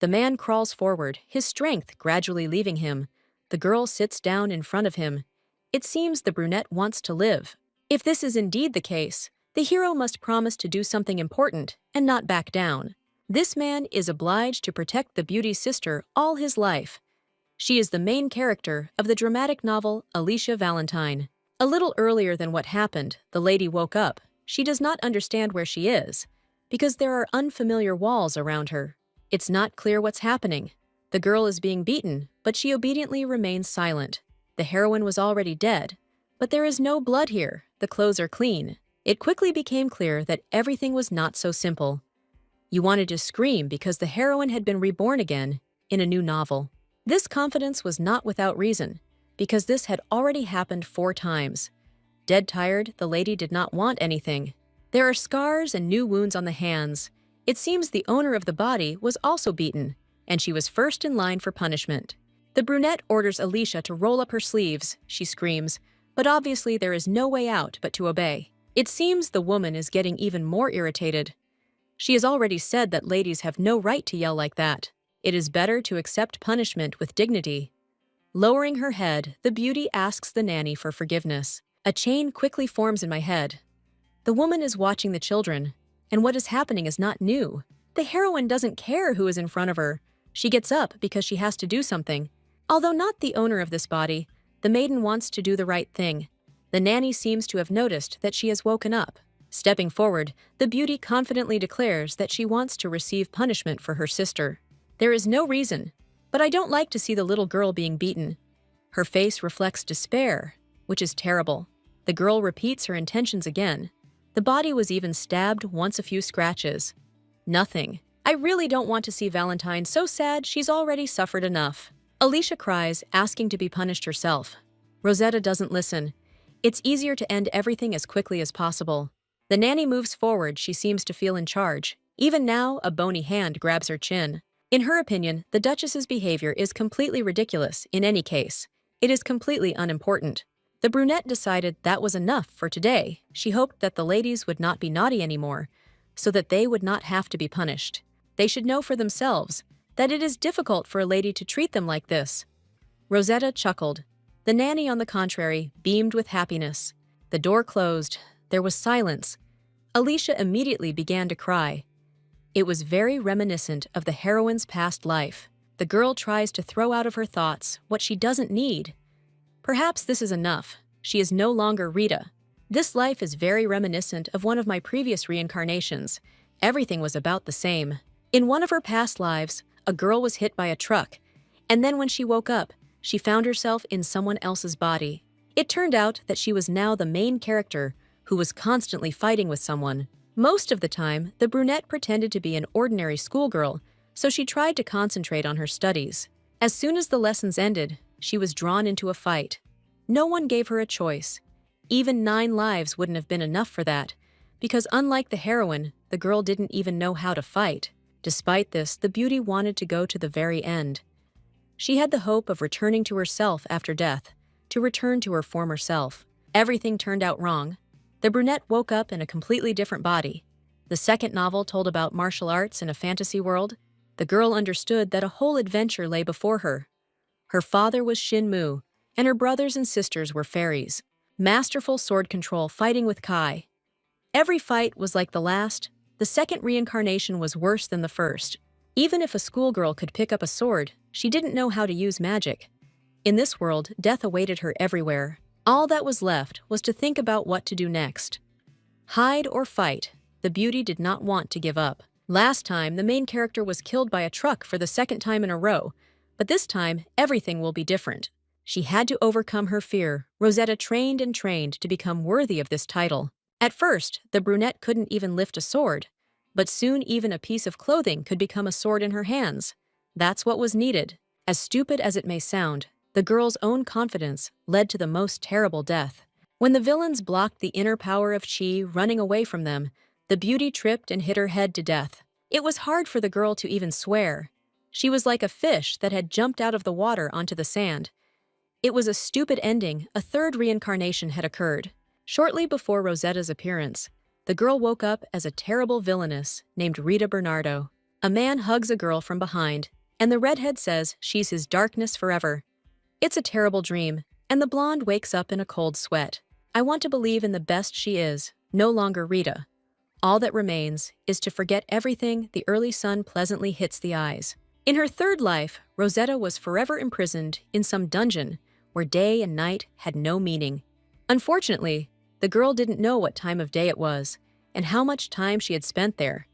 The man crawls forward, his strength gradually leaving him. The girl sits down in front of him. It seems the brunette wants to live. If this is indeed the case, the hero must promise to do something important and not back down. This man is obliged to protect the beauty's sister all his life. She is the main character of the dramatic novel Alicia Valentine. A little earlier than what happened, the lady woke up. She does not understand where she is, because there are unfamiliar walls around her. It's not clear what's happening. The girl is being beaten, but she obediently remains silent. The heroine was already dead, but there is no blood here. The clothes are clean. It quickly became clear that everything was not so simple. You wanted to scream because the heroine had been reborn again in a new novel. This confidence was not without reason, because this had already happened 4 times. Dead tired, the lady did not want anything. There are scars and new wounds on the hands. It seems the owner of the body was also beaten, and she was first in line for punishment. The brunette orders Alicia to roll up her sleeves, she screams, but obviously there is no way out but to obey. It seems the woman is getting even more irritated. She has already said that ladies have no right to yell like that. It is better to accept punishment with dignity. Lowering her head, the beauty asks the nanny for forgiveness. A chain quickly forms in my head. The woman is watching the children, and what is happening is not new. The heroine doesn't care who is in front of her. She gets up because she has to do something. Although not the owner of this body, the maiden wants to do the right thing. The nanny seems to have noticed that she has woken up. Stepping forward, the beauty confidently declares that she wants to receive punishment for her sister. There is no reason, but I don't like to see the little girl being beaten. Her face reflects despair, which is terrible. The girl repeats her intentions again. The body was even stabbed once, a few scratches. Nothing. I really don't want to see Valentine so sad she's already suffered enough. Alicia cries, asking to be punished herself. Rosetta doesn't listen. It's easier to end everything as quickly as possible. The nanny moves forward. She seems to feel in charge. Even now, a bony hand grabs her chin. In her opinion, the Duchess's behavior is completely ridiculous in any case. It is completely unimportant. The brunette decided that was enough for today. She hoped that the ladies would not be naughty anymore, so that they would not have to be punished. They should know for themselves that it is difficult for a lady to treat them like this. Rosetta chuckled. The nanny, on the contrary, beamed with happiness. The door closed. There was silence. Alicia immediately began to cry. It was very reminiscent of the heroine's past life. The girl tries to throw out of her thoughts what she doesn't need. Perhaps this is enough. She is no longer Rita. This life is very reminiscent of one of my previous reincarnations. Everything was about the same. In one of her past lives, a girl was hit by a truck, and then when she woke up, she found herself in someone else's body. It turned out that she was now the main character who was constantly fighting with someone. Most of the time, the brunette pretended to be an ordinary schoolgirl, so she tried to concentrate on her studies. As soon as the lessons ended, she was drawn into a fight. No one gave her a choice. Even 9 lives wouldn't have been enough for that, because unlike the heroine, the girl didn't even know how to fight. Despite this, the beauty wanted to go to the very end. She had the hope of returning to herself after death, to return to her former self. Everything turned out wrong. The brunette woke up in a completely different body. The second novel told about martial arts in a fantasy world. The girl understood that a whole adventure lay before her. Her father was Shin Mu, and her brothers and sisters were fairies. Masterful sword control, fighting with Kai. Every fight was like the last. The second reincarnation was worse than the first. Even if a schoolgirl could pick up a sword, she didn't know how to use magic. In this world, death awaited her everywhere. All that was left was to think about what to do next. Hide or fight, the beauty did not want to give up. Last time, the main character was killed by a truck for the 2nd time in a row, but this time, everything will be different. She had to overcome her fear. Rosetta trained and trained to become worthy of this title. At first, the brunette couldn't even lift a sword, but soon even a piece of clothing could become a sword in her hands. That's what was needed. As stupid as it may sound, the girl's own confidence led to the most terrible death. When the villains blocked the inner power of Chi running away from them, the beauty tripped and hit her head to death. It was hard for the girl to even swear. She was like a fish that had jumped out of the water onto the sand. It was a stupid ending. A 3rd reincarnation had occurred. Shortly before Rosetta's appearance, the girl woke up as a terrible villainess named Rita Bernardo. A man hugs a girl from behind, and the redhead says she's his darkness forever. It's a terrible dream, and the blonde wakes up in a cold sweat. I want to believe in the best she is, no longer Rita. All that remains is to forget everything. The early sun pleasantly hits the eyes. In her third life, Rosetta was forever imprisoned in some dungeon where day and night had no meaning. Unfortunately, the girl didn't know what time of day it was and how much time she had spent there.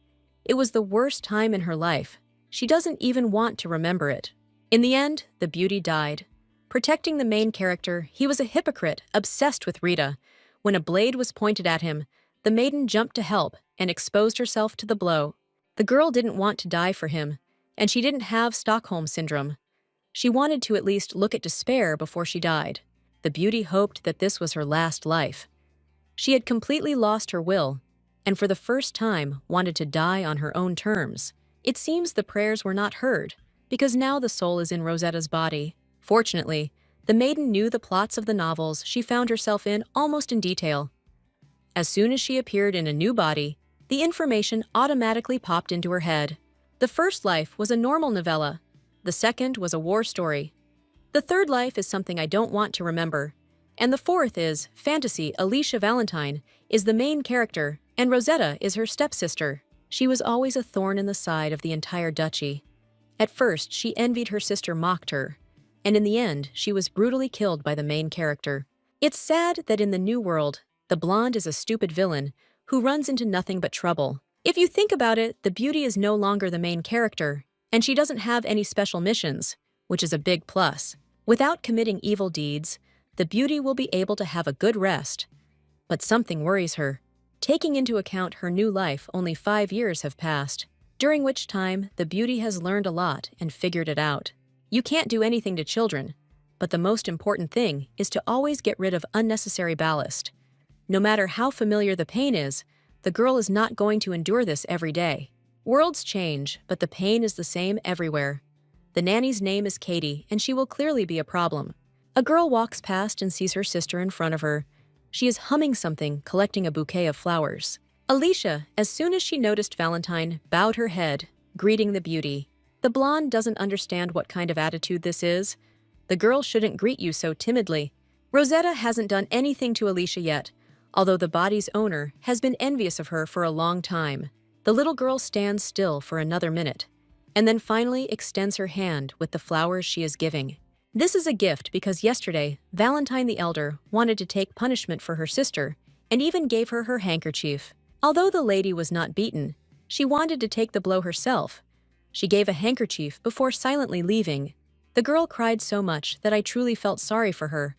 It was the worst time in her life. She doesn't even want to remember it. In the end, the beauty died. Protecting the main character, he was a hypocrite, obsessed with Rita. When a blade was pointed at him, the maiden jumped to help and exposed herself to the blow. The girl didn't want to die for him, and she didn't have Stockholm Syndrome. She wanted to at least look at despair before she died. The beauty hoped that this was her last life. She had completely lost her will, and for the first time wanted to die on her own terms. It seems the prayers were not heard, because now the soul is in Rosetta's body. Fortunately, the maiden knew the plots of the novels she found herself in almost in detail. As soon as she appeared in a new body, the information automatically popped into her head. The first life was a normal novella. The second was a war story. The third life is something I don't want to remember. And the fourth is fantasy. Alicia Valentine is the main character, and Rosetta is her stepsister. She was always a thorn in the side of the entire duchy. At first, she envied her sister, mocked her, and in the end, she was brutally killed by the main character. It's sad that in the new world, the blonde is a stupid villain who runs into nothing but trouble. If you think about it, the beauty is no longer the main character, and she doesn't have any special missions, which is a big plus. Without committing evil deeds, the beauty will be able to have a good rest. But something worries her. Taking into account her new life, only 5 years have passed, during which time the beauty has learned a lot and figured it out. You can't do anything to children, but the most important thing is to always get rid of unnecessary ballast. No matter how familiar the pain is, the girl is not going to endure this every day. Worlds change, but the pain is the same everywhere. The nanny's name is Katie, and she will clearly be a problem. A girl walks past and sees her sister in front of her. She is humming something, collecting a bouquet of flowers. Alicia, as soon as she noticed Valentine, bowed her head, greeting the beauty. The blonde doesn't understand what kind of attitude this is. The girl shouldn't greet you so timidly. Rosetta hasn't done anything to Alicia yet, although the body's owner has been envious of her for a long time. The little girl stands still for another minute, and then finally extends her hand with the flowers she is giving. This is a gift because yesterday, Valentine the Elder wanted to take punishment for her sister and even gave her her handkerchief. Although the lady was not beaten, she wanted to take the blow herself. She gave a handkerchief before silently leaving. The girl cried so much that I truly felt sorry for her.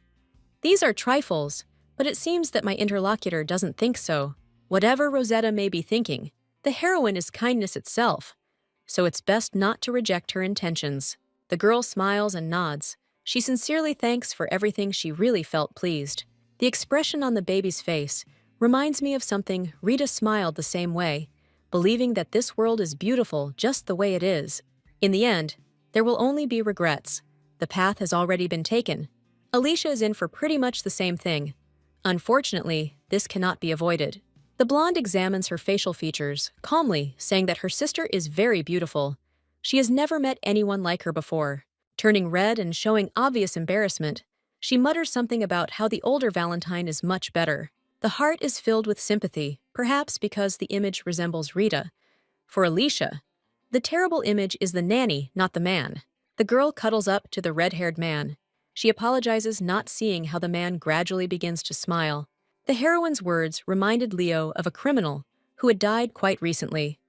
These are trifles, but it seems that my interlocutor doesn't think so. Whatever Rosetta may be thinking, the heroine is kindness itself, so it's best not to reject her intentions. The girl smiles and nods. She sincerely thanks for everything. She really felt pleased. The expression on the baby's face reminds me of something. Rita smiled the same way, believing that this world is beautiful just the way it is. In the end, there will only be regrets. The path has already been taken. Alicia is in for pretty much the same thing. Unfortunately, this cannot be avoided. The blonde examines her facial features, calmly saying that her sister is very beautiful. She has never met anyone like her before. Turning red and showing obvious embarrassment, she mutters something about how the older Valentine is much better. The heart is filled with sympathy, perhaps because the image resembles Rita. For Alicia, the terrible image is the nanny, not the man. The girl cuddles up to the red-haired man. She apologizes, not seeing how the man gradually begins to smile. The heroine's words reminded Leo of a criminal who had died quite recently.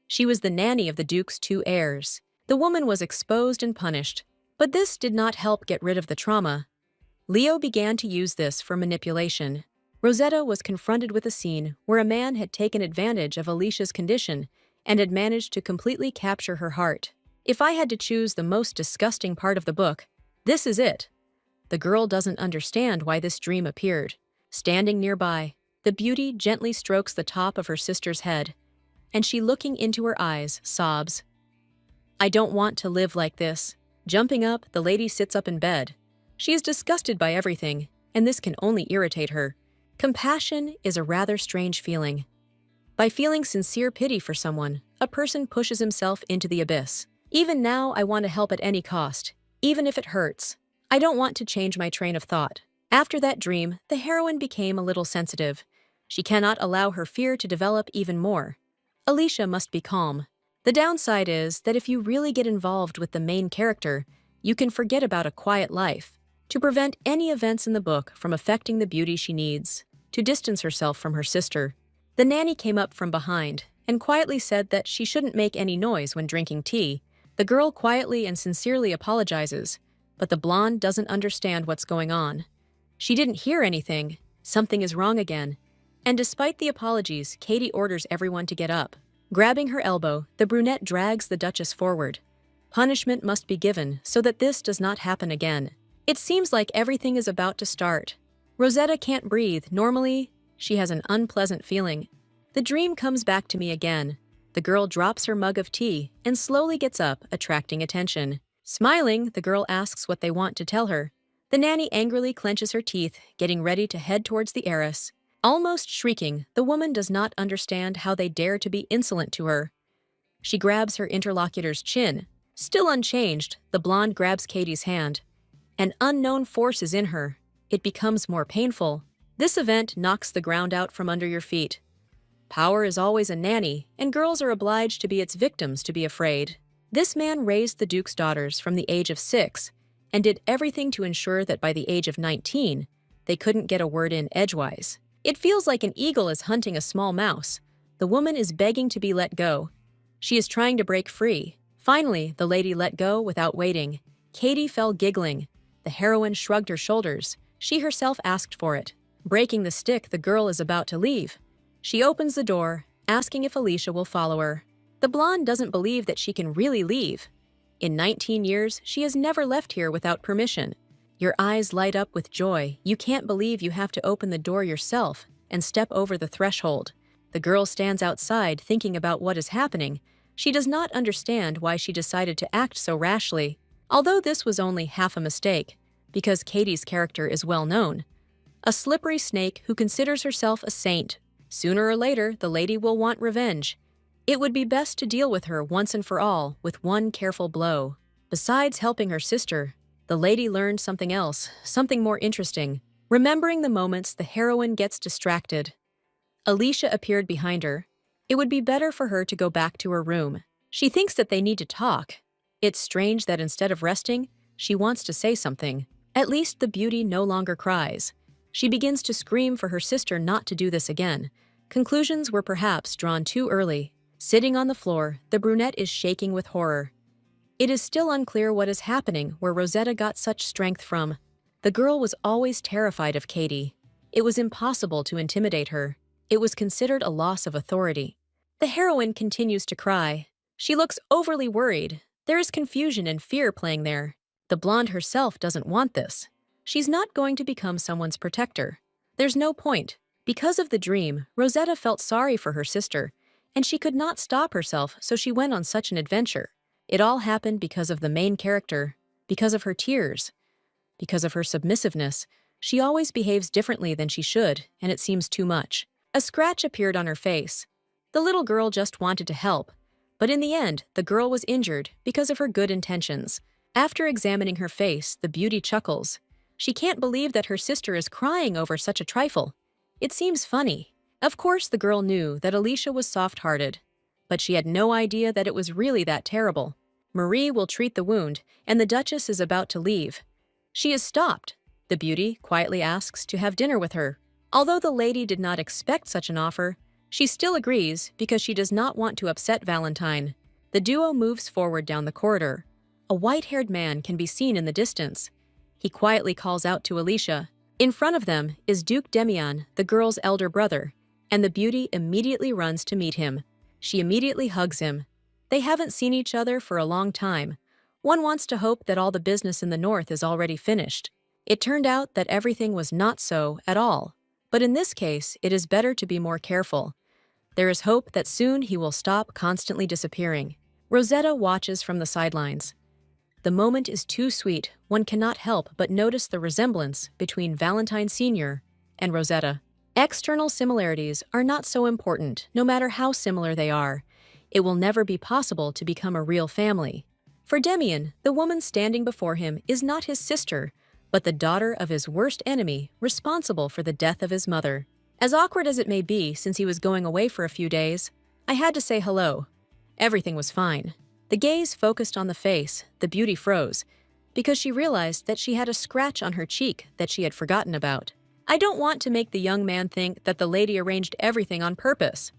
She was the nanny of the Duke's 2 heirs. The woman was exposed and punished, but this did not help get rid of the trauma. Leo began to use this for manipulation. Rosetta was confronted with a scene where a man had taken advantage of Alicia's condition and had managed to completely capture her heart. If I had to choose the most disgusting part of the book, this is it. The girl doesn't understand why this dream appeared. Standing nearby, the beauty gently strokes the top of her sister's head, and she, looking into her eyes, sobs. I don't want to live like this. Jumping up, the lady sits up in bed. She is disgusted by everything, and this can only irritate her. Compassion is a rather strange feeling. By feeling sincere pity for someone, a person pushes himself into the abyss. Even now, I want to help at any cost, even if it hurts. I don't want to change my train of thought. After that dream, the heroine became a little sensitive. She cannot allow her fear to develop even more. Alicia must be calm. The downside is that if you really get involved with the main character, you can forget about a quiet life. To prevent any events in the book from affecting the beauty she needs, to distance herself from her sister, the nanny came up from behind and quietly said that she shouldn't make any noise when drinking tea. The girl quietly and sincerely apologizes, but the blonde doesn't understand what's going on. She didn't hear anything. Something is wrong again. And despite the apologies, Katie orders everyone to get up. Grabbing her elbow, the brunette drags the Duchess forward. Punishment must be given so that this does not happen again. It seems like everything is about to start. Rosetta can't breathe. Normally, she has an unpleasant feeling. The dream comes back to me again. The girl drops her mug of tea and slowly gets up, attracting attention. Smiling, the girl asks what they want to tell her. The nanny angrily clenches her teeth, getting ready to head towards the heiress. Almost shrieking, the woman does not understand how they dare to be insolent to her. She grabs her interlocutor's chin. Still unchanged, the blonde grabs Katie's hand. An unknown force is in her. It becomes more painful. This event knocks the ground out from under your feet. Power is always a nanny, and girls are obliged to be its victims to be afraid. This man raised the Duke's daughters from the age of 6 and did everything to ensure that by the age of 19, they couldn't get a word in edgewise. It feels like an eagle is hunting a small mouse. The woman is begging to be let go. She is trying to break free. Finally, the lady let go without waiting. Katie fell giggling. The heroine shrugged her shoulders. She herself asked for it. Breaking the stick, the girl is about to leave. She opens the door, asking if Alicia will follow her. The blonde doesn't believe that she can really leave. In 19 years, she has never left here without permission. Your eyes light up with joy. You can't believe you have to open the door yourself and step over the threshold. The girl stands outside thinking about what is happening. She does not understand why she decided to act so rashly, although this was only half a mistake, because Katie's character is well known. A slippery snake who considers herself a saint. Sooner or later, the lady will want revenge. It would be best to deal with her once and for all with one careful blow. Besides helping her sister, the lady learned something else, something more interesting. Remembering the moments, the heroine gets distracted. Alicia appeared behind her. It would be better for her to go back to her room. She thinks that they need to talk. It's strange that instead of resting, she wants to say something. At least the beauty no longer cries. She begins to scream for her sister not to do this again. Conclusions were perhaps drawn too early. Sitting on the floor, the brunette is shaking with horror. It is still unclear what is happening, where Rosetta got such strength from. The girl was always terrified of Katie. It was impossible to intimidate her. It was considered a loss of authority. The heroine continues to cry. She looks overly worried. There is confusion and fear playing there. The blonde herself doesn't want this. She's not going to become someone's protector. There's no point. Because of the dream, Rosetta felt sorry for her sister, and she could not stop herself, so she went on such an adventure. It all happened because of the main character, because of her tears, because of her submissiveness. She always behaves differently than she should, and it seems too much. A scratch appeared on her face. The little girl just wanted to help, but in the end, the girl was injured because of her good intentions. After examining her face, the beauty chuckles. She can't believe that her sister is crying over such a trifle. It seems funny. Of course, the girl knew that Alicia was soft-hearted, but she had no idea that it was really that terrible. Marie will treat the wound, and the Duchess is about to leave. She is stopped. The beauty quietly asks to have dinner with her. Although the lady did not expect such an offer, she still agrees because she does not want to upset Valentine. The duo moves forward down the corridor. A white-haired man can be seen in the distance. He quietly calls out to Alicia. In front of them is Duke Demian, the girl's elder brother, and the beauty immediately runs to meet him. She immediately hugs him. They haven't seen each other for a long time. One wants to hope that all the business in the north is already finished. It turned out that everything was not so at all. But in this case, it is better to be more careful. There is hope that soon he will stop constantly disappearing. Rosetta watches from the sidelines. The moment is too sweet, one cannot help but notice the resemblance between Valentine Sr. and Rosetta. External similarities are not so important, no matter how similar they are. It will never be possible to become a real family. For Demian, the woman standing before him is not his sister, but the daughter of his worst enemy, responsible for the death of his mother. As awkward as it may be since he was going away for a few days, I had to say hello. Everything was fine. The gaze focused on the face, the beauty froze, because she realized that she had a scratch on her cheek that she had forgotten about. I don't want to make the young man think that the lady arranged everything on purpose.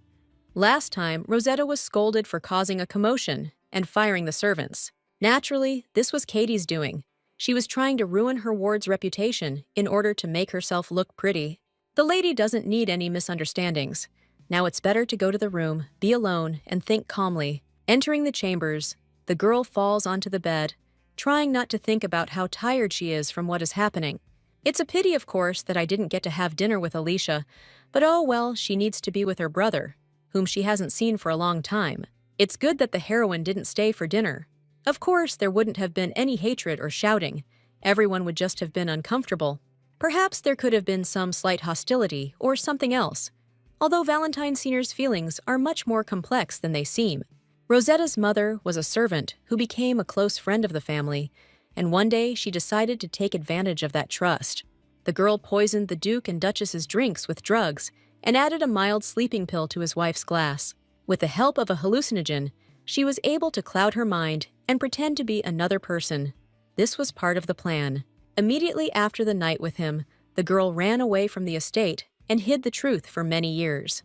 Last time, Rosetta was scolded for causing a commotion and firing the servants. Naturally, this was Katie's doing. She was trying to ruin her ward's reputation in order to make herself look pretty. The lady doesn't need any misunderstandings. Now it's better to go to the room, be alone, and think calmly. Entering the chambers, the girl falls onto the bed, trying not to think about how tired she is from what is happening. It's a pity, of course, that I didn't get to have dinner with Alicia, but oh well, she needs to be with her brother, whom she hasn't seen for a long time. It's good that the heroine didn't stay for dinner. Of course, there wouldn't have been any hatred or shouting. Everyone would just have been uncomfortable. Perhaps there could have been some slight hostility or something else, although Valentine Senior's feelings are much more complex than they seem. Rosetta's mother was a servant who became a close friend of the family, and one day she decided to take advantage of that trust. The girl poisoned the Duke and Duchess's drinks with drugs and added a mild sleeping pill to his wife's glass. With the help of a hallucinogen, she was able to cloud her mind and pretend to be another person. This was part of the plan. Immediately after the night with him, the girl ran away from the estate and hid the truth for many years.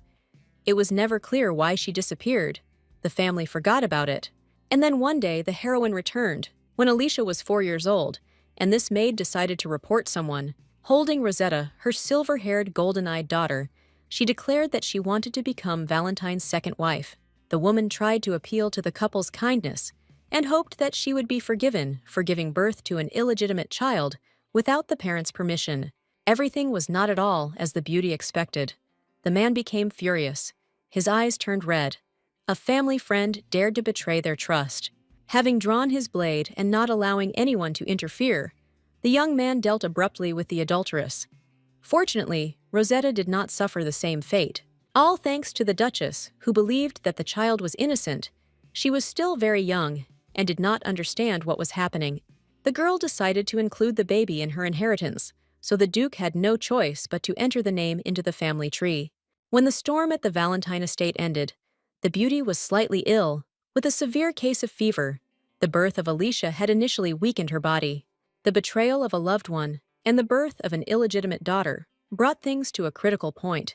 It was never clear why she disappeared. The family forgot about it. And then one day the heroine returned, when Alicia was 4 years old, and this maid decided to report someone. Holding Rosetta, her silver-haired, golden-eyed daughter, she declared that she wanted to become Valentine's second wife. The woman tried to appeal to the couple's kindness and hoped that she would be forgiven for giving birth to an illegitimate child without the parents' permission. Everything was not at all as the beauty expected. The man became furious. His eyes turned red. A family friend dared to betray their trust. Having drawn his blade and not allowing anyone to interfere, the young man dealt abruptly with the adulteress. Fortunately, Rosetta did not suffer the same fate. All thanks to the Duchess, who believed that the child was innocent. She was still very young and did not understand what was happening. The girl decided to include the baby in her inheritance, so the Duke had no choice but to enter the name into the family tree. When the storm at the Valentine estate ended, the beauty was slightly ill, with a severe case of fever. The birth of Alicia had initially weakened her body. The betrayal of a loved one and the birth of an illegitimate daughter brought things to a critical point.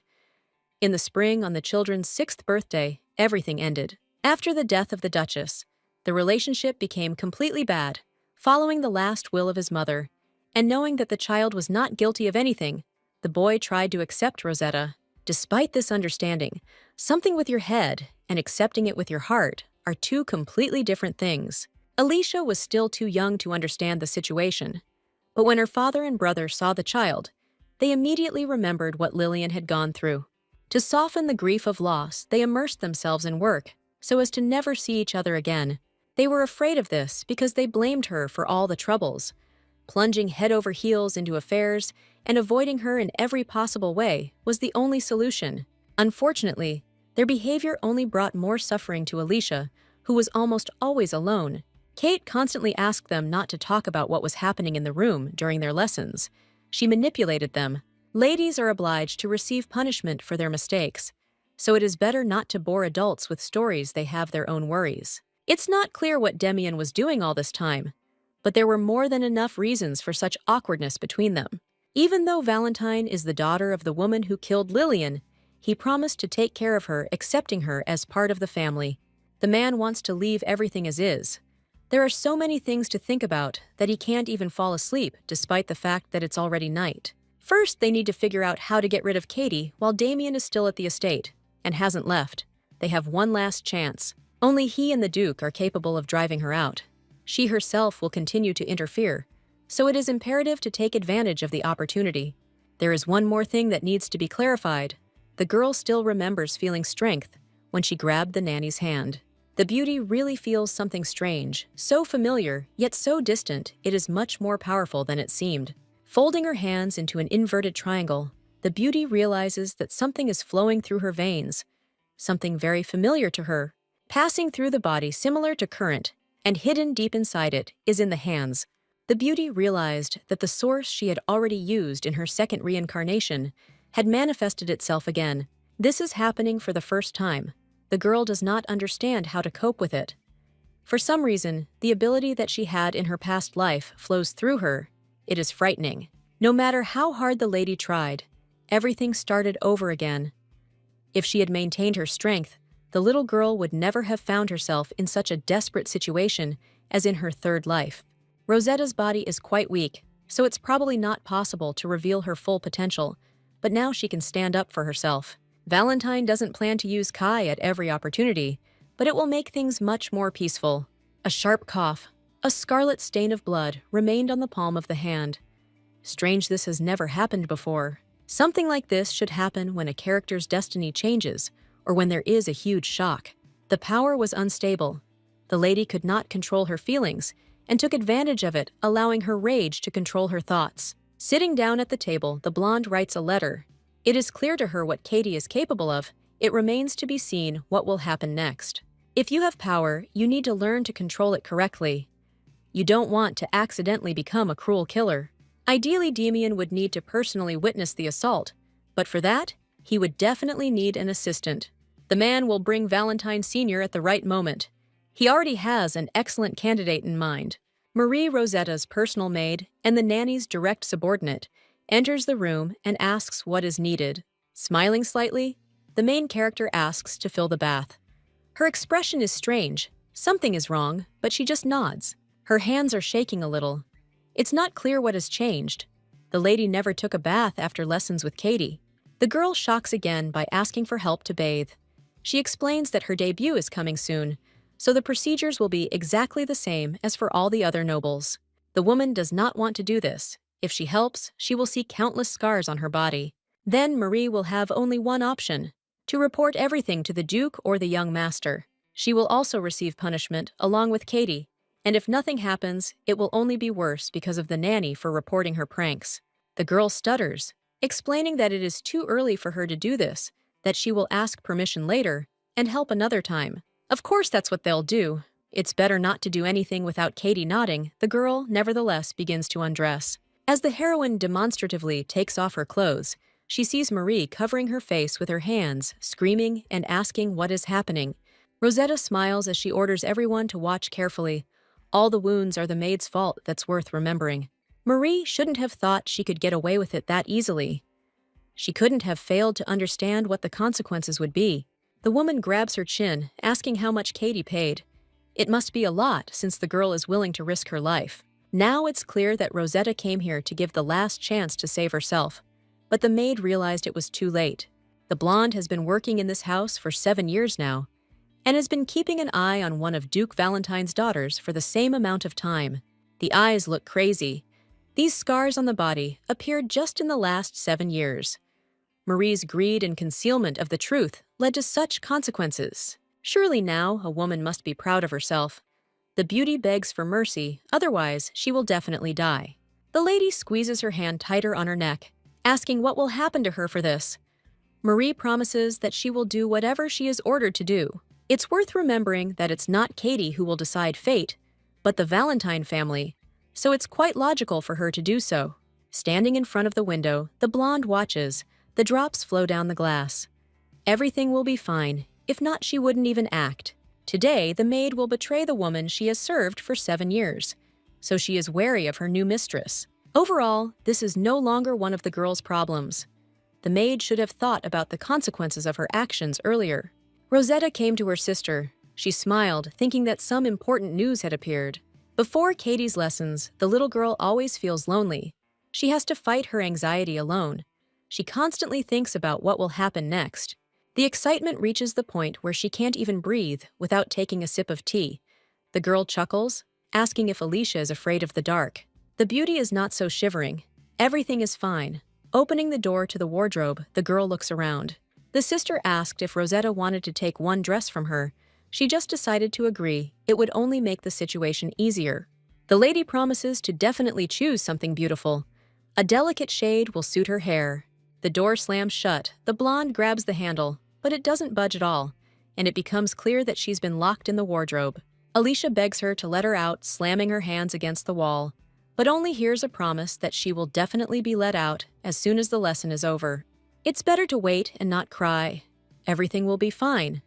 In the spring, on the children's 6th birthday, everything ended. After the death of the Duchess, the relationship became completely bad. Following the last will of his mother, and knowing that the child was not guilty of anything, the boy tried to accept Rosetta. Despite this understanding, something with your head and accepting it with your heart are two completely different things. Alicia was still too young to understand the situation, but when her father and brother saw the child, they immediately remembered what Lillian had gone through. To soften the grief of loss, they immersed themselves in work so as to never see each other again. They were afraid of this because they blamed her for all the troubles. Plunging head over heels into affairs and avoiding her in every possible way was the only solution. Unfortunately, their behavior only brought more suffering to Alicia, who was almost always alone. Kate constantly asked them not to talk about what was happening in the room during their lessons. She manipulated them. Ladies are obliged to receive punishment for their mistakes, so it is better not to bore adults with stories they have their own worries. It's not clear what Demian was doing all this time, but there were more than enough reasons for such awkwardness between them. Even though Valentine is the daughter of the woman who killed Lillian, he promised to take care of her, accepting her as part of the family. The man wants to leave everything as is. There are so many things to think about that he can't even fall asleep despite the fact that it's already night. First, they need to figure out how to get rid of Katie while Damien is still at the estate and hasn't left. They have one last chance. Only he and the Duke are capable of driving her out. She herself will continue to interfere, so it is imperative to take advantage of the opportunity. There is one more thing that needs to be clarified. The girl still remembers feeling strength when she grabbed the nanny's hand. The beauty really feels something strange, so familiar, yet so distant, it is much more powerful than it seemed. Folding her hands into an inverted triangle, The beauty realizes that something is flowing through her veins, something very familiar to her, passing through the body similar to current, and hidden deep inside it is in the hands. The beauty realized that the source she had already used in her second reincarnation had manifested itself again. This is happening for the first time. The girl does not understand how to cope with it. For some reason, the ability that she had in her past life flows through her. It is frightening. No matter how hard the lady tried, everything started over again. If she had maintained her strength, the little girl would never have found herself in such a desperate situation as in her third life. Rosetta's body is quite weak, so it's probably not possible to reveal her full potential, but now she can stand up for herself. Valentine doesn't plan to use Kai at every opportunity, but it will make things much more peaceful. A sharp cough, a scarlet stain of blood remained on the palm of the hand. Strange, this has never happened before. Something like this should happen when a character's destiny changes, or when there is a huge shock. The power was unstable. The lady could not control her feelings, and took advantage of it, allowing her rage to control her thoughts. Sitting down at the table, the blonde writes a letter. It is clear to her what Katie is capable of. It remains to be seen what will happen next. If you have power, you need to learn to control it correctly. You don't want to accidentally become a cruel killer. Ideally, Demian would need to personally witness the assault, but for that, he would definitely need an assistant. The man will bring Valentine Sr. at the right moment. He already has an excellent candidate in mind. Marie, Rosetta's personal maid and the nanny's direct subordinate, enters the room and asks what is needed. Smiling slightly, the main character asks to fill the bath. Her expression is strange. Something is wrong, but she just nods. Her hands are shaking a little. It's not clear what has changed. The lady never took a bath after lessons with Katie. The girl shocks again by asking for help to bathe. She explains that her debut is coming soon, so the procedures will be exactly the same as for all the other nobles. The woman does not want to do this. If she helps, she will see countless scars on her body. Then Marie will have only one option: to report everything to the Duke or the young master. She will also receive punishment along with Katie, and if nothing happens, it will only be worse because of the nanny for reporting her pranks. The girl stutters, explaining that it is too early for her to do this, that she will ask permission later and help another time. Of course that's what they'll do. It's better not to do anything without Katie nodding. The girl, nevertheless, begins to undress. As the heroine demonstratively takes off her clothes, she sees Marie covering her face with her hands, screaming and asking what is happening. Rosetta smiles as she orders everyone to watch carefully. All the wounds are the maid's fault, that's worth remembering. Marie shouldn't have thought she could get away with it that easily. She couldn't have failed to understand what the consequences would be. The woman grabs her chin, asking how much Katie paid. It must be a lot, since the girl is willing to risk her life. Now it's clear that Rosetta came here to give the last chance to save herself. But the maid realized it was too late. The blonde has been working in this house for 7 years now, and has been keeping an eye on one of Duke Valentine's daughters for the same amount of time. The eyes look crazy. These scars on the body appeared just in the last 7 years. Marie's greed and concealment of the truth led to such consequences. Surely now a woman must be proud of herself. The beauty begs for mercy, otherwise she will definitely die. The lady squeezes her hand tighter on her neck, asking what will happen to her for this. Marie promises that she will do whatever she is ordered to do. It's worth remembering that it's not Katie who will decide fate, but the Valentine family, so it's quite logical for her to do so. Standing in front of the window, the blonde watches. The drops flow down the glass. Everything will be fine. If not, she wouldn't even act. Today, the maid will betray the woman she has served for 7 years, so she is wary of her new mistress. Overall, this is no longer one of the girl's problems. The maid should have thought about the consequences of her actions earlier. Rosetta came to her sister. She smiled, thinking that some important news had appeared. Before Katie's lessons, the little girl always feels lonely. She has to fight her anxiety alone. She constantly thinks about what will happen next. The excitement reaches the point where she can't even breathe without taking a sip of tea. The girl chuckles, asking if Alicia is afraid of the dark. The beauty is not so shivering. Everything is fine. Opening the door to the wardrobe, the girl looks around. The sister asked if Rosetta wanted to take one dress from her. She just decided to agree. It would only make the situation easier. The lady promises to definitely choose something beautiful. A delicate shade will suit her hair. The door slams shut, the blonde grabs the handle, but it doesn't budge at all, and it becomes clear that she's been locked in the wardrobe. Alicia begs her to let her out, slamming her hands against the wall, but only hears a promise that she will definitely be let out as soon as the lesson is over. It's better to wait and not cry. Everything will be fine.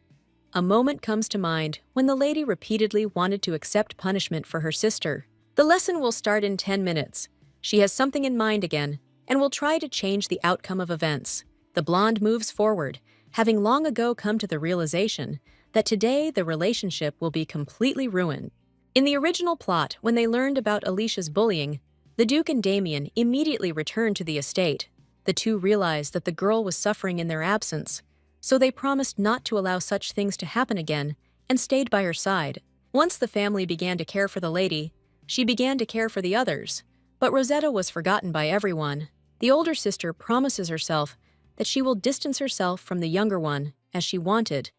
A moment comes to mind when the lady repeatedly wanted to accept punishment for her sister. The lesson will start in 10 minutes. She has something in mind again, and will try to change the outcome of events. The blonde moves forward, having long ago come to the realization that today the relationship will be completely ruined. In the original plot, when they learned about Alicia's bullying, the Duke and Damien immediately returned to the estate. The two realized that the girl was suffering in their absence, so they promised not to allow such things to happen again and stayed by her side. Once the family began to care for the lady, she began to care for the others. But Rosetta was forgotten by everyone. The older sister promises herself that she will distance herself from the younger one as she wanted,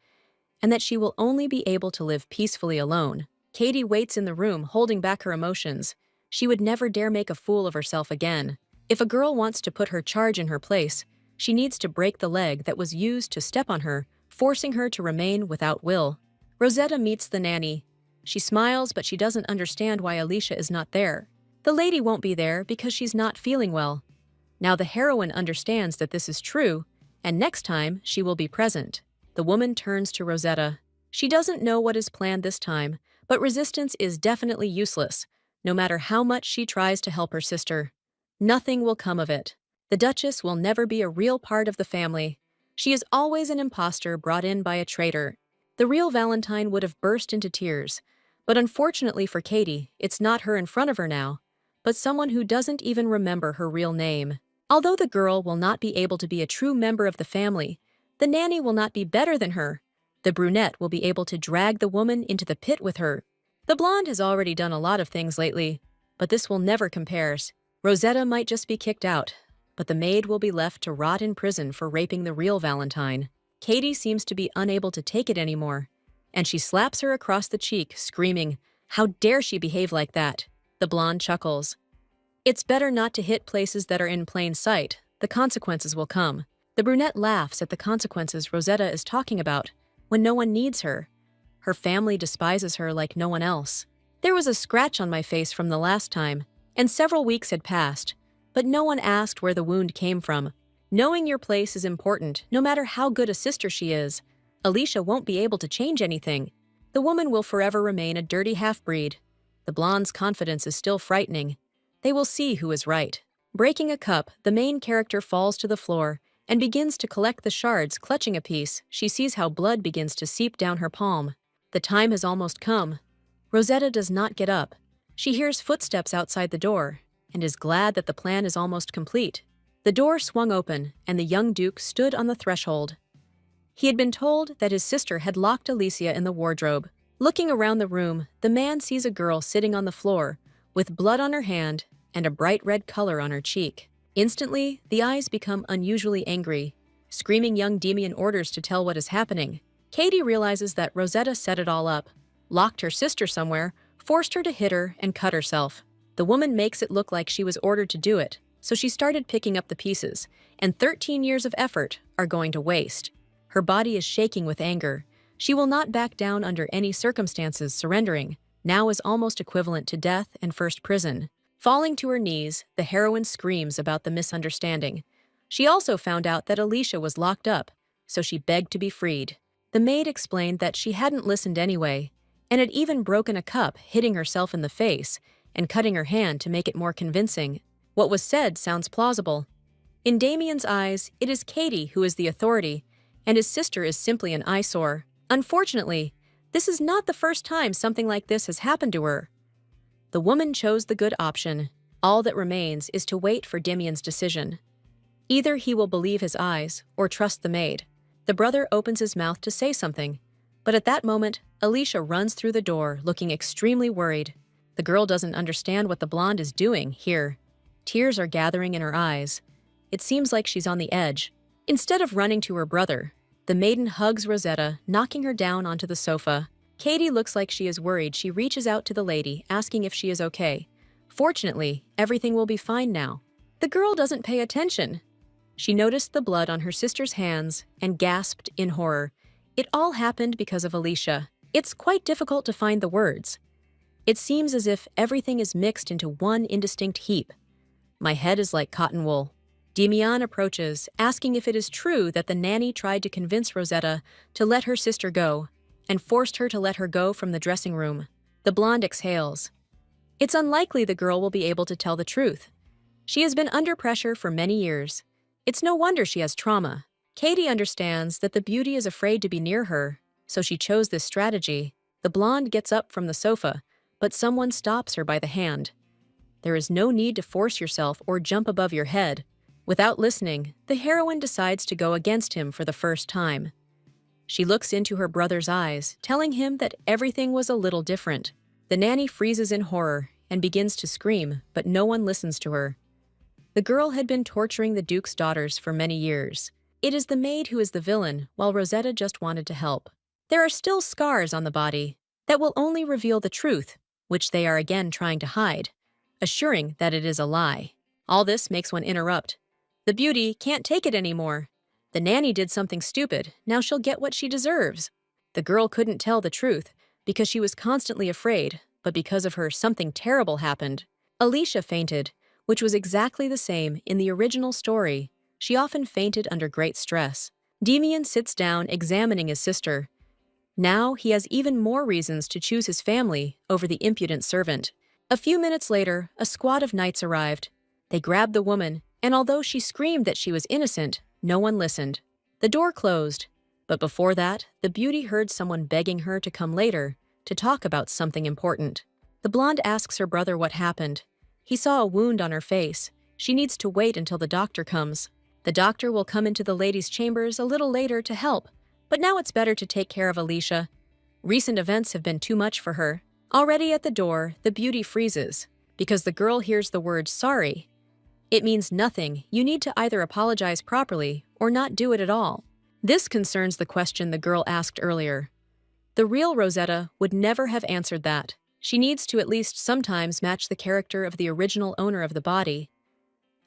and that she will only be able to live peacefully alone. Katie waits in the room, holding back her emotions. She would never dare make a fool of herself again. If a girl wants to put her charge in her place, she needs to break the leg that was used to step on her, forcing her to remain without will. Rosetta meets the nanny. She smiles, but she doesn't understand why Alicia is not there. The lady won't be there because she's not feeling well. Now the heroine understands that this is true, and next time she will be present. The woman turns to Rosetta. She doesn't know what is planned this time, but resistance is definitely useless, no matter how much she tries to help her sister. Nothing will come of it. The Duchess will never be a real part of the family. She is always an imposter brought in by a traitor. The real Valentine would have burst into tears, but unfortunately for Katie, it's not her in front of her now, but someone who doesn't even remember her real name. Although the girl will not be able to be a true member of the family, the nanny will not be better than her. The brunette will be able to drag the woman into the pit with her. The blonde has already done a lot of things lately, but this will never compares. Rosetta might just be kicked out, but the maid will be left to rot in prison for raping the real Valentine. Katie seems to be unable to take it anymore, and she slaps her across the cheek, screaming, "How dare she behave like that?" The blonde chuckles. It's better not to hit places that are in plain sight. The consequences will come. The brunette laughs at the consequences Rosetta is talking about when no one needs her. Her family despises her like no one else. There was a scratch on my face from the last time, and several weeks had passed, but no one asked where the wound came from. Knowing your place is important, no matter how good a sister she is. Alicia won't be able to change anything. The woman will forever remain a dirty half-breed. The blonde's confidence is still frightening. They will see who is right. Breaking a cup, the main character falls to the floor and begins to collect the shards. Clutching a piece, she sees how blood begins to seep down her palm. The time has almost come. Rosetta does not get up. She hears footsteps outside the door and is glad that the plan is almost complete. The door swung open and the young Duke stood on the threshold. He had been told that his sister had locked Alicia in the wardrobe. Looking around the room, the man sees a girl sitting on the floor with blood on her hand and a bright red color on her cheek. Instantly, the eyes become unusually angry. Screaming, young Damien orders to tell what is happening. Katie realizes that Rosetta set it all up, locked her sister somewhere, forced her to hit her, and cut herself. The woman makes it look like she was ordered to do it, so she started picking up the pieces, and 13 years of effort are going to waste. Her body is shaking with anger. She will not back down under any circumstances. Surrendering now is almost equivalent to death and first prison. Falling to her knees, the heroine screams about the misunderstanding. She also found out that Alicia was locked up, so she begged to be freed. The maid explained that she hadn't listened anyway, and had even broken a cup, hitting herself in the face and cutting her hand to make it more convincing. What was said sounds plausible. In Damien's eyes, it is Katie who is the authority, and his sister is simply an eyesore. Unfortunately, this is not the first time something like this has happened to her. The woman chose the good option. All that remains is to wait for Damien's decision. Either he will believe his eyes or trust the maid. The brother opens his mouth to say something, but at that moment, Alicia runs through the door looking extremely worried. The girl doesn't understand what the blonde is doing here. Tears are gathering in her eyes. It seems like she's on the edge. Instead of running to her brother, the maiden hugs Rosetta, knocking her down onto the sofa. Katie looks like she is worried. She reaches out to the lady, asking if she is okay. Fortunately, everything will be fine now. The girl doesn't pay attention. She noticed the blood on her sister's hands and gasped in horror. It all happened because of Alicia. It's quite difficult to find the words. It seems as if everything is mixed into one indistinct heap. My head is like cotton wool. Demian approaches, asking if it is true that the nanny tried to convince Rosetta to let her sister go and forced her to let her go from the dressing room. The blonde exhales. It's unlikely the girl will be able to tell the truth. She has been under pressure for many years. It's no wonder she has trauma. Katie understands that the beauty is afraid to be near her, so she chose this strategy. The blonde gets up from the sofa, but someone stops her by the hand. There is no need to force yourself or jump above your head. Without listening, the heroine decides to go against him for the first time. She looks into her brother's eyes, telling him that everything was a little different. The nanny freezes in horror and begins to scream, but no one listens to her. The girl had been torturing the Duke's daughters for many years. It is the maid who is the villain, while Rosetta just wanted to help. There are still scars on the body that will only reveal the truth, which they are again trying to hide, assuring that it is a lie. All this makes one interrupt. The beauty can't take it anymore. The nanny did something stupid, now she'll get what she deserves. The girl couldn't tell the truth because she was constantly afraid, but because of her, something terrible happened. Alicia fainted, which was exactly the same in the original story. She often fainted under great stress. Demian sits down examining his sister. Now he has even more reasons to choose his family over the impudent servant. A few minutes later, a squad of knights arrived. They grabbed the woman, and although she screamed that she was innocent, no one listened. The door closed, but before that, the beauty heard someone begging her to come later to talk about something important. The blonde asks her brother what happened. He saw a wound on her face. She needs to wait until the doctor comes. The doctor will come into the ladies' chambers a little later to help, but now it's better to take care of Alicia. Recent events have been too much for her. Already at the door, the beauty freezes, because the girl hears the word sorry. It means nothing. You need to either apologize properly or not do it at all. This concerns the question the girl asked earlier. The real Rosetta would never have answered that. She needs to at least sometimes match the character of the original owner of the body.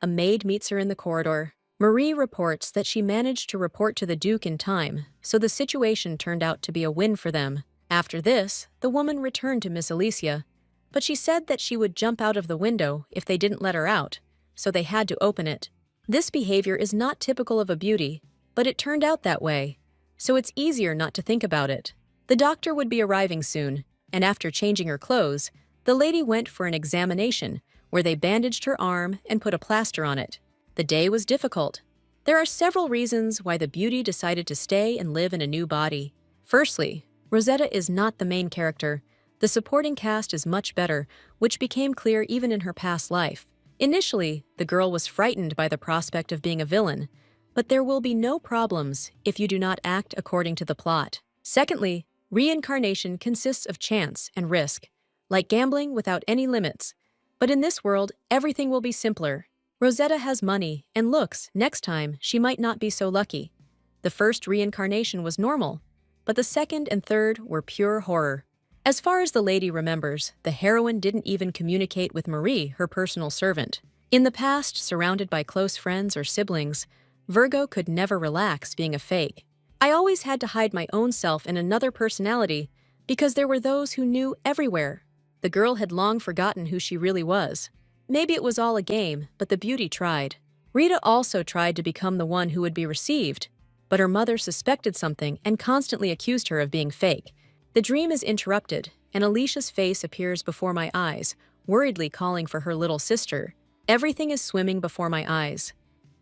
A maid meets her in the corridor. Marie reports that she managed to report to the Duke in time, so the situation turned out to be a win for them. After this, the woman returned to Miss Alicia, but she said that she would jump out of the window if they didn't let her out, so they had to open it. This behavior is not typical of a beauty, but it turned out that way, so it's easier not to think about it. The doctor would be arriving soon, and after changing her clothes, the lady went for an examination where they bandaged her arm and put a plaster on it. The day was difficult. There are several reasons why the beauty decided to stay and live in a new body. Firstly, Rosetta is not the main character. The supporting cast is much better, which became clear even in her past life. Initially, the girl was frightened by the prospect of being a villain, but there will be no problems if you do not act according to the plot. Secondly, reincarnation consists of chance and risk, like gambling without any limits. But in this world, everything will be simpler. Rosetta has money and looks. Next time, she might not be so lucky. The first reincarnation was normal, but the second and third were pure horror. As far as the lady remembers, the heroine didn't even communicate with Marie, her personal servant. In the past, surrounded by close friends or siblings, Virgo could never relax being a fake. I always had to hide my own self in another personality because there were those who knew everywhere. The girl had long forgotten who she really was. Maybe it was all a game, but the beauty tried. Rita also tried to become the one who would be received, but her mother suspected something and constantly accused her of being fake. The dream is interrupted, and Alicia's face appears before my eyes, worriedly calling for her little sister. Everything is swimming before my eyes.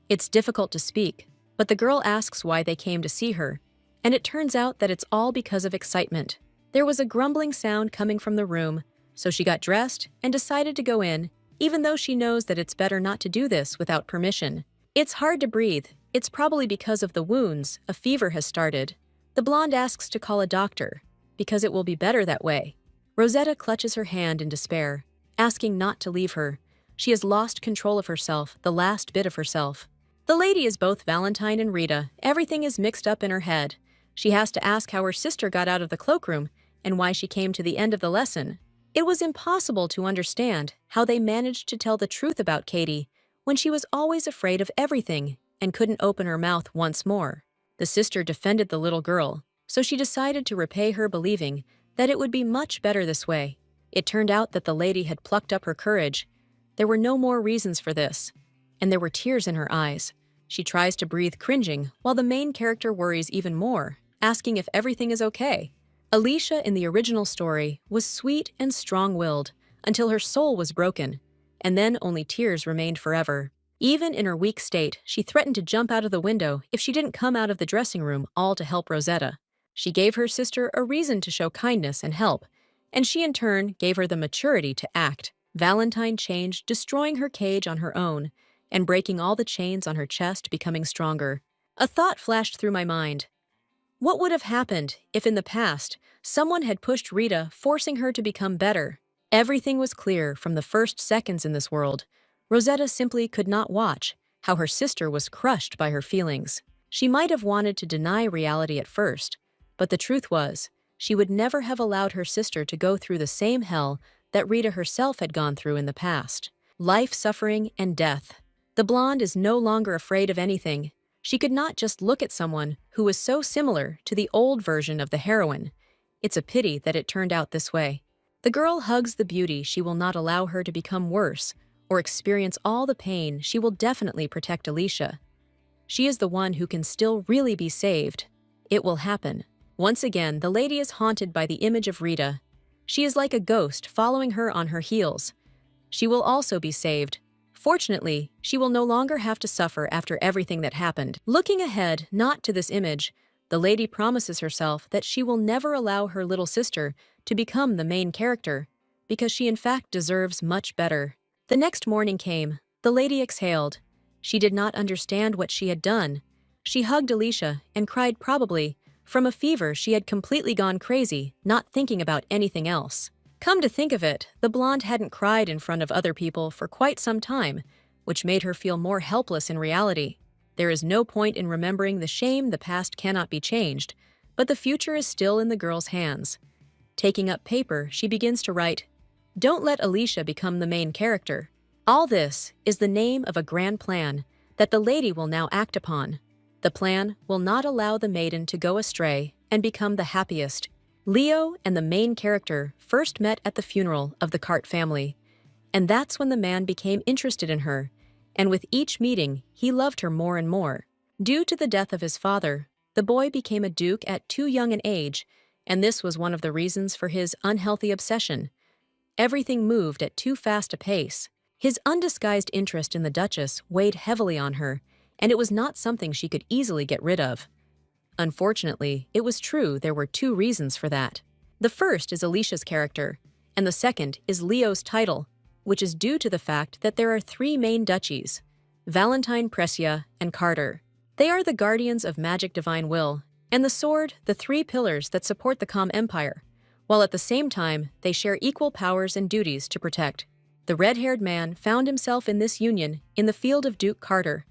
It's difficult to speak, but the girl asks why they came to see her, and it turns out that it's all because of excitement. There was a grumbling sound coming from the room, so she got dressed and decided to go in, even though she knows that it's better not to do this without permission. It's hard to breathe. It's probably because of the wounds. A fever has started. The blonde asks to call a doctor, because it will be better that way. Rosetta clutches her hand in despair, asking not to leave her. She has lost control of herself, the last bit of herself. The lady is both Valentine and Rita. Everything is mixed up in her head. She has to ask how her sister got out of the cloakroom and why she came to the end of the lesson. It was impossible to understand how they managed to tell the truth about Katie when she was always afraid of everything, and couldn't open her mouth once more. The sister defended the little girl, so she decided to repay her, believing that it would be much better this way. It turned out that the lady had plucked up her courage. There were no more reasons for this, and there were tears in her eyes. She tries to breathe, cringing, while the main character worries even more, asking if everything is okay. Alicia in the original story was sweet and strong-willed until her soul was broken, and then only tears remained forever. Even in her weak state, she threatened to jump out of the window if she didn't come out of the dressing room all to help Rosetta. She gave her sister a reason to show kindness and help, and she in turn gave her the maturity to act. Valentine changed, destroying her cage on her own and breaking all the chains on her chest, becoming stronger. A thought flashed through my mind. What would have happened if in the past someone had pushed Rita, forcing her to become better? Everything was clear from the first seconds in this world. Rosetta simply could not watch how her sister was crushed by her feelings. She might have wanted to deny reality at first, but the truth was, she would never have allowed her sister to go through the same hell that Rita herself had gone through in the past. Life, suffering, and death. The blonde is no longer afraid of anything. She could not just look at someone who was so similar to the old version of the heroine. It's a pity that it turned out this way. The girl hugs the beauty. She will not allow her to become worse or experience all the pain. She will definitely protect Alicia. She is the one who can still really be saved. It will happen. Once again, the lady is haunted by the image of Rita. She is like a ghost following her on her heels. She will also be saved. Fortunately, she will no longer have to suffer after everything that happened. Looking ahead, not to this image, the lady promises herself that she will never allow her little sister to become the main character, because she in fact deserves much better. The next morning came. The lady exhaled. She did not understand what she had done. She hugged Alicia and cried, probably from a fever. She had completely gone crazy, not thinking about anything else. Come to think of it, the blonde hadn't cried in front of other people for quite some time, which made her feel more helpless in reality. There is no point in remembering the shame. The past cannot be changed, but the future is still in the girl's hands. Taking up paper, she begins to write, "Don't let Alicia become the main character." All this is the name of a grand plan that the lady will now act upon. The plan will not allow the maiden to go astray and become the happiest. Leo and the main character first met at the funeral of the Cart family, and that's when the man became interested in her, and with each meeting, he loved her more and more. Due to the death of his father, the boy became a duke at too young an age, and this was one of the reasons for his unhealthy obsession. Everything moved at too fast a pace. His undisguised interest in the Duchess weighed heavily on her, and it was not something she could easily get rid of. Unfortunately, it was true there were two reasons for that. The first is Alicia's character, and the second is Leo's title, which is due to the fact that there are three main duchies: Valentine, Precia, and Carter. They are the guardians of magic, divine will, and the sword, the three pillars that support the calm empire, while at the same time they share equal powers and duties to protect. The red-haired man found himself in this union in the field of Duke Carter,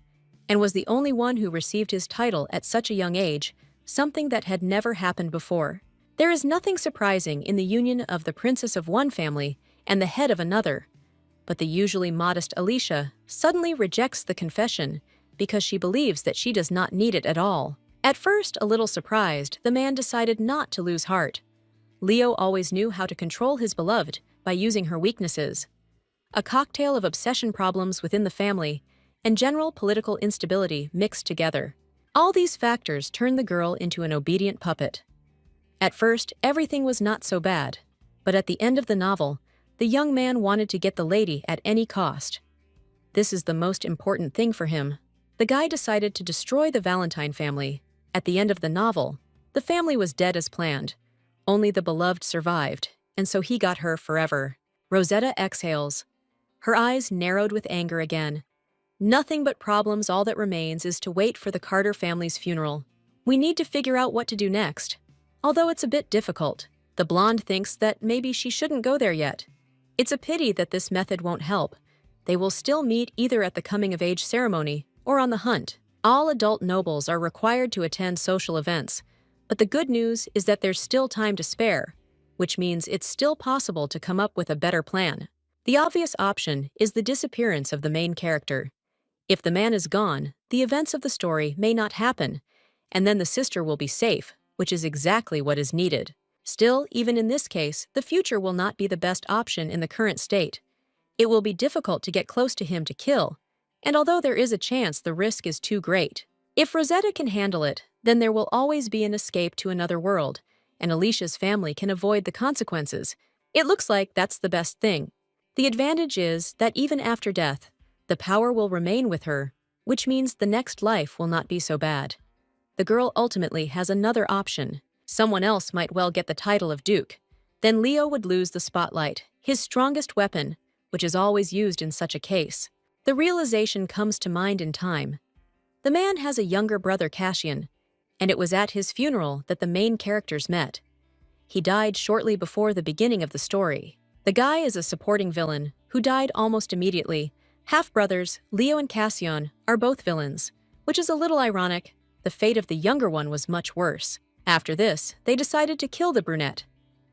and was the only one who received his title at such a young age, something that had never happened before. There is nothing surprising in the union of the princess of one family and the head of another, but the usually modest Alicia suddenly rejects the confession because she believes that she does not need it at all. At first, a little surprised, the man decided not to lose heart. Leo always knew how to control his beloved by using her weaknesses. A cocktail of obsession problems within the family and general political instability mixed together. All these factors turned the girl into an obedient puppet. At first, everything was not so bad, but at the end of the novel, the young man wanted to get the lady at any cost. This is the most important thing for him. The guy decided to destroy the Valentine family. At the end of the novel, the family was dead as planned. Only the beloved survived, and so he got her forever. Rosetta exhales. Her eyes narrowed with anger again. Nothing but problems. All that remains is to wait for the Carter family's funeral. We need to figure out what to do next. Although it's a bit difficult, the blonde thinks that maybe she shouldn't go there yet. It's a pity that this method won't help. They will still meet either at the coming-of-age ceremony or on the hunt. All adult nobles are required to attend social events, but the good news is that there's still time to spare, which means it's still possible to come up with a better plan. The obvious option is the disappearance of the main character. If the man is gone, the events of the story may not happen, and then the sister will be safe, which is exactly what is needed. Still, even in this case, the future will not be the best option in the current state. It will be difficult to get close to him to kill, and although there is a chance, the risk is too great. If Rosetta can handle it, then there will always be an escape to another world, and Alicia's family can avoid the consequences. It looks like that's the best thing. The advantage is that even after death, the power will remain with her, which means the next life will not be so bad. The girl ultimately has another option. Someone else might well get the title of Duke. Then Leo would lose the spotlight, his strongest weapon, which is always used in such a case. The realization comes to mind in time. The man has a younger brother, Cassian, and it was at his funeral that the main characters met. He died shortly before the beginning of the story. The guy is a supporting villain who died almost immediately. Half-brothers, Leo and Cassian, are both villains, which is a little ironic. The fate of the younger one was much worse. After this, they decided to kill the brunette.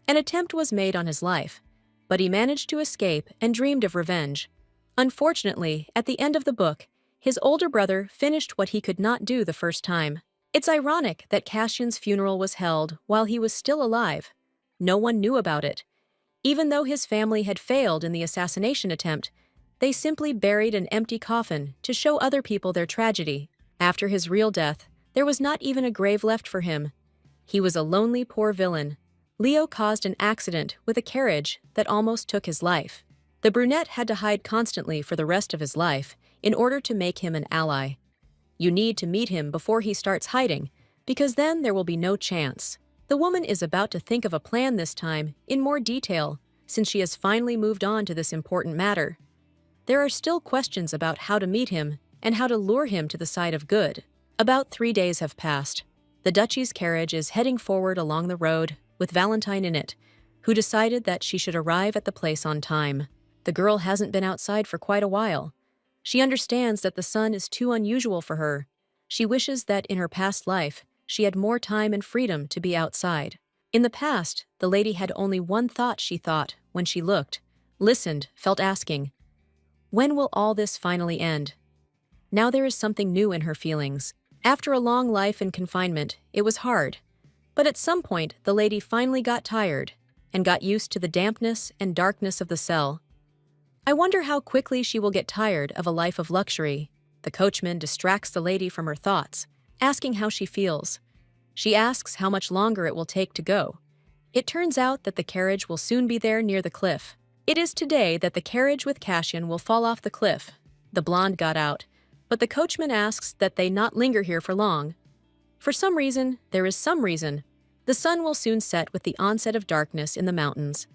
An attempt was made on his life, but he managed to escape and dreamed of revenge. Unfortunately, at the end of the book, his older brother finished what he could not do the first time. It's ironic that Cassian's funeral was held while he was still alive. No one knew about it. Even though his family had failed in the assassination attempt, they simply buried an empty coffin to show other people their tragedy. After his real death, there was not even a grave left for him. He was a lonely, poor villain. Leo caused an accident with a carriage that almost took his life. The brunette had to hide constantly for the rest of his life in order to make him an ally. You need to meet him before he starts hiding, because then there will be no chance. The woman is about to think of a plan this time in more detail, since she has finally moved on to this important matter. There are still questions about how to meet him and how to lure him to the side of good. About 3 days have passed. The Duchy's carriage is heading forward along the road with Valentine in it, who decided that she should arrive at the place on time. The girl hasn't been outside for quite a while. She understands that the sun is too unusual for her. She wishes that in her past life, she had more time and freedom to be outside. In the past, the lady had only one thought she thought when she looked, listened, felt asking, when will all this finally end? Now there is something new in her feelings. After a long life in confinement, it was hard. But at some point, the lady finally got tired and got used to the dampness and darkness of the cell. I wonder how quickly she will get tired of a life of luxury. The coachman distracts the lady from her thoughts, asking how she feels. She asks how much longer it will take to go. It turns out that the carriage will soon be there near the cliff. It is today that the carriage with Cassian will fall off the cliff. The blonde got out, but the coachman asks that they not linger here for long. For some reason, there is some reason, the sun will soon set with the onset of darkness in the mountains.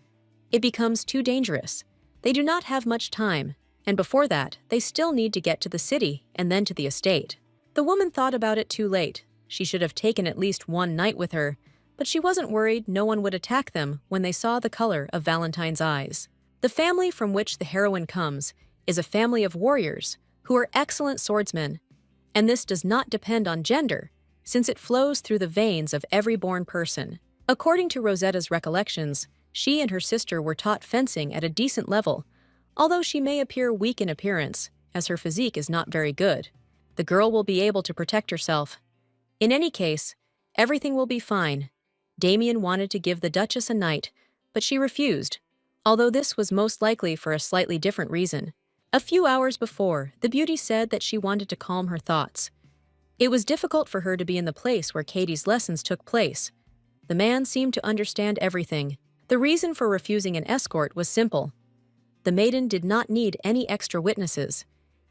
It becomes too dangerous. They do not have much time, and before that, they still need to get to the city and then to the estate. The woman thought about it too late. She should have taken at least one knight with her, but she wasn't worried no one would attack them when they saw the color of Valentine's eyes. The family from which the heroine comes is a family of warriors who are excellent swordsmen, and this does not depend on gender, since it flows through the veins of every born person. According to Rosetta's recollections, she and her sister were taught fencing at a decent level, although she may appear weak in appearance, as her physique is not very good. The girl will be able to protect herself. In any case, everything will be fine. Damien wanted to give the Duchess a knight, but she refused, although this was most likely for a slightly different reason. A few hours before, the beauty said that she wanted to calm her thoughts. It was difficult for her to be in the place where Katie's lessons took place. The man seemed to understand everything. The reason for refusing an escort was simple. The maiden did not need any extra witnesses.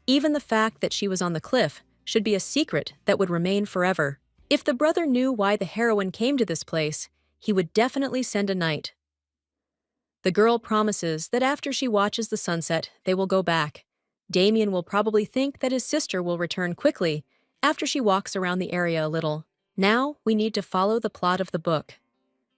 Even the fact that she was on the cliff should be a secret that would remain forever. If the brother knew why the heroine came to this place, he would definitely send a knight. The girl promises that after she watches the sunset, they will go back. Damien will probably think that his sister will return quickly after she walks around the area a little. Now, we need to follow the plot of the book.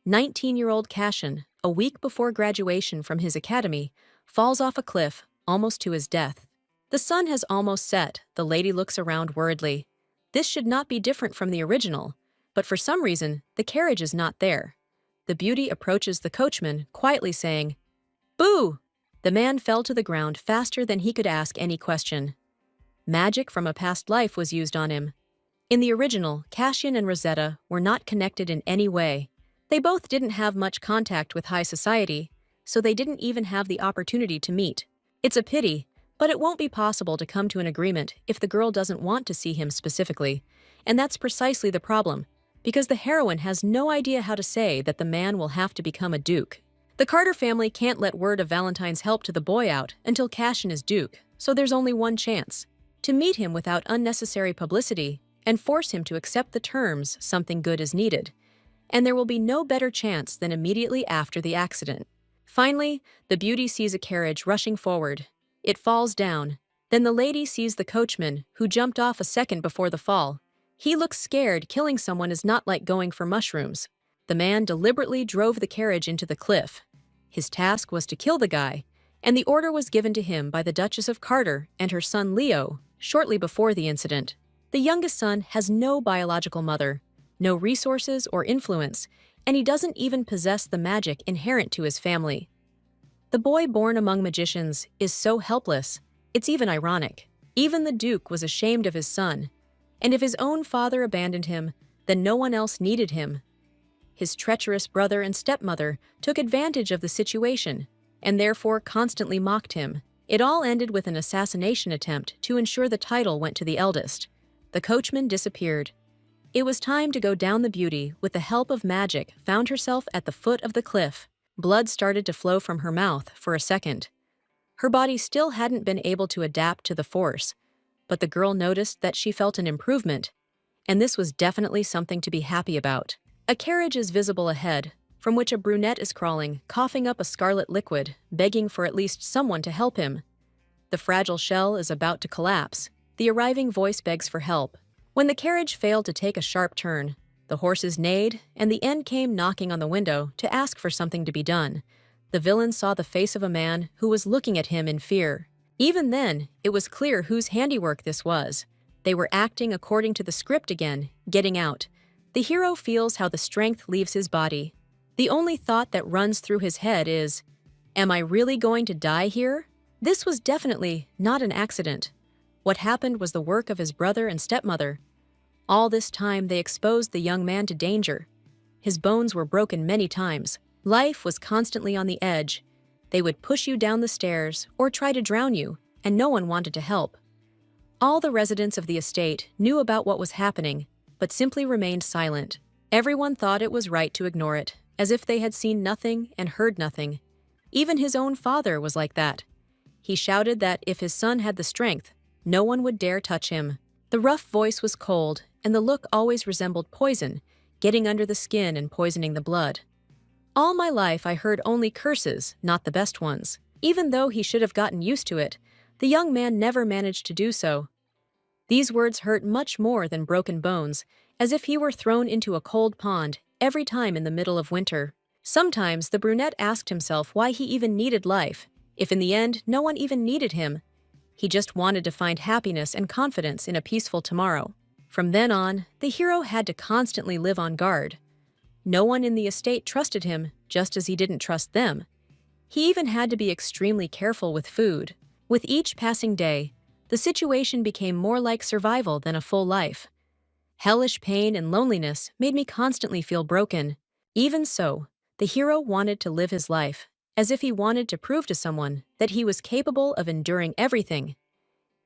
19-year-old Cassian, a week before graduation from his academy, falls off a cliff, almost to his death. The sun has almost set. The lady looks around worriedly. This should not be different from the original, but for some reason, the carriage is not there. The beauty approaches the coachman, quietly saying, "Boo!" The man fell to the ground faster than he could ask any question. Magic from a past life was used on him. In the original, Cassian and Rosetta were not connected in any way. They both didn't have much contact with high society, so they didn't even have the opportunity to meet. It's a pity, but it won't be possible to come to an agreement if the girl doesn't want to see him specifically. And that's precisely the problem, because the heroine has no idea how to say that the man will have to become a duke. The Carter family can't let word of Valentine's help to the boy out until Cassian is duke, so there's only one chance: to meet him without unnecessary publicity and force him to accept the terms something good is needed. And there will be no better chance than immediately after the accident. Finally, the beauty sees a carriage rushing forward. It falls down. Then the lady sees the coachman, who jumped off a second before the fall. He looks scared. Killing someone is not like going for mushrooms. The man deliberately drove the carriage into the cliff. His task was to kill the guy, and the order was given to him by the Duchess of Carter and her son Leo shortly before the incident. The youngest son has no biological mother, no resources or influence, and he doesn't even possess the magic inherent to his family. The boy born among magicians is so helpless, it's even ironic. Even the Duke was ashamed of his son, and if his own father abandoned him, then no one else needed him. His treacherous brother and stepmother took advantage of the situation, and therefore constantly mocked him. It all ended with an assassination attempt to ensure the title went to the eldest. The coachman disappeared. It was time to go down. The beauty, with the help of magic, found herself at the foot of the cliff. Blood started to flow from her mouth for a second. Her body still hadn't been able to adapt to the force, but the girl noticed that she felt an improvement, and this was definitely something to be happy about. A carriage is visible ahead, from which a brunette is crawling, coughing up a scarlet liquid, begging for at least someone to help him. The fragile shell is about to collapse. The arriving voice begs for help. When the carriage failed to take a sharp turn, the horses neighed, and the end came knocking on the window to ask for something to be done. The villain saw the face of a man who was looking at him in fear. Even then, it was clear whose handiwork this was. They were acting according to the script again, getting out. The hero feels how the strength leaves his body. The only thought that runs through his head is, "Am I really going to die here?" This was definitely not an accident. What happened was the work of his brother and stepmother. All this time they exposed the young man to danger. His bones were broken many times. Life was constantly on the edge. They would push you down the stairs or try to drown you, and no one wanted to help. All the residents of the estate knew about what was happening, but simply remained silent. Everyone thought it was right to ignore it, as if they had seen nothing and heard nothing. Even his own father was like that. He shouted that if his son had the strength, no one would dare touch him. The rough voice was cold, and the look always resembled poison, getting under the skin and poisoning the blood. All my life I heard only curses, not the best ones. Even though he should have gotten used to it, the young man never managed to do so. These words hurt much more than broken bones, as if he were thrown into a cold pond every time in the middle of winter. Sometimes the brunette asked himself why he even needed life, if in the end no one even needed him. He just wanted to find happiness and confidence in a peaceful tomorrow. From then on, the hero had to constantly live on guard. No one in the estate trusted him, just as he didn't trust them. He even had to be extremely careful with food. With each passing day, the situation became more like survival than a full life. Hellish pain and loneliness made me constantly feel broken. Even so, the hero wanted to live his life, as if he wanted to prove to someone that he was capable of enduring everything.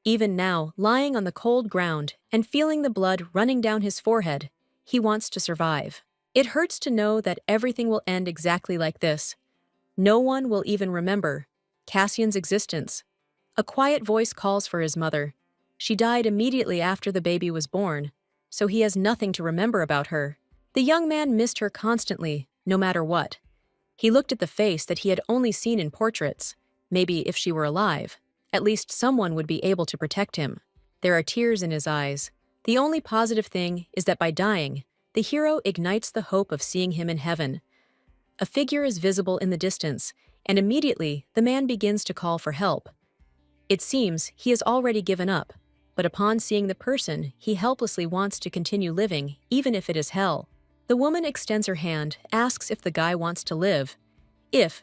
Even now, lying on the cold ground and feeling the blood running down his forehead, he wants to survive. It hurts to know that everything will end exactly like this. No one will even remember Cassian's existence. A quiet voice calls for his mother. She died immediately after the baby was born, so he has nothing to remember about her. The young man missed her constantly, no matter what. He looked at the face that he had only seen in portraits. Maybe if she were alive, at least someone would be able to protect him. There are tears in his eyes. The only positive thing is that by dying, the hero ignites the hope of seeing him in heaven. A figure is visible in the distance, and immediately the man begins to call for help. It seems he has already given up, but upon seeing the person, he helplessly wants to continue living, even if it is hell. The woman extends her hand, asks if the guy wants to live.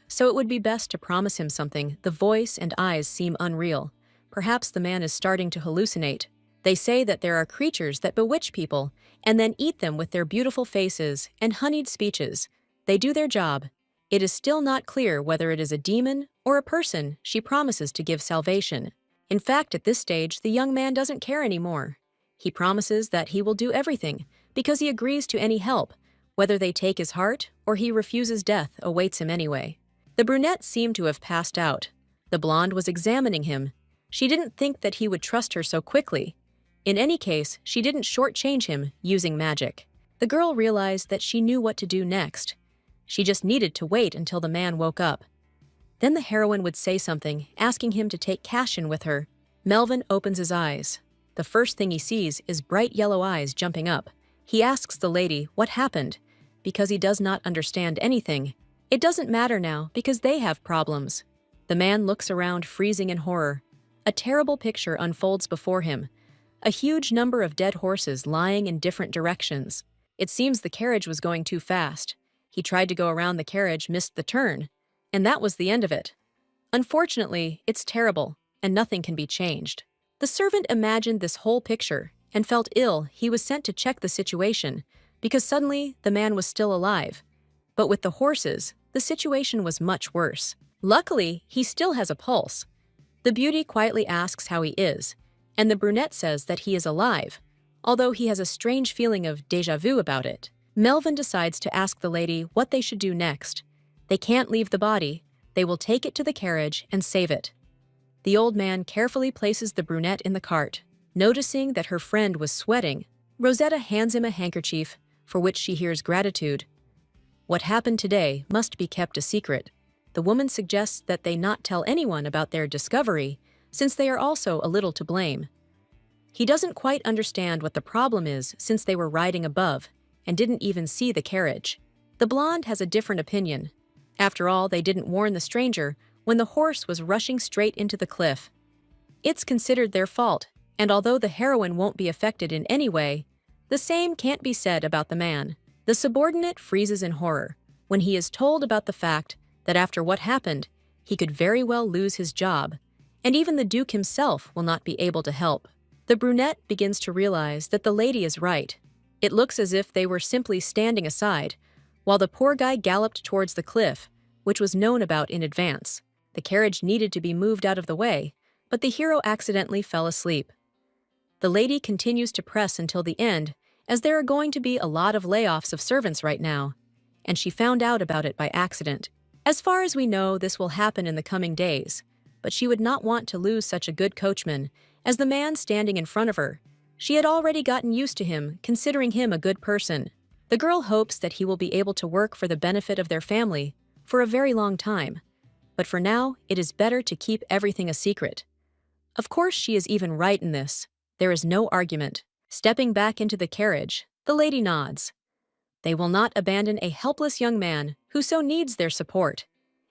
So it would be best to promise him something. The voice and eyes seem unreal, Perhaps the man is starting to hallucinate. They say that there are creatures that bewitch people and then eat them with their beautiful faces and honeyed speeches. They do their job. It is still not clear whether it is a demon or a person she promises to give salvation. In fact, at this stage, the young man doesn't care anymore. He promises that he will do everything because he agrees to any help. Whether they take his heart or he refuses, death awaits him anyway. The brunette seemed to have passed out. The blonde was examining him. She didn't think that he would trust her so quickly. In any case, she didn't shortchange him using magic. The girl realized that she knew what to do next. She just needed to wait until the man woke up. Then the heroine would say something, asking him to take Cassian with her. Melvin opens his eyes. The first thing he sees is bright yellow eyes jumping up. He asks the lady what happened, because he does not understand anything. It doesn't matter now because they have problems. The man looks around, freezing in horror. A terrible picture unfolds before him. A huge number of dead horses lying in different directions. It seems the carriage was going too fast. He tried to go around the carriage, missed the turn, and that was the end of it. Unfortunately, it's terrible, and nothing can be changed. The servant imagined this whole picture and felt ill. He was sent to check the situation because suddenly the man was still alive. But with the horses, the situation was much worse. Luckily, he still has a pulse. The beauty quietly asks how he is, and the brunette says that he is alive, although he has a strange feeling of déjà vu about it. Melvin decides to ask the lady what they should do next. They can't leave the body. They will take it to the carriage and save it. The old man carefully places the brunette in the cart. Noticing that her friend was sweating, Rosetta hands him a handkerchief, for which she hears gratitude. What happened today must be kept a secret. The woman suggests that they not tell anyone about their discovery, since they are also a little to blame. He doesn't quite understand what the problem is since they were riding above and didn't even see the carriage. The blonde has a different opinion. After all, they didn't warn the stranger when the horse was rushing straight into the cliff. It's considered their fault, and although the heroine won't be affected in any way, the same can't be said about the man. The subordinate freezes in horror when he is told about the fact that after what happened, he could very well lose his job, and even the Duke himself will not be able to help. The brunette begins to realize that the lady is right. It looks as if they were simply standing aside, while the poor guy galloped towards the cliff, which was known about in advance. The carriage needed to be moved out of the way, but the hero accidentally fell asleep. The lady continues to press until the end, as there are going to be a lot of layoffs of servants right now, and she found out about it by accident. As far as we know, this will happen in the coming days, but she would not want to lose such a good coachman as the man standing in front of her. She had already gotten used to him, considering him a good person. The girl hopes that he will be able to work for the benefit of their family for a very long time, but for now, it is better to keep everything a secret. Of course, she is even right in this. There is no argument. Stepping back into the carriage, the lady nods. They will not abandon a helpless young man who so needs their support.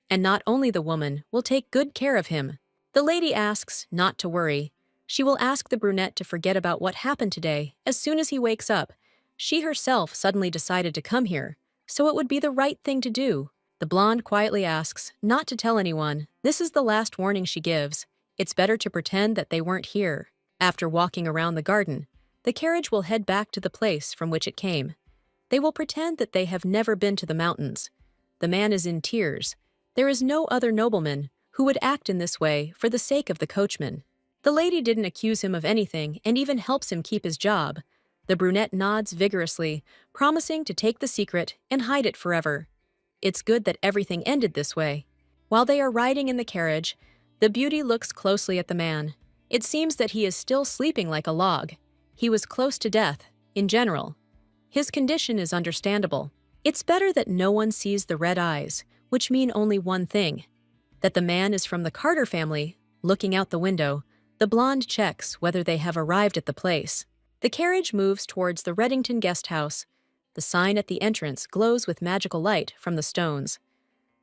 And not only the woman will take good care of him. The lady asks not to worry. She will ask the brunette to forget about what happened today as soon as he wakes up. She herself suddenly decided to come here, so it would be the right thing to do. The blonde quietly asks not to tell anyone. This is the last warning she gives. It's better to pretend that they weren't here. After walking around the garden, the carriage will head back to the place from which it came. They will pretend that they have never been to the mountains. The man is in tears. There is no other nobleman who would act in this way for the sake of the coachman. The lady didn't accuse him of anything and even helps him keep his job. The brunette nods vigorously, promising to take the secret and hide it forever. It's good that everything ended this way. While they are riding in the carriage, the beauty looks closely at the man. It seems that he is still sleeping like a log. He was close to death, in general. His condition is understandable. It's better that no one sees the red eyes, which mean only one thing, that the man is from the Carter family. Looking out the window, the blonde checks whether they have arrived at the place. The carriage moves towards the Reddington guest house. The sign at the entrance glows with magical light from the stones.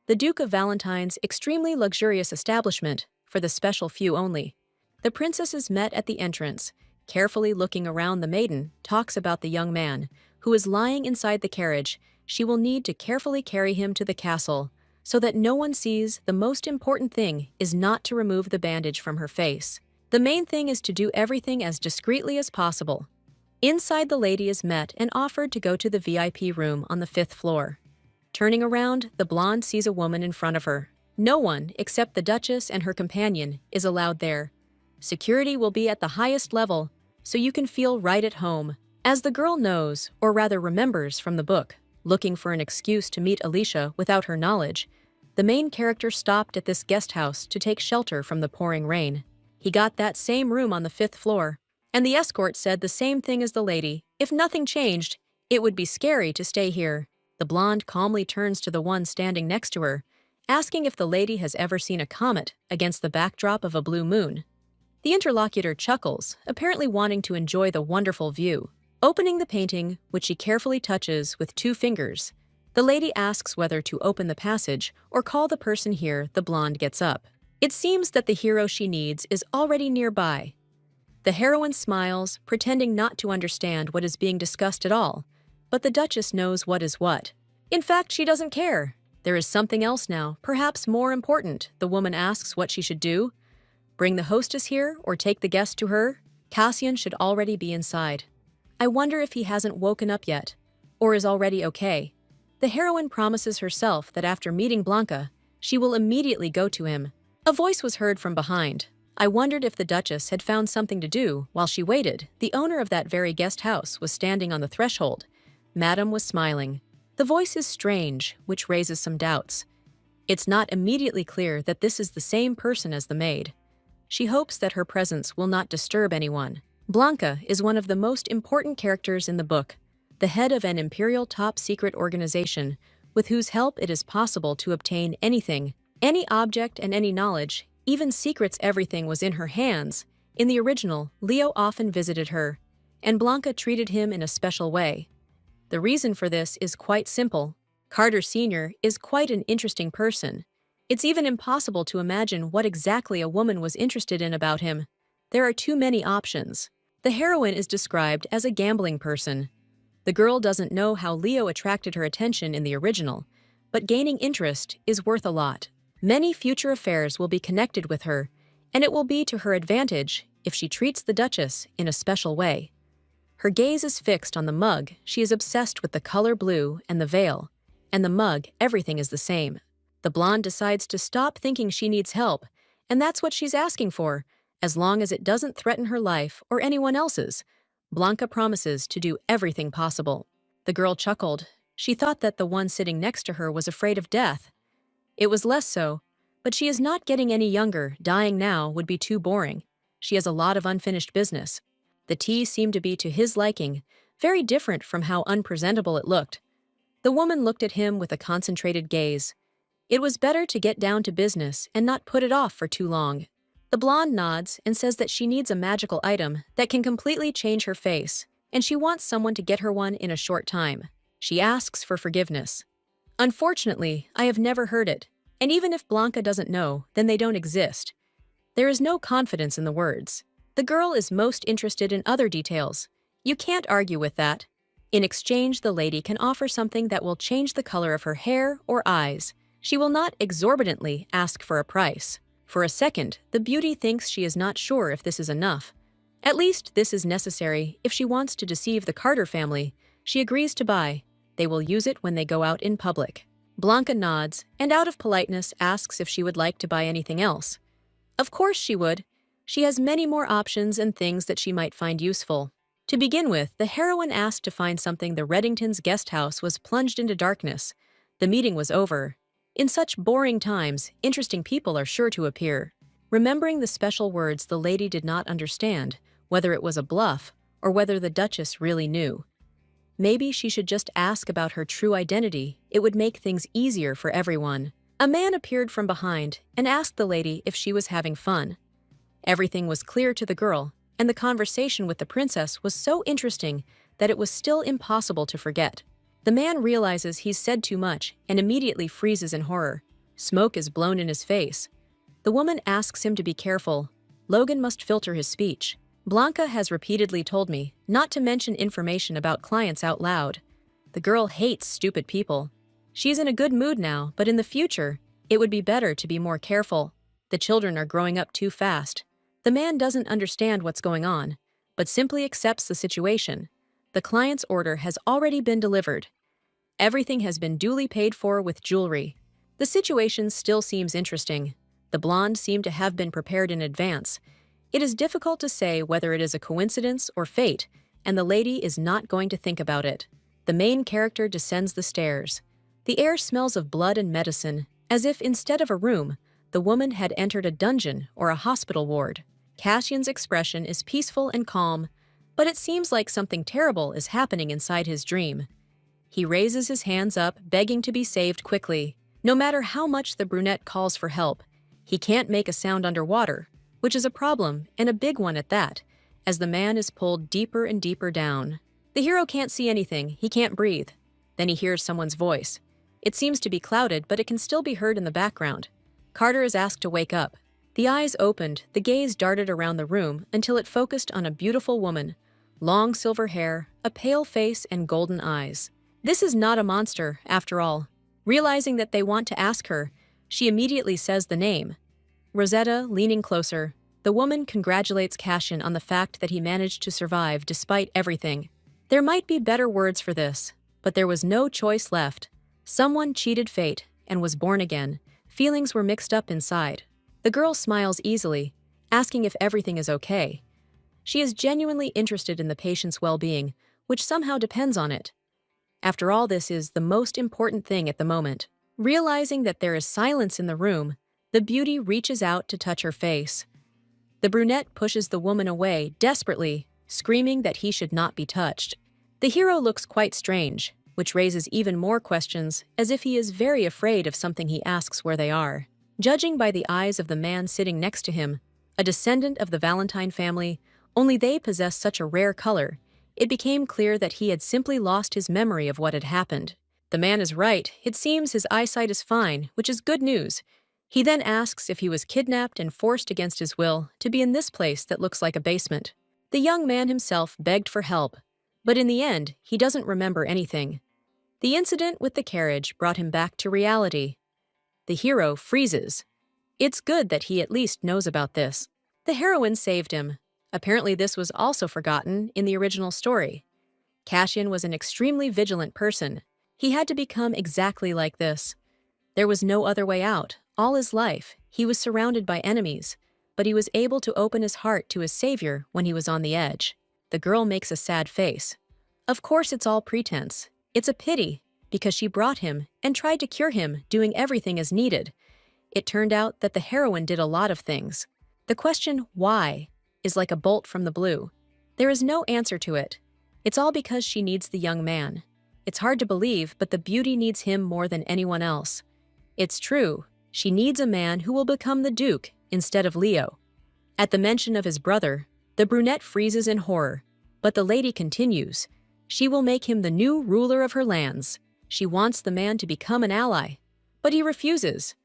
The Duke of Valentine's extremely luxurious establishment for the special few only. The princesses met at the entrance. Carefully looking around, the maiden talks about the young man who is lying inside the carriage. She will need to carefully carry him to the castle so that no one sees. The most important thing is not to remove the bandage from her face. The main thing is to do everything as discreetly as possible. Inside, the lady is met and offered to go to the VIP room on the 5th floor. Turning around, the blonde sees a woman in front of her. No one, except the Duchess and her companion, is allowed there. Security will be at the highest level, so you can feel right at home. As the girl knows, or rather remembers from the book, looking for an excuse to meet Alicia without her knowledge, the main character stopped at this guest house to take shelter from the pouring rain. He got that same room on the 5th floor, and the escort said the same thing as the lady. If nothing changed, it would be scary to stay here. The blonde calmly turns to the one standing next to her, asking if the lady has ever seen a comet against the backdrop of a blue moon. The interlocutor chuckles, apparently wanting to enjoy the wonderful view. Opening the painting, which she carefully touches with 2 fingers, the lady asks whether to open the passage or call the person here. The blonde gets up. It seems that the hero she needs is already nearby. The heroine smiles, pretending not to understand what is being discussed at all, but the Duchess knows what is what. In fact, she doesn't care. There is something else now, perhaps more important. The woman asks what she should do. Bring the hostess here or take the guest to her? Cassian should already be inside. I wonder if he hasn't woken up yet, or is already okay. The heroine promises herself that after meeting Blanca, she will immediately go to him. A voice was heard from behind. I wondered if the Duchess had found something to do while she waited. The owner of that very guest house was standing on the threshold. Madame was smiling. The voice is strange, which raises some doubts. It's not immediately clear that this is the same person as the maid. She hopes that her presence will not disturb anyone. Blanca is one of the most important characters in the book, the head of an imperial top-secret organization with whose help it is possible to obtain anything, any object and any knowledge, even secrets. Everything was in her hands. In the original, Leo often visited her, and Blanca treated him in a special way. The reason for this is quite simple. Carter Sr. is quite an interesting person. It's even impossible to imagine what exactly a woman was interested in about him. There are too many options. The heroine is described as a gambling person. The girl doesn't know how Leo attracted her attention in the original, but gaining interest is worth a lot. Many future affairs will be connected with her, and it will be to her advantage if she treats the Duchess in a special way. Her gaze is fixed on the mug. She is obsessed with the color blue and the veil. And the mug, everything is the same. The blonde decides to stop thinking she needs help, and that's what she's asking for, as long as it doesn't threaten her life or anyone else's. Blanca promises to do everything possible. The girl chuckled. She thought that the one sitting next to her was afraid of death. It was less so, but she is not getting any younger. Dying now would be too boring. She has a lot of unfinished business. The tea seemed to be to his liking, very different from how unpresentable it looked. The woman looked at him with a concentrated gaze. It was better to get down to business and not put it off for too long. The blonde nods and says that she needs a magical item that can completely change her face, and she wants someone to get her one in a short time. She asks for forgiveness. Unfortunately, I have never heard it, and even if Blanca doesn't know, then they don't exist. There is no confidence in the words. The girl is most interested in other details. You can't argue with that. In exchange, the lady can offer something that will change the color of her hair or eyes. She will not exorbitantly ask for a price. For a second, the beauty thinks she is not sure if this is enough. At least this is necessary if she wants to deceive the Carter family. She agrees to buy. They will use it when they go out in public. Blanca nods, and out of politeness asks if she would like to buy anything else. Of course she would. She has many more options and things that she might find useful. To begin with, the heroine asked to find something. The Reddingtons' guest house was plunged into darkness. The meeting was over. In such boring times, interesting people are sure to appear. Remembering the special words, the lady did not understand whether it was a bluff or whether the Duchess really knew. Maybe she should just ask about her true identity. It would make things easier for everyone. A man appeared from behind and asked the lady if she was having fun. Everything was clear to the girl, and the conversation with the princess was so interesting that it was still impossible to forget. The man realizes he's said too much and immediately freezes in horror. Smoke is blown in his face. The woman asks him to be careful. Logan must filter his speech. Blanca has repeatedly told me not to mention information about clients out loud. The girl hates stupid people. She's in a good mood now, but in the future, it would be better to be more careful. The children are growing up too fast. The man doesn't understand what's going on, but simply accepts the situation. The client's order has already been delivered. Everything has been duly paid for with jewelry. The situation still seems interesting. The blonde seemed to have been prepared in advance. It is difficult to say whether it is a coincidence or fate, and the lady is not going to think about it. The main character descends the stairs. The air smells of blood and medicine, as if instead of a room, the woman had entered a dungeon or a hospital ward. Cassian's expression is peaceful and calm, but it seems like something terrible is happening inside his dream. He raises his hands up, begging to be saved quickly. No matter how much the brunette calls for help, he can't make a sound underwater, which is a problem, and a big one at that, as the man is pulled deeper and deeper down. The hero can't see anything, he can't breathe. Then he hears someone's voice. It seems to be clouded, but it can still be heard in the background. Carter is asked to wake up. The eyes opened, the gaze darted around the room until it focused on a beautiful woman. Long silver hair, a pale face, and golden eyes. This is not a monster, after all. Realizing that they want to ask her, she immediately says the name. Rosetta, leaning closer, the woman congratulates Cassian on the fact that he managed to survive despite everything. There might be better words for this, but there was no choice left. Someone cheated fate and was born again. Feelings were mixed up inside. The girl smiles easily, asking if everything is okay. She is genuinely interested in the patient's well-being, which somehow depends on it. After all, this is the most important thing at the moment. Realizing that there is silence in the room, the beauty reaches out to touch her face. The brunette pushes the woman away desperately, screaming that he should not be touched. The hero looks quite strange, which raises even more questions, as if he is very afraid of something he asks where they are. Judging by the eyes of the man sitting next to him, a descendant of the Valentine family, only they possess such a rare color, it became clear that he had simply lost his memory of what had happened. The man is right, it seems his eyesight is fine, which is good news. He then asks if he was kidnapped and forced against his will to be in this place that looks like a basement. The young man himself begged for help, but in the end, he doesn't remember anything. The incident with the carriage brought him back to reality. The hero freezes. It's good that he at least knows about this. The heroine saved him. Apparently this was also forgotten in the original story. Cassian was an extremely vigilant person. He had to become exactly like this. There was no other way out. All his life, he was surrounded by enemies, but he was able to open his heart to his savior when he was on the edge. The girl makes a sad face. Of course it's all pretense. It's a pity, because she brought him and tried to cure him, doing everything as needed. It turned out that the heroine did a lot of things. The question, why, is like a bolt from the blue. There is no answer to it. It's all because she needs the young man. It's hard to believe, but the beauty needs him more than anyone else. It's true, she needs a man who will become the Duke instead of Leo. At the mention of his brother, the brunette freezes in horror, but the lady continues. She will make him the new ruler of her lands. She wants the man to become an ally, but he refuses.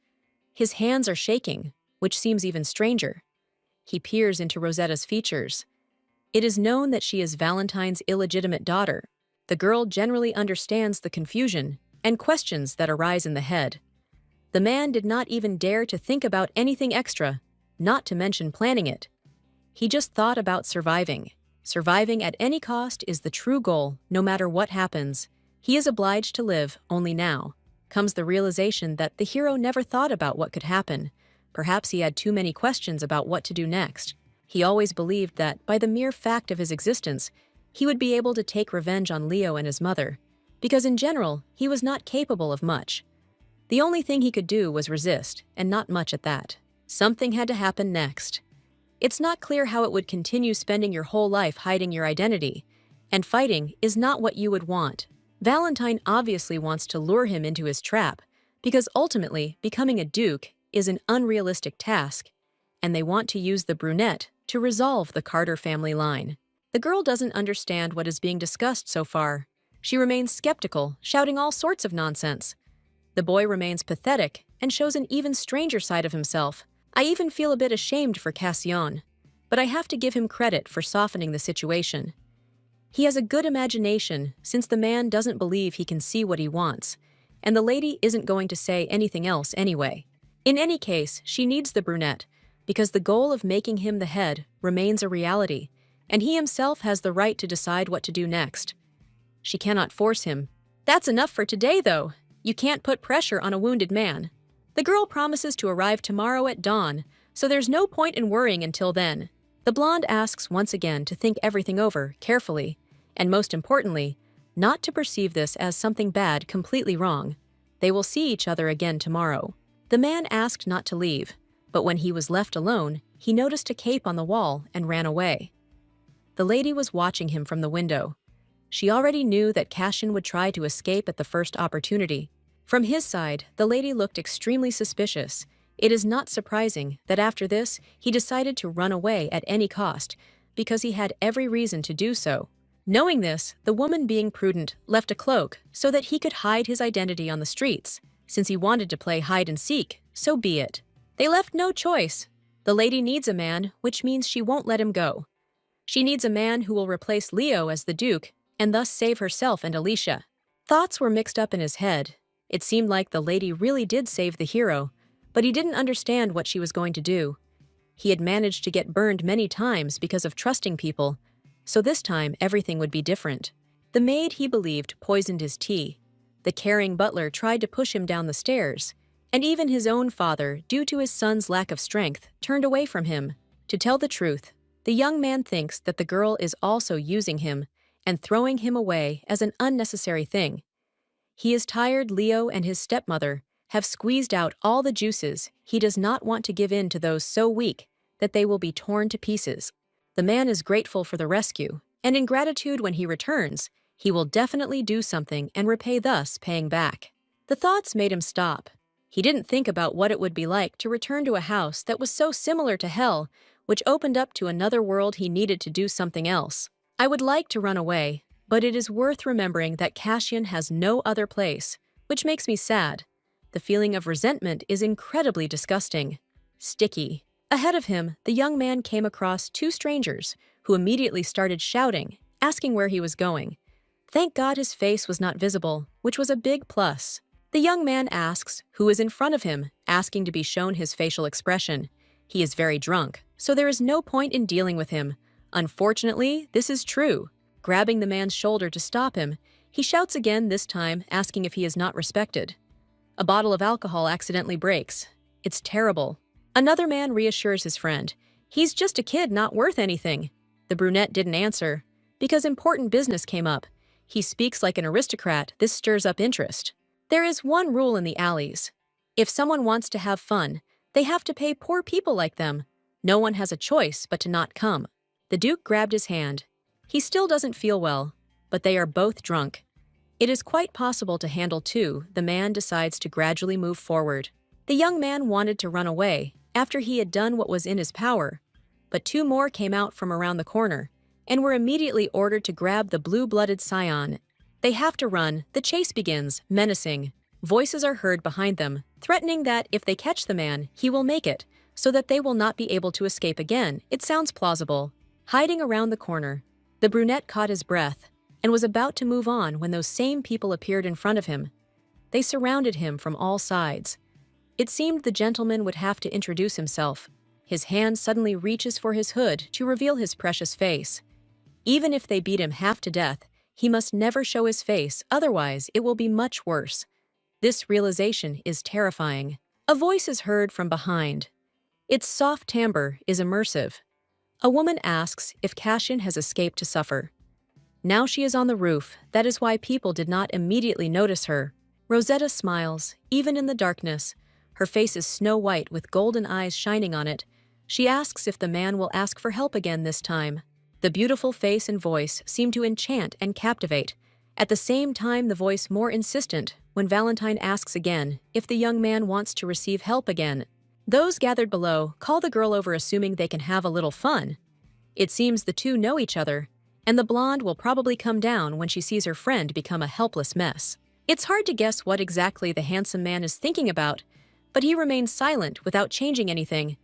His hands are shaking, which seems even stranger. He peers into Rosetta's features. It is known that she is Valentine's illegitimate daughter. The girl generally understands the confusion and questions that arise in the head. The man did not even dare to think about anything extra, not to mention planning it. He just thought about surviving. Surviving at any cost is the true goal, no matter what happens. He is obliged to live, only now comes the realization that the hero never thought about what could happen. Perhaps he had too many questions about what to do next. He always believed that, by the mere fact of his existence, he would be able to take revenge on Leo and his mother, because in general, he was not capable of much. The only thing he could do was resist, and not much at that. Something had to happen next. It's not clear how it would continue spending your whole life hiding your identity, and fighting is not what you would want. Valentine obviously wants to lure him into his trap, because ultimately, becoming a duke is an unrealistic task, and they want to use the brunette to resolve the Carter family line. The girl doesn't understand what is being discussed so far. She remains skeptical, shouting all sorts of nonsense. The boy remains pathetic and shows an even stranger side of himself. I even feel a bit ashamed for Cassian, but I have to give him credit for softening the situation. He has a good imagination, since the man doesn't believe he can see what he wants, and the lady isn't going to say anything else anyway. In any case, she needs the brunette, because the goal of making him the head remains a reality, and he himself has the right to decide what to do next. She cannot force him. That's enough for today, though. You can't put pressure on a wounded man. The girl promises to arrive tomorrow at dawn, so there's no point in worrying until then. The blonde asks once again to think everything over carefully, and most importantly, not to perceive this as something bad completely wrong. They will see each other again tomorrow. The man asked not to leave, but when he was left alone, he noticed a cape on the wall and ran away. The lady was watching him from the window. She already knew that Cassian would try to escape at the first opportunity. From his side, the lady looked extremely suspicious. It is not surprising that after this, he decided to run away at any cost, because he had every reason to do so. Knowing this, the woman, being prudent, left a cloak so that he could hide his identity on the streets. Since he wanted to play hide and seek, so be it. They left no choice. The lady needs a man, which means she won't let him go. She needs a man who will replace Leo as the Duke, and thus save herself and Alicia. Thoughts were mixed up in his head. It seemed like the lady really did save the hero, but he didn't understand what she was going to do. He had managed to get burned many times because of trusting people, so this time everything would be different. The maid, he believed, poisoned his tea. The caring butler tried to push him down the stairs, and even his own father, due to his son's lack of strength, turned away from him. To tell the truth, the young man thinks that the girl is also using him and throwing him away as an unnecessary thing. He is tired Leo and his stepmother have squeezed out all the juices. He does not want to give in to those so weak that they will be torn to pieces. The man is grateful for the rescue, and in gratitude when he returns, he will definitely do something and repay, thus paying back. The thoughts made him stop. He didn't think about what it would be like to return to a house that was so similar to hell, which opened up to another world. He needed to do something else. I would like to run away, but it is worth remembering that Cassian has no other place, which makes me sad. The feeling of resentment is incredibly disgusting. Sticky. Ahead of him, the young man came across two strangers, who immediately started shouting, asking where he was going. Thank God his face was not visible, which was a big plus. The young man asks who is in front of him, asking to be shown his facial expression. He is very drunk, so there is no point in dealing with him. Unfortunately, this is true. Grabbing the man's shoulder to stop him, he shouts again, this time asking if he is not respected. A bottle of alcohol accidentally breaks. It's terrible. Another man reassures his friend. He's just a kid, not worth anything. The brunette didn't answer, because important business came up. He speaks like an aristocrat. This stirs up interest. There is one rule in the alleys. If someone wants to have fun, they have to pay poor people like them. No one has a choice but to not come. The Duke grabbed his hand. He still doesn't feel well, but they are both drunk. It is quite possible to handle too. The man decides to gradually move forward. The young man wanted to run away after he had done what was in his power, but two more came out from around the corner and were immediately ordered to grab the blue-blooded scion. They have to run. The chase begins, menacing. Voices are heard behind them, threatening that if they catch the man, he will make it, so that they will not be able to escape again. It sounds plausible. Hiding around the corner, the brunette caught his breath and was about to move on when those same people appeared in front of him. They surrounded him from all sides. It seemed the gentleman would have to introduce himself. His hand suddenly reaches for his hood to reveal his precious face. Even if they beat him half to death, he must never show his face, otherwise it will be much worse. This realization is terrifying. A voice is heard from behind. Its soft timbre is immersive. A woman asks if Cassian has escaped to suffer. Now she is on the roof. That is why people did not immediately notice her. Rosetta smiles, even in the darkness. Her face is snow white with golden eyes shining on it. She asks if the man will ask for help again this time. The beautiful face and voice seem to enchant and captivate. At the same time, the voice more insistent when Valentine asks again if the young man wants to receive help again. Those gathered below call the girl over, assuming they can have a little fun. It seems the two know each other, and the blonde will probably come down when she sees her friend become a helpless mess. It's hard to guess what exactly the handsome man is thinking about, but he remains silent without changing anything.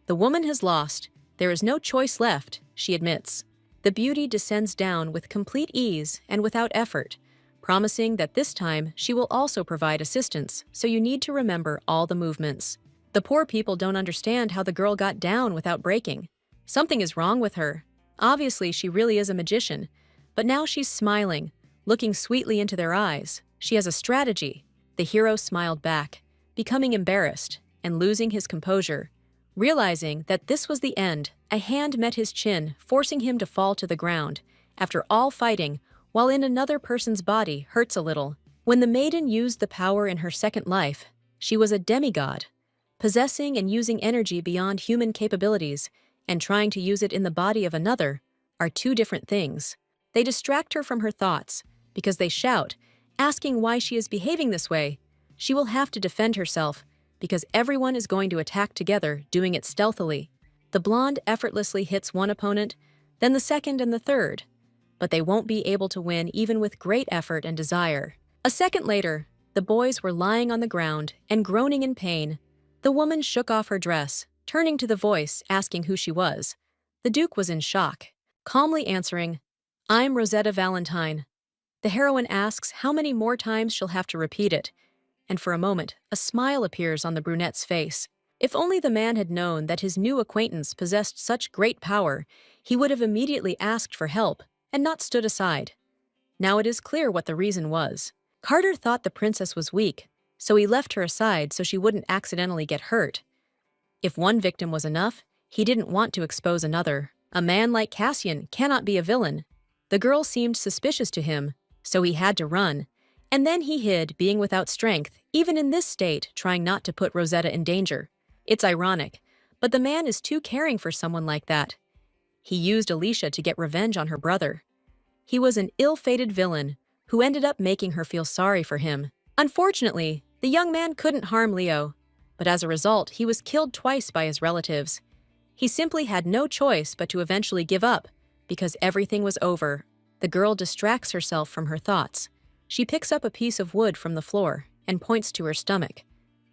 The woman has lost. There is no choice left, she admits. The beauty descends down with complete ease and without effort, promising that this time she will also provide assistance, so you need to remember all the movements. The poor people don't understand how the girl got down without breaking. Something is wrong with her. Obviously, she really is a magician, but now she's smiling, looking sweetly into their eyes. She has a strategy. The hero smiled back, becoming embarrassed and losing his composure. Realizing that this was the end, a hand met his chin, forcing him to fall to the ground. After all fighting, while in another person's body hurts a little. When the maiden used the power in her second life, she was a demigod, possessing and using energy beyond human capabilities, and trying to use it in the body of another are two different things. They distract her from her thoughts, because they shout, asking why she is behaving this way. She will have to defend herself, because everyone is going to attack together, doing it stealthily. The blonde effortlessly hits one opponent, then the second and the third, but they won't be able to win even with great effort and desire. A second later, the boys were lying on the ground and groaning in pain. The woman shook off her dress, turning to the voice, asking who she was. The Duke was in shock, calmly answering, "I'm Rosetta Valentine." The heroine asks how many more times she'll have to repeat it, and for a moment, a smile appears on the brunette's face. If only the man had known that his new acquaintance possessed such great power, he would have immediately asked for help and not stood aside. Now it is clear what the reason was. Carter thought the princess was weak, so he left her aside so she wouldn't accidentally get hurt. If one victim was enough, he didn't want to expose another. A man like Cassian cannot be a villain. The girl seemed suspicious to him, so he had to run. And then he hid, being without strength, even in this state, trying not to put Rosetta in danger. It's ironic, but the man is too caring for someone like that. He used Alicia to get revenge on her brother. He was an ill-fated villain who ended up making her feel sorry for him. Unfortunately, the young man couldn't harm Leo, but as a result, he was killed twice by his relatives. He simply had no choice but to eventually give up, because everything was over. The girl distracts herself from her thoughts. She picks up a piece of wood from the floor and points to her stomach.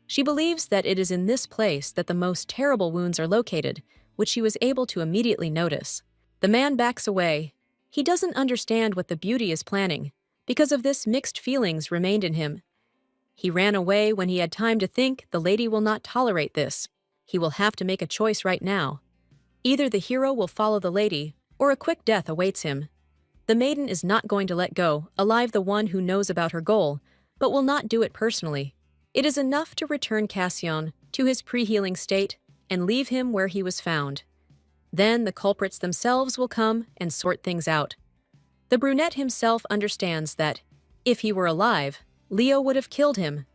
She believes that it is in this place that the most terrible wounds are located, which she was able to immediately notice. The man backs away. He doesn't understand what the beauty is planning. Because of this, mixed feelings remained in him. He ran away when he had time to think the lady will not tolerate this. He will have to make a choice right now. Either the hero will follow the lady, or a quick death awaits him. The maiden is not going to let go, alive the one who knows about her goal, but will not do it personally. It is enough to return Cassian to his pre-healing state and leave him where he was found. Then the culprits themselves will come and sort things out. The brunette himself understands that, if he were alive, Leo would have killed him.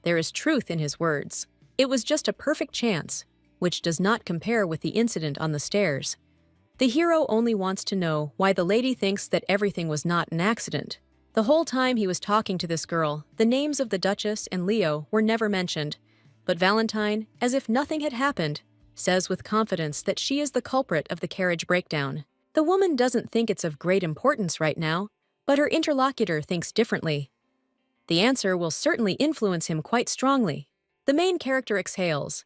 There is truth in his words. It was just a perfect chance, which does not compare with the incident on the stairs. The hero only wants to know why the lady thinks that everything was not an accident. The whole time he was talking to this girl, the names of the Duchess and Leo were never mentioned, but Valentine, as if nothing had happened, says with confidence that she is the culprit of the carriage breakdown. The woman doesn't think it's of great importance right now, but her interlocutor thinks differently. The answer will certainly influence him quite strongly. The main character exhales.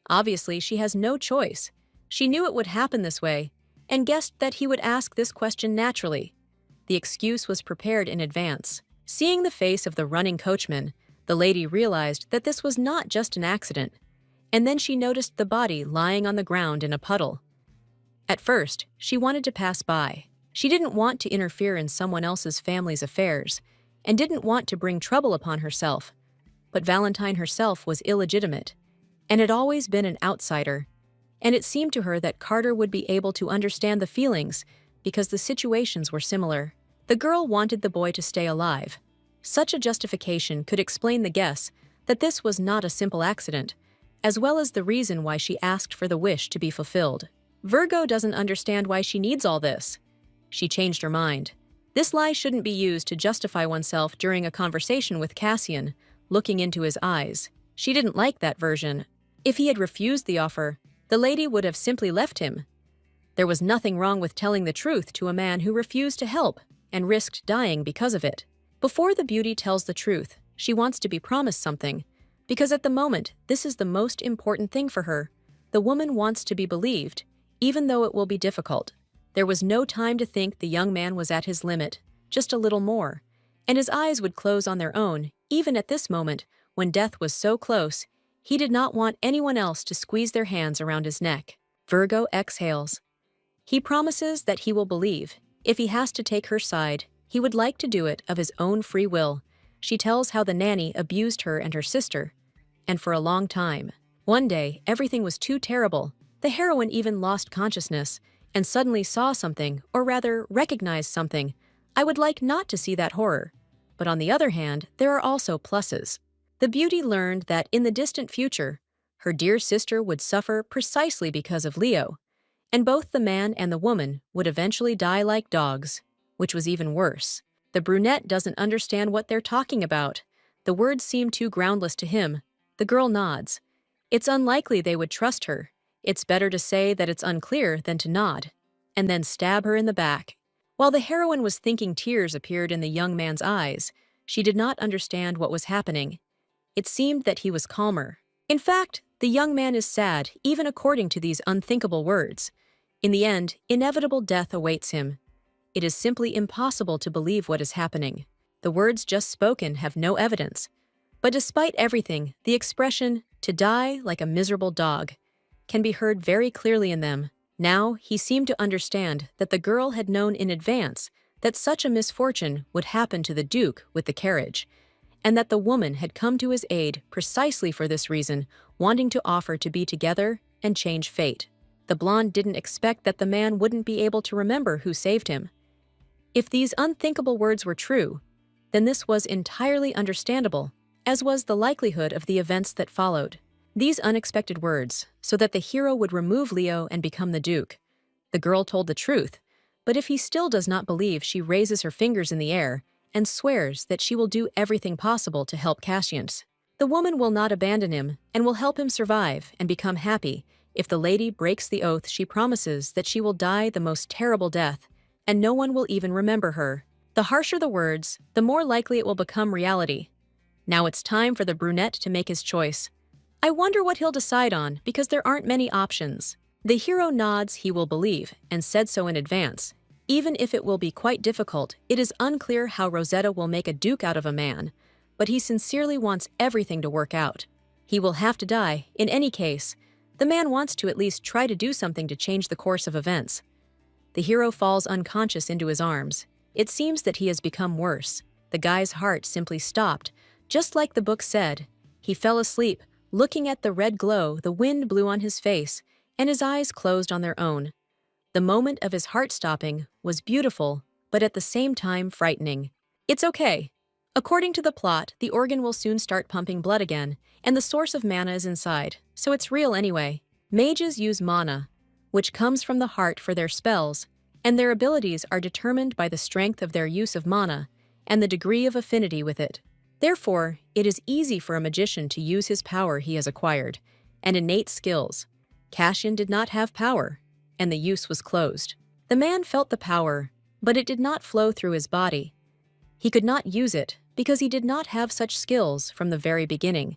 Obviously, she has no choice. She knew it would happen this way, and guessed that he would ask this question naturally. The excuse was prepared in advance. Seeing the face of the running coachman, the lady realized that this was not just an accident, and then she noticed the body lying on the ground in a puddle. At first, she wanted to pass by. She didn't want to interfere in someone else's family's affairs, and didn't want to bring trouble upon herself. But Valentine herself was illegitimate, and had always been an outsider, and it seemed to her that Carter would be able to understand the feelings because the situations were similar. The girl wanted the boy to stay alive. Such a justification could explain the guess that this was not a simple accident, as well as the reason why she asked for the wish to be fulfilled. Virgo doesn't understand why she needs all this. She changed her mind. This lie shouldn't be used to justify oneself during a conversation with Cassian, looking into his eyes. She didn't like that version. If he had refused the offer, the lady would have simply left him. There was nothing wrong with telling the truth to a man who refused to help and risked dying because of it. Before the beauty tells the truth, she wants to be promised something, because at the moment, this is the most important thing for her. The woman wants to be believed, even though it will be difficult. There was no time to think the young man was at his limit, just a little more, and his eyes would close on their own, even at this moment, when death was so close. He did not want anyone else to squeeze their hands around his neck. Virgo exhales. He promises that he will believe. If he has to take her side, he would like to do it of his own free will. She tells how the nanny abused her and her sister, and for a long time. One day, everything was too terrible. The heroine even lost consciousness and suddenly saw something, or rather recognized something. I would like not to see that horror. But on the other hand, there are also pluses. The beauty learned that in the distant future, her dear sister would suffer precisely because of Leo, and both the man and the woman would eventually die like dogs, which was even worse. The brunette doesn't understand what they're talking about. The words seem too groundless to him. The girl nods. It's unlikely they would trust her. It's better to say that it's unclear than to nod, and then stab her in the back. While the heroine was thinking, tears appeared in the young man's eyes. She did not understand what was happening. It seemed that he was calmer. In fact, the young man is sad, even according to these unthinkable words. In the end, inevitable death awaits him. It is simply impossible to believe what is happening. The words just spoken have no evidence. But despite everything, the expression, "to die like a miserable dog," can be heard very clearly in them. Now, he seemed to understand that the girl had known in advance that such a misfortune would happen to the Duke with the carriage, and that the woman had come to his aid precisely for this reason, wanting to offer to be together and change fate. The blonde didn't expect that the man wouldn't be able to remember who saved him. If these unthinkable words were true, then this was entirely understandable, as was the likelihood of the events that followed. These unexpected words, so that the hero would remove Leo and become the Duke. The girl told the truth, but if he still does not believe, she raises her fingers in the air and swears that she will do everything possible to help Cassius. The woman will not abandon him and will help him survive and become happy. If the lady breaks the oath, she promises that she will die the most terrible death, and no one will even remember her. The harsher the words, the more likely it will become reality. Now it's time for the brunette to make his choice. I wonder what he'll decide on, because there aren't many options. The hero nods he will believe, and said so in advance. Even if it will be quite difficult, it is unclear how Rosetta will make a duke out of a man, but he sincerely wants everything to work out. He will have to die, in any case. The man wants to at least try to do something to change the course of events. The hero falls unconscious into his arms. It seems that he has become worse. The guy's heart simply stopped, just like the book said. He fell asleep, looking at the red glow. The wind blew on his face, and his eyes closed on their own. The moment of his heart stopping was beautiful, but at the same time frightening. It's okay. According to the plot, the organ will soon start pumping blood again, and the source of mana is inside, so it's real anyway. Mages use mana, which comes from the heart, for their spells, and their abilities are determined by the strength of their use of mana and the degree of affinity with it. Therefore, it is easy for a magician to use his power he has acquired, and innate skills. Cassian did not have power, and the use was closed. The man felt the power, but it did not flow through his body. He could not use it because he did not have such skills from the very beginning.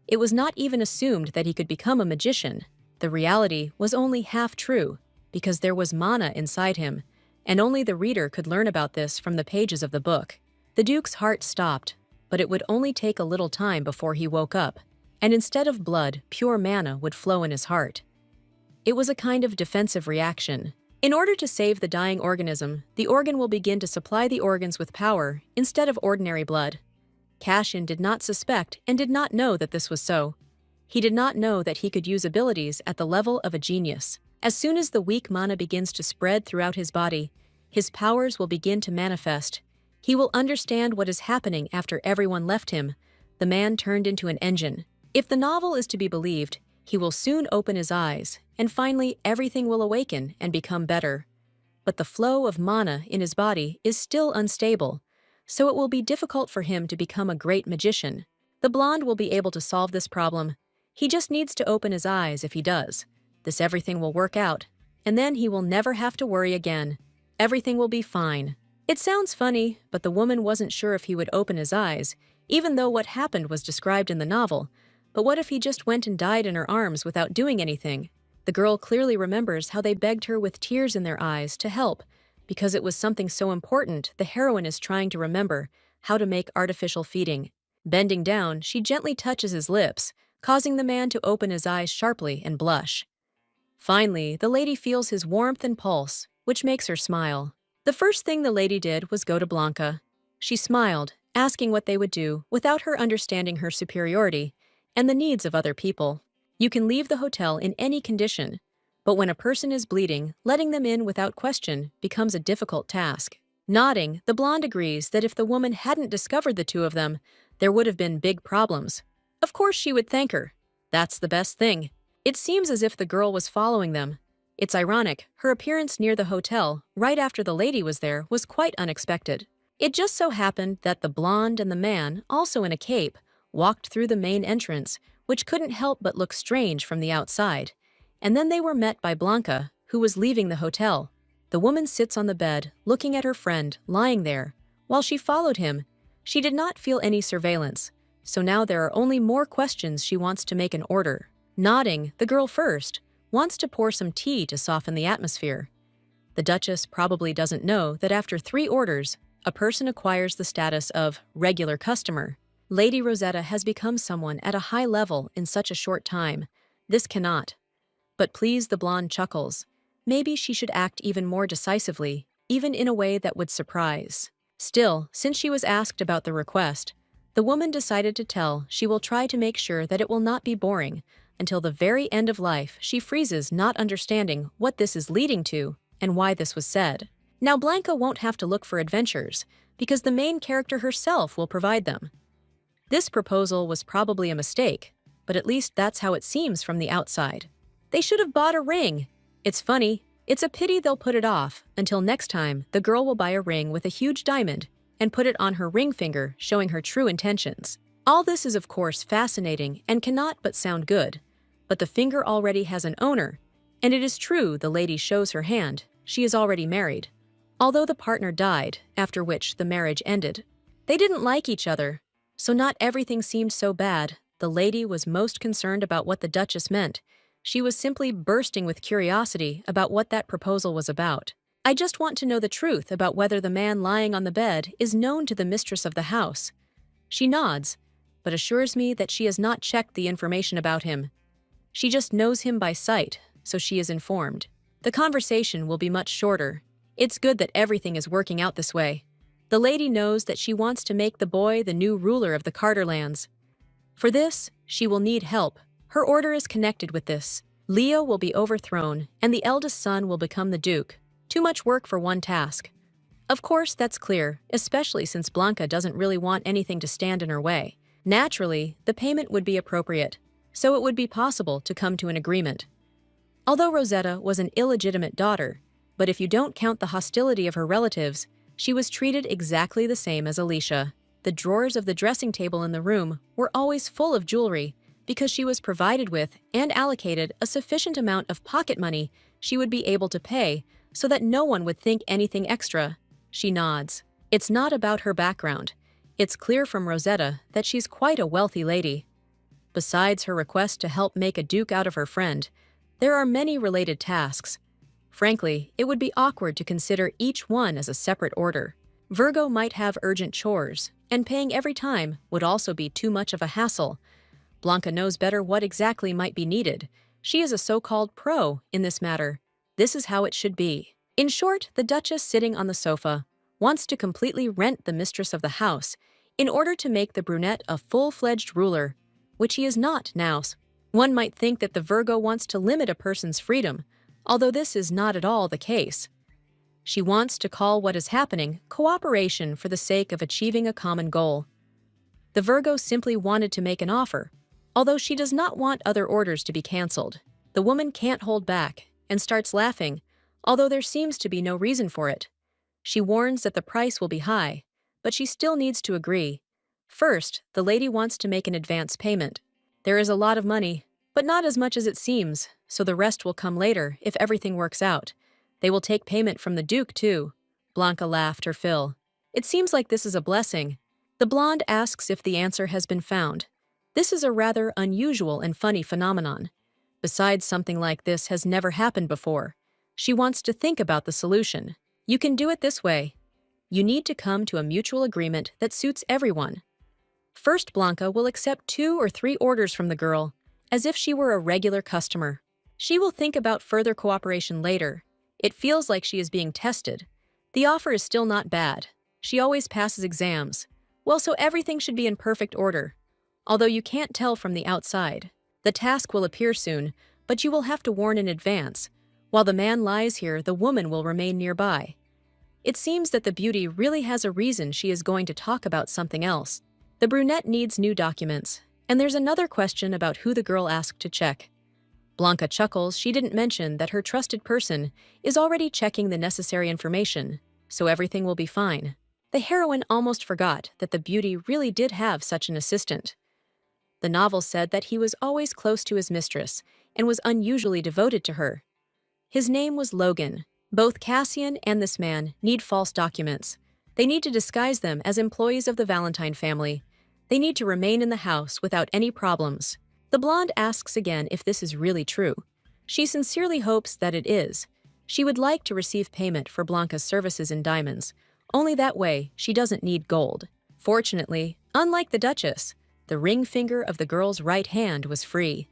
It was not even assumed that he could become a magician. The reality was only half true, because there was mana inside him, and only the reader could learn about this from the pages of the book. The Duke's heart stopped, but it would only take a little time before he woke up, and instead of blood, pure mana would flow in his heart. It was a kind of defensive reaction. In order to save the dying organism, the organ will begin to supply the organs with power instead of ordinary blood. Cassian did not suspect and did not know that this was so. He did not know that he could use abilities at the level of a genius. As soon as the weak mana begins to spread throughout his body, his powers will begin to manifest. He will understand what is happening after everyone left him. The man turned into an engine. If the novel is to be believed, he will soon open his eyes, and finally everything will awaken and become better. But the flow of mana in his body is still unstable, so it will be difficult for him to become a great magician. The blonde will be able to solve this problem. He just needs to open his eyes. If he does, everything will work out, and then he will never have to worry again. Everything will be fine. It sounds funny, but the woman wasn't sure if he would open his eyes, even though what happened was described in the novel. But what if he just went and died in her arms without doing anything? The girl clearly remembers how they begged her with tears in their eyes to help, because it was something so important. The heroine is trying to remember how to make artificial feeding. Bending down, she gently touches his lips, causing the man to open his eyes sharply and blush. Finally, the lady feels his warmth and pulse, which makes her smile. The first thing the lady did was go to Blanca. She smiled, asking what they would do without her understanding her superiority and the needs of other people. You can leave the hotel in any condition, but when a person is bleeding, letting them in without question becomes a difficult task. Nodding, the blonde agrees that if the woman hadn't discovered the two of them, there would have been big problems. Of course she would thank her. That's the best thing. It seems as if the girl was following them. It's ironic, her appearance near the hotel, right after the lady was there, was quite unexpected. It just so happened that the blonde and the man, also in a cape, walked through the main entrance, which couldn't help but look strange from the outside. And then they were met by Blanca, who was leaving the hotel. The woman sits on the bed, looking at her friend, lying there. While she followed him, she did not feel any surveillance, so now there are only more questions she wants to make an order. Nodding, the girl first wants to pour some tea to soften the atmosphere. The Duchess probably doesn't know that after 3 orders, a person acquires the status of regular customer. Lady Rosetta has become someone at a high level in such a short time. This cannot. But please, the blonde chuckles. Maybe she should act even more decisively, even in a way that would surprise. Still, since she was asked about the request, the woman decided to tell she will try to make sure that it will not be boring. Until the very end of life, she freezes, not understanding what this is leading to and why this was said. Now Blanca won't have to look for adventures, because the main character herself will provide them. This proposal was probably a mistake, but at least that's how it seems from the outside. They should have bought a ring. It's funny, it's a pity they'll put it off until next time the girl will buy a ring with a huge diamond and put it on her ring finger, showing her true intentions. All this is of course fascinating and cannot but sound good, but the finger already has an owner, and it is true the lady shows her hand, she is already married. Although the partner died, after which the marriage ended. They didn't like each other, so not everything seemed so bad. The lady was most concerned about what the Duchess meant. She was simply bursting with curiosity about what that proposal was about. I just want to know the truth about whether the man lying on the bed is known to the mistress of the house. She nods, but assures me that she has not checked the information about him. She just knows him by sight, so she is informed. The conversation will be much shorter. It's good that everything is working out this way. The lady knows that she wants to make the boy the new ruler of the Carterlands. For this, she will need help. Her order is connected with this. Leo will be overthrown, and the eldest son will become the duke. Too much work for one task. Of course, that's clear, especially since Blanca doesn't really want anything to stand in her way. Naturally, the payment would be appropriate, so it would be possible to come to an agreement. Although Rosetta was an illegitimate daughter, but if you don't count the hostility of her relatives, she was treated exactly the same as Alicia. The drawers of the dressing table in the room were always full of jewelry because she was provided with and allocated a sufficient amount of pocket money she would be able to pay so that no one would think anything extra. She nods. It's not about her background. It's clear from Rosetta that she's quite a wealthy lady. Besides her request to help make a duke out of her friend, there are many related tasks. Frankly, it would be awkward to consider each one as a separate order. Virgo might have urgent chores, and paying every time would also be too much of a hassle. Blanca knows better what exactly might be needed. She is a so-called pro in this matter. This is how it should be. In short, the Duchess sitting on the sofa wants to completely rent the mistress of the house in order to make the brunette a full-fledged ruler, which he is not now. One might think that the Virgo wants to limit a person's freedom, although this is not at all the case. She wants to call what is happening cooperation for the sake of achieving a common goal. The Virgo simply wanted to make an offer, although she does not want other orders to be cancelled. The woman can't hold back and starts laughing, although there seems to be no reason for it. She warns that the price will be high, but she still needs to agree. First, the lady wants to make an advance payment. There is a lot of money, but not as much as it seems, so the rest will come later if everything works out. They will take payment from the Duke, too. Blanca laughed her fill. It seems like this is a blessing. The blonde asks if the answer has been found. This is a rather unusual and funny phenomenon. Besides, something like this has never happened before. She wants to think about the solution. You can do it this way. You need to come to a mutual agreement that suits everyone. First, Blanca will accept 2 or 3 orders from the girl, as if she were a regular customer. She will think about further cooperation later. It feels like she is being tested. The offer is still not bad. She always passes exams. Well, so everything should be in perfect order. Although you can't tell from the outside. The task will appear soon, but you will have to warn in advance. While the man lies here, the woman will remain nearby. It seems that the beauty really has a reason she is going to talk about something else. The brunette needs new documents, and there's another question about who the girl asked to check. Blanca chuckles. She didn't mention that her trusted person is already checking the necessary information, so everything will be fine. The heroine almost forgot that the beauty really did have such an assistant. The novel said that he was always close to his mistress and was unusually devoted to her. His name was Logan. Both Cassian and this man need false documents. They need to disguise them as employees of the Valentine family. They need to remain in the house without any problems. The blonde asks again if this is really true. She sincerely hopes that it is. She would like to receive payment for Blanca's services in diamonds. Only that way, she doesn't need gold. Fortunately, unlike the Duchess, the ring finger of the girl's right hand was free.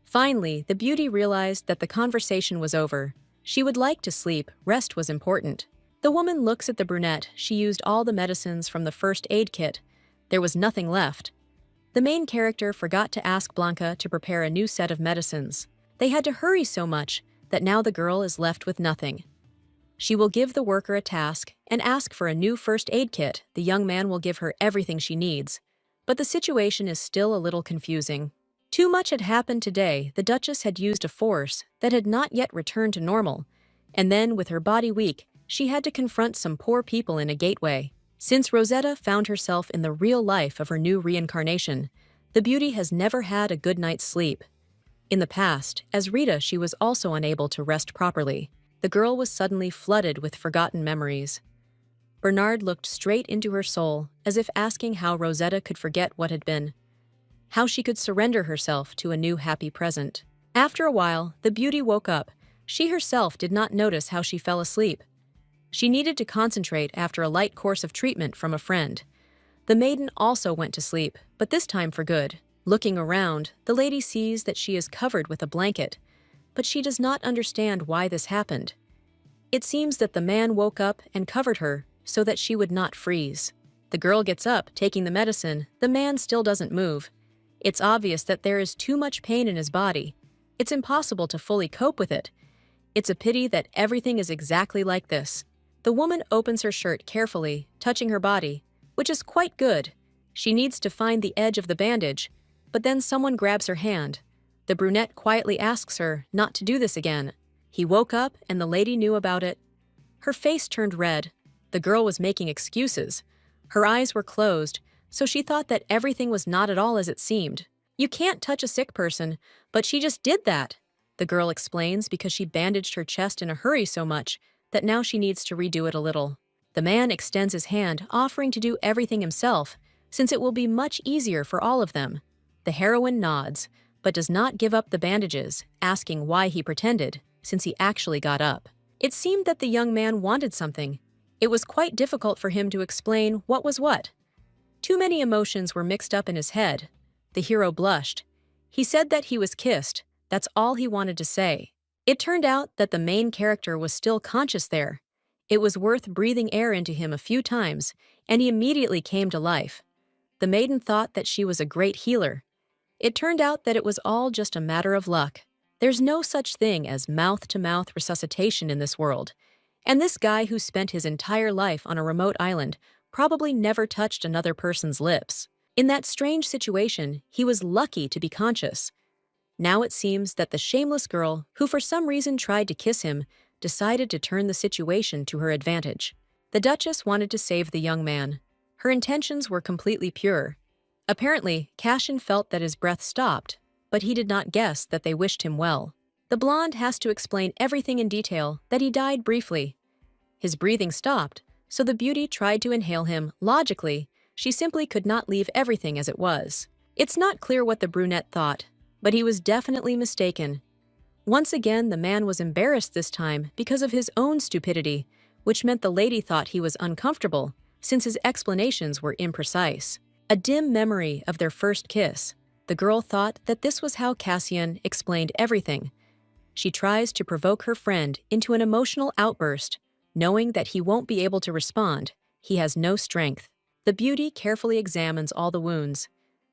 Finally, the beauty realized that the conversation was over. She would like to sleep. Rest was important. The woman looks at the brunette. She used all the medicines from the first aid kit. There was nothing left. The main character forgot to ask Blanca to prepare a new set of medicines. They had to hurry so much that now the girl is left with nothing. She will give the worker a task and ask for a new first aid kit. The young man will give her everything she needs. But the situation is still a little confusing. Too much had happened today. The Duchess had used a force that had not yet returned to normal. And then, with her body weak, she had to confront some poor people in a gateway. Since Rosetta found herself in the real life of her new reincarnation, the beauty has never had a good night's sleep. In the past, as Rita, she was also unable to rest properly. The girl was suddenly flooded with forgotten memories. Bernard looked straight into her soul, as if asking how Rosetta could forget what had been. How she could surrender herself to a new happy present. After a while, the beauty woke up. She herself did not notice how she fell asleep. She needed to concentrate after a light course of treatment from a friend. The maiden also went to sleep, but this time for good. Looking around, the lady sees that she is covered with a blanket, but she does not understand why this happened. It seems that the man woke up and covered her so that she would not freeze. The girl gets up, taking the medicine. The man still doesn't move. It's obvious that there is too much pain in his body. It's impossible to fully cope with it. It's a pity that everything is exactly like this. The woman opens her shirt carefully, touching her body, which is quite good. She needs to find the edge of the bandage, but then someone grabs her hand. The brunette quietly asks her not to do this again. He woke up and the lady knew about it. Her face turned red. The girl was making excuses. Her eyes were closed, so she thought that everything was not at all as it seemed. You can't touch a sick person, but she just did that, the girl explains because she bandaged her chest in a hurry so much that now she needs to redo it a little. The man extends his hand, offering to do everything himself, since it will be much easier for all of them. The heroine nods, but does not give up the bandages, asking why he pretended, since he actually got up. It seemed that the young man wanted something. It was quite difficult for him to explain what was what. Too many emotions were mixed up in his head. The hero blushed. He said that he was kissed. That's all he wanted to say. It turned out that the main character was still conscious there. It was worth breathing air into him a few times, and he immediately came to life. The maiden thought that she was a great healer. It turned out that it was all just a matter of luck. There's no such thing as mouth-to-mouth resuscitation in this world. And this guy who spent his entire life on a remote island probably never touched another person's lips. In that strange situation, he was lucky to be conscious. Now it seems that the shameless girl, who for some reason tried to kiss him, decided to turn the situation to her advantage. The Duchess wanted to save the young man. Her intentions were completely pure. Apparently, Cassian felt that his breath stopped, but he did not guess that they wished him well. The blonde has to explain everything in detail, that he died briefly. His breathing stopped, so the beauty tried to inhale him. Logically, she simply could not leave everything as it was. It's not clear what the brunette thought, but he was definitely mistaken. Once again, the man was embarrassed this time because of his own stupidity, which meant the lady thought he was uncomfortable, since his explanations were imprecise. A dim memory of their first kiss. The girl thought that this was how Cassian explained everything. She tries to provoke her friend into an emotional outburst, knowing that he won't be able to respond. He has no strength. The beauty carefully examines all the wounds.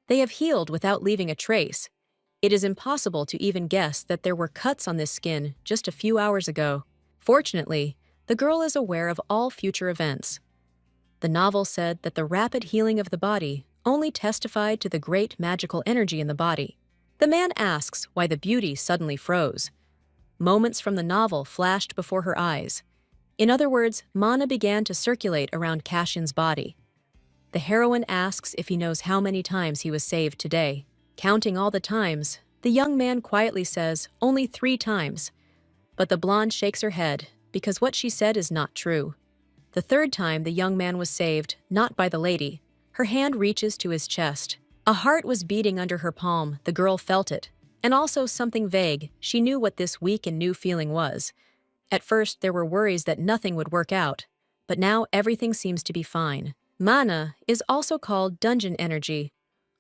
They have healed without leaving a trace. It is impossible to even guess that there were cuts on this skin just a few hours ago. Fortunately, the girl is aware of all future events. The novel said that the rapid healing of the body only testified to the great magical energy in the body. The man asks why the beauty suddenly froze. Moments from the novel flashed before her eyes. In other words, mana began to circulate around Cassian's body. The heroine asks if he knows how many times he was saved today. Counting all the times, the young man quietly says only 3 times. But the blonde shakes her head, because what she said is not true. The 3rd time the young man was saved, not by the lady. Her hand reaches to his chest. A heart was beating under her palm, the girl felt it. And also something vague, she knew what this weak and new feeling was. At first there were worries that nothing would work out, but now everything seems to be fine. Mana is also called dungeon energy.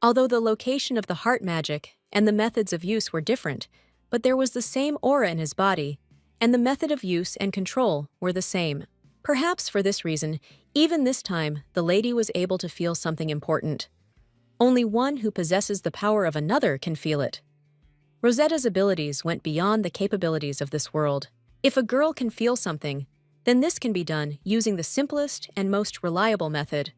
Although the location of the heart magic and the methods of use were different, but there was the same aura in his body, and the method of use and control were the same. Perhaps for this reason, even this time, the lady was able to feel something important. Only one who possesses the power of another can feel it. Rosetta's abilities went beyond the capabilities of this world. If a girl can feel something, then this can be done using the simplest and most reliable method.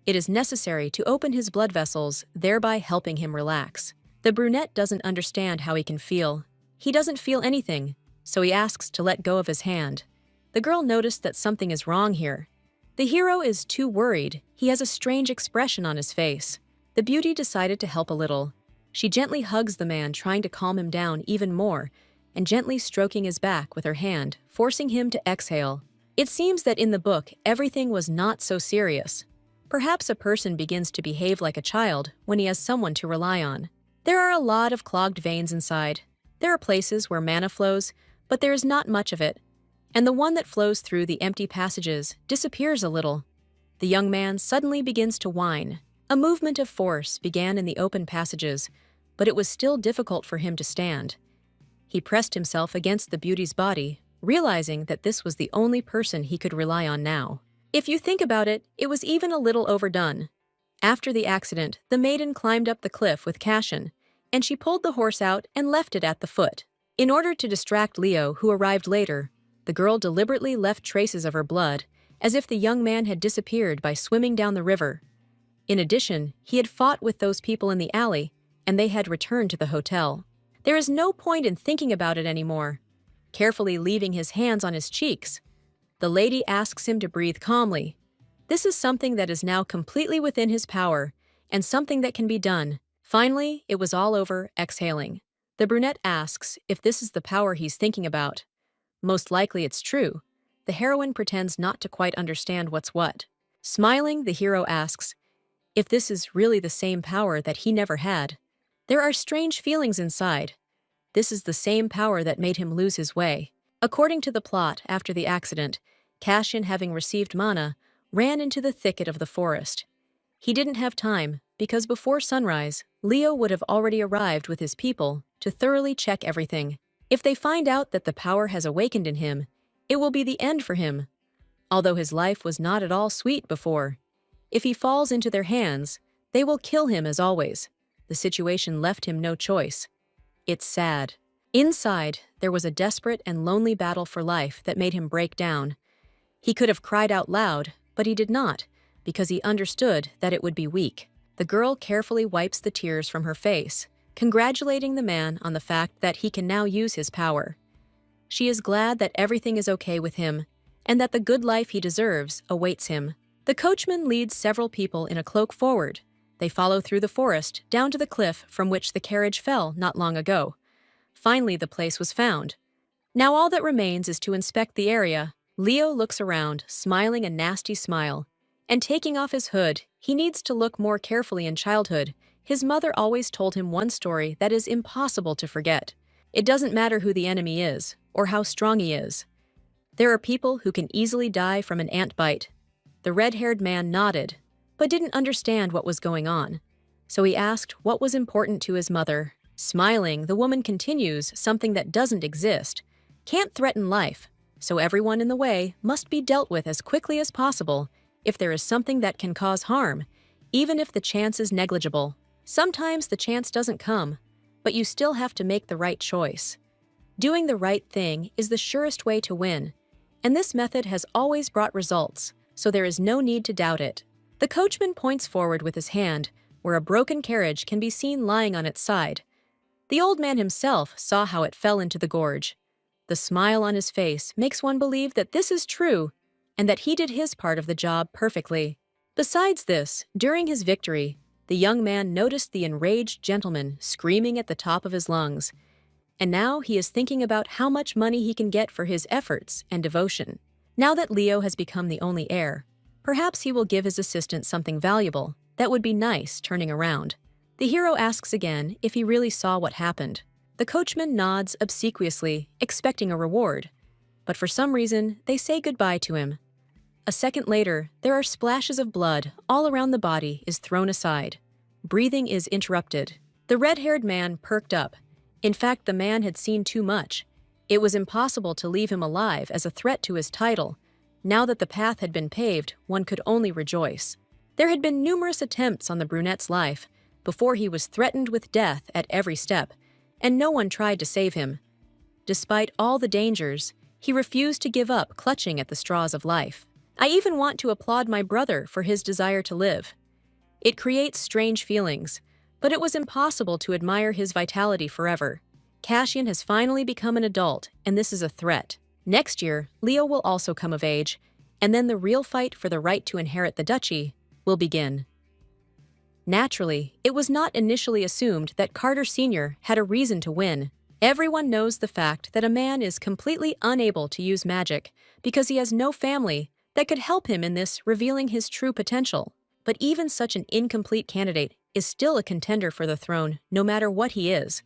It is necessary to open his blood vessels, thereby helping him relax. The brunette doesn't understand how he can feel. He doesn't feel anything, so he asks to let go of his hand. The girl noticed that something is wrong here. The hero is too worried. He has a strange expression on his face. The beauty decided to help a little. She gently hugs the man, trying to calm him down even more, and gently stroking his back with her hand, forcing him to exhale. It seems that in the book, everything was not so serious. Perhaps a person begins to behave like a child when he has someone to rely on. There are a lot of clogged veins inside. There are places where mana flows, but there is not much of it, and the one that flows through the empty passages disappears a little. The young man suddenly begins to whine. A movement of force began in the open passages, but it was still difficult for him to stand. He pressed himself against the beauty's body, realizing that this was the only person he could rely on now. If you think about it, it was even a little overdone. After the accident, the maiden climbed up the cliff with Cassian, and she pulled the horse out and left it at the foot. In order to distract Leo, who arrived later, the girl deliberately left traces of her blood, as if the young man had disappeared by swimming down the river. In addition, he had fought with those people in the alley, and they had returned to the hotel. There is no point in thinking about it anymore. Carefully leaving his hands on his cheeks, the lady asks him to breathe calmly. This is something that is now completely within his power, and something that can be done. Finally, it was all over, exhaling. The brunette asks if this is the power he's thinking about. Most likely it's true. The heroine pretends not to quite understand what's what. Smiling, the hero asks if this is really the same power that he never had. There are strange feelings inside. This is the same power that made him lose his way. According to the plot, after the accident, Cassian, having received mana, ran into the thicket of the forest. He didn't have time, because before sunrise, Leo would have already arrived with his people to thoroughly check everything. If they find out that the power has awakened in him, it will be the end for him. Although his life was not at all sweet before, if he falls into their hands, they will kill him as always. The situation left him no choice. It's sad. Inside, there was a desperate and lonely battle for life that made him break down. He could have cried out loud, but he did not, because he understood that it would be weak. The girl carefully wipes the tears from her face, congratulating the man on the fact that he can now use his power. She is glad that everything is okay with him, and that the good life he deserves awaits him. The coachman leads several people in a cloak forward. They follow through the forest, down to the cliff from which the carriage fell not long ago. Finally, the place was found. Now all that remains is to inspect the area. Leo looks around, smiling a nasty smile. And taking off his hood, he needs to look more carefully. In childhood, his mother always told him one story that is impossible to forget. It doesn't matter who the enemy is, or how strong he is. There are people who can easily die from an ant bite. The red-haired man nodded, but didn't understand what was going on. So he asked what was important to his mother. Smiling, the woman continues, something that doesn't exist can't threaten life, so everyone in the way must be dealt with as quickly as possible if there is something that can cause harm, even if the chance is negligible. Sometimes the chance doesn't come, but you still have to make the right choice. Doing the right thing is the surest way to win, and this method has always brought results, so there is no need to doubt it. The coachman points forward with his hand, where a broken carriage can be seen lying on its side. The old man himself saw how it fell into the gorge. The smile on his face makes one believe that this is true and that he did his part of the job perfectly. Besides this, during his victory, the young man noticed the enraged gentleman screaming at the top of his lungs, and now he is thinking about how much money he can get for his efforts and devotion. Now that Leo has become the only heir, perhaps he will give his assistant something valuable that would be nice turning around. The hero asks again if he really saw what happened. The coachman nods obsequiously, expecting a reward, but for some reason, they say goodbye to him. A second later, there are splashes of blood all around the body is thrown aside. Breathing is interrupted. The red-haired man perked up. In fact, the man had seen too much. It was impossible to leave him alive as a threat to his title. Now that the path had been paved, one could only rejoice. There had been numerous attempts on the brunette's life before he was threatened with death at every step, and no one tried to save him. Despite all the dangers, he refused to give up clutching at the straws of life. I even want to applaud my brother for his desire to live. It creates strange feelings, but it was impossible to admire his vitality forever. Cassian has finally become an adult, and this is a threat. Next year, Leo will also come of age, and then the real fight for the right to inherit the duchy will begin. Naturally, it was not initially assumed that Carter Sr. had a reason to win. Everyone knows the fact that a man is completely unable to use magic because he has no family that could help him in this, revealing his true potential. But even such an incomplete candidate is still a contender for the throne, no matter what he is.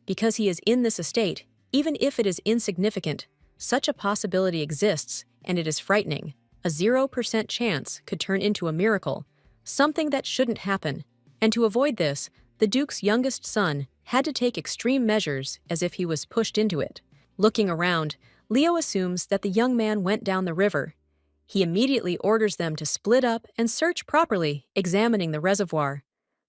Because he is in this estate, even if it is insignificant, such a possibility exists, and it is frightening. A 0% chance could turn into a miracle, something that shouldn't happen. And to avoid this, the Duke's youngest son had to take extreme measures as if he was pushed into it. Looking around, Leo assumes that the young man went down the river. He immediately orders them to split up and search properly, examining the reservoir.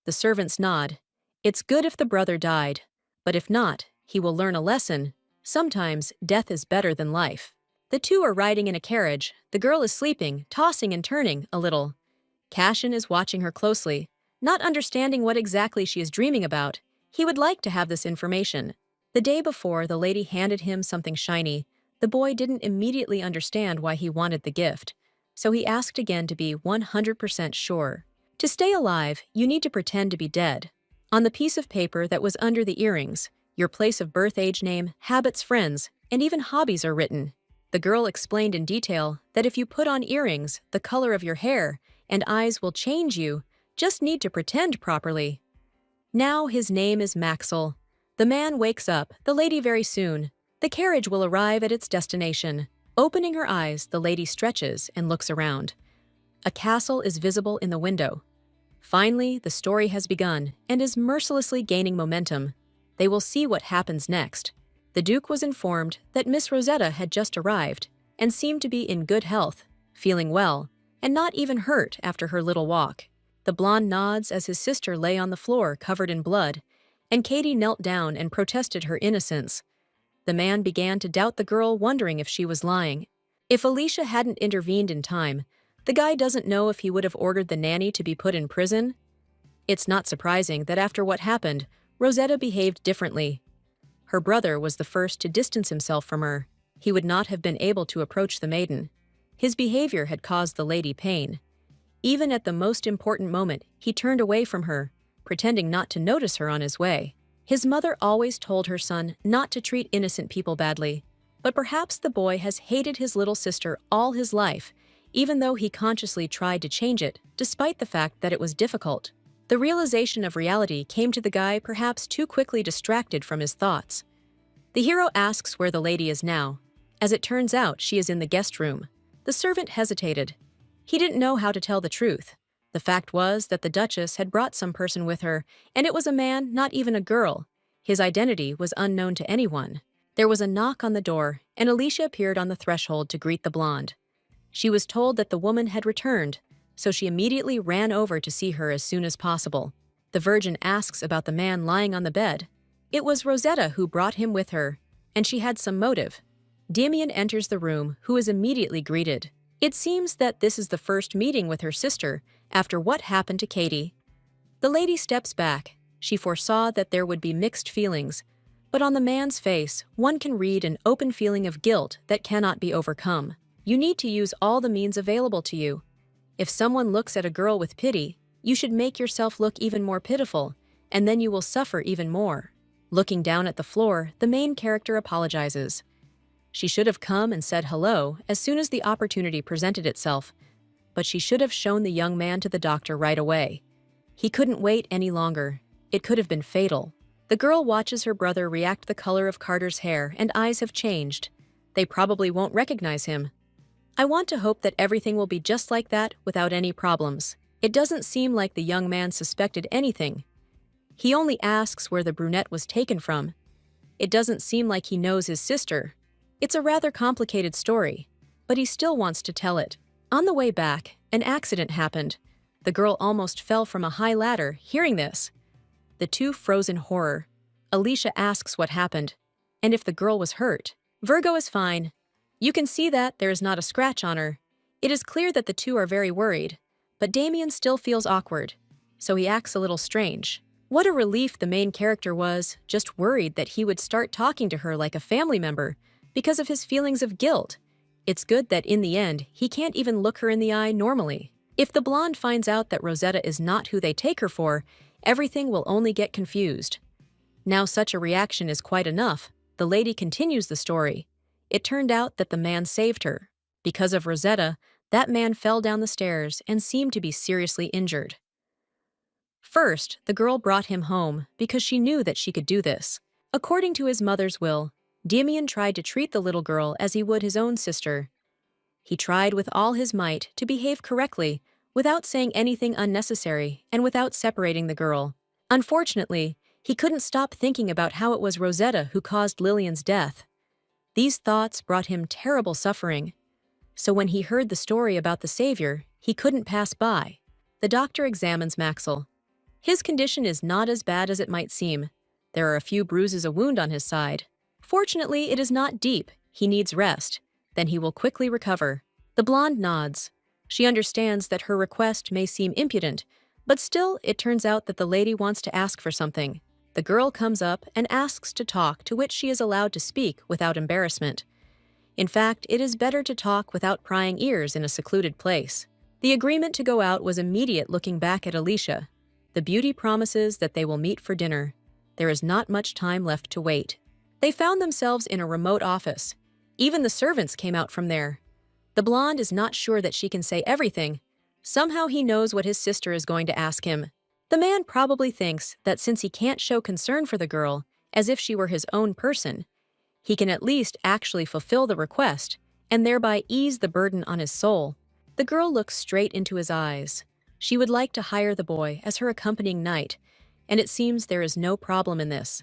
The servants nod. It's good if the brother died, but if not, he will learn a lesson. Sometimes death is better than life. The two are riding in a carriage. The girl is sleeping, tossing and turning a little. Cassian is watching her closely, not understanding what exactly she is dreaming about. He would like to have this information. The day before, the lady handed him something shiny. The boy didn't immediately understand why he wanted the gift, so he asked again to be 100% sure. To stay alive, you need to pretend to be dead. On the piece of paper that was under the earrings, your place of birth, age, name, habits, friends, and even hobbies are written. The girl explained in detail that if you put on earrings, the color of your hair and eyes will change. You just need to pretend properly. Now his name is Maxwell. The man wakes up, the lady very soon. The carriage will arrive at its destination. Opening her eyes, the lady stretches and looks around. A castle is visible in the window. Finally, the story has begun and is mercilessly gaining momentum. They will see what happens next. The Duke was informed that Miss Rosetta had just arrived and seemed to be in good health, feeling well, and not even hurt after her little walk. The blonde nods as his sister lay on the floor covered in blood, and Katie knelt down and protested her innocence. The man began to doubt the girl, wondering if she was lying. If Alicia hadn't intervened in time, the guy doesn't know if he would have ordered the nanny to be put in prison. It's not surprising that after what happened, Rosetta behaved differently. Her brother was the first to distance himself from her. He would not have been able to approach the maiden. His behavior had caused the lady pain. Even at the most important moment, he turned away from her, pretending not to notice her on his way. His mother always told her son not to treat innocent people badly, but perhaps the boy has hated his little sister all his life, even though he consciously tried to change it, despite the fact that it was difficult. The realization of reality came to the guy perhaps too quickly distracted from his thoughts. The hero asks where the lady is now. As it turns out, she is in the guest room. The servant hesitated. He didn't know how to tell the truth. The fact was that the Duchess had brought some person with her, and it was a man, not even a girl. His identity was unknown to anyone. There was a knock on the door, and Alicia appeared on the threshold to greet the blonde. She was told that the woman had returned, so she immediately ran over to see her as soon as possible. The Virgin asks about the man lying on the bed. It was Rosetta who brought him with her, and she had some motive. Damien enters the room, who is immediately greeted. It seems that this is the first meeting with her sister after what happened to Katie. The lady steps back. She foresaw that there would be mixed feelings, but on the man's face, one can read an open feeling of guilt that cannot be overcome. You need to use all the means available to you. If someone looks at a girl with pity, you should make yourself look even more pitiful, and then you will suffer even more. Looking down at the floor, the main character apologizes. She should have come and said hello as soon as the opportunity presented itself, but she should have shown the young man to the doctor right away. He couldn't wait any longer. It could have been fatal. The girl watches her brother react. The color of Carter's hair and eyes have changed. They probably won't recognize him. I want to hope that everything will be just like that without any problems. It doesn't seem like the young man suspected anything. He only asks where the brunette was taken from. It doesn't seem like he knows his sister. It's a rather complicated story, but he still wants to tell it. On the way back, an accident happened. The girl almost fell from a high ladder. Hearing this, the two froze in horror. Alicia asks what happened, and if the girl was hurt. Virgo is fine. You can see that there is not a scratch on her. It is clear that the two are very worried, but Damien still feels awkward, so he acts a little strange. What a relief the main character was, just worried that he would start talking to her like a family member because of his feelings of guilt. It's good that in the end, he can't even look her in the eye normally. If the blonde finds out that Rosetta is not who they take her for, everything will only get confused. Now such a reaction is quite enough. The lady continues the story. It turned out that the man saved her. Because of Rosetta, that man fell down the stairs and seemed to be seriously injured. First, the girl brought him home because she knew that she could do this. According to his mother's will, Damien tried to treat the little girl as he would his own sister. He tried with all his might to behave correctly, without saying anything unnecessary and without separating the girl. Unfortunately, he couldn't stop thinking about how it was Rosetta who caused Lillian's death. These thoughts brought him terrible suffering. So when he heard the story about the savior, he couldn't pass by. The doctor examines Maxwell. His condition is not as bad as it might seem. There are a few bruises, a wound on his side. Fortunately, it is not deep. He needs rest. Then he will quickly recover. The blonde nods. She understands that her request may seem impudent, but still, it turns out that the lady wants to ask for something. The girl comes up and asks to talk, to which she is allowed to speak without embarrassment. In fact, it is better to talk without prying ears in a secluded place. The agreement to go out was immediate. Looking back at Alicia, the beauty promises that they will meet for dinner. There is not much time left to wait. They found themselves in a remote office. Even the servants came out from there. The blonde is not sure that she can say everything. Somehow he knows what his sister is going to ask him. The man probably thinks that since he can't show concern for the girl, as if she were his own person, he can at least actually fulfill the request and thereby ease the burden on his soul. The girl looks straight into his eyes. She would like to hire the boy as her accompanying knight, and it seems there is no problem in this.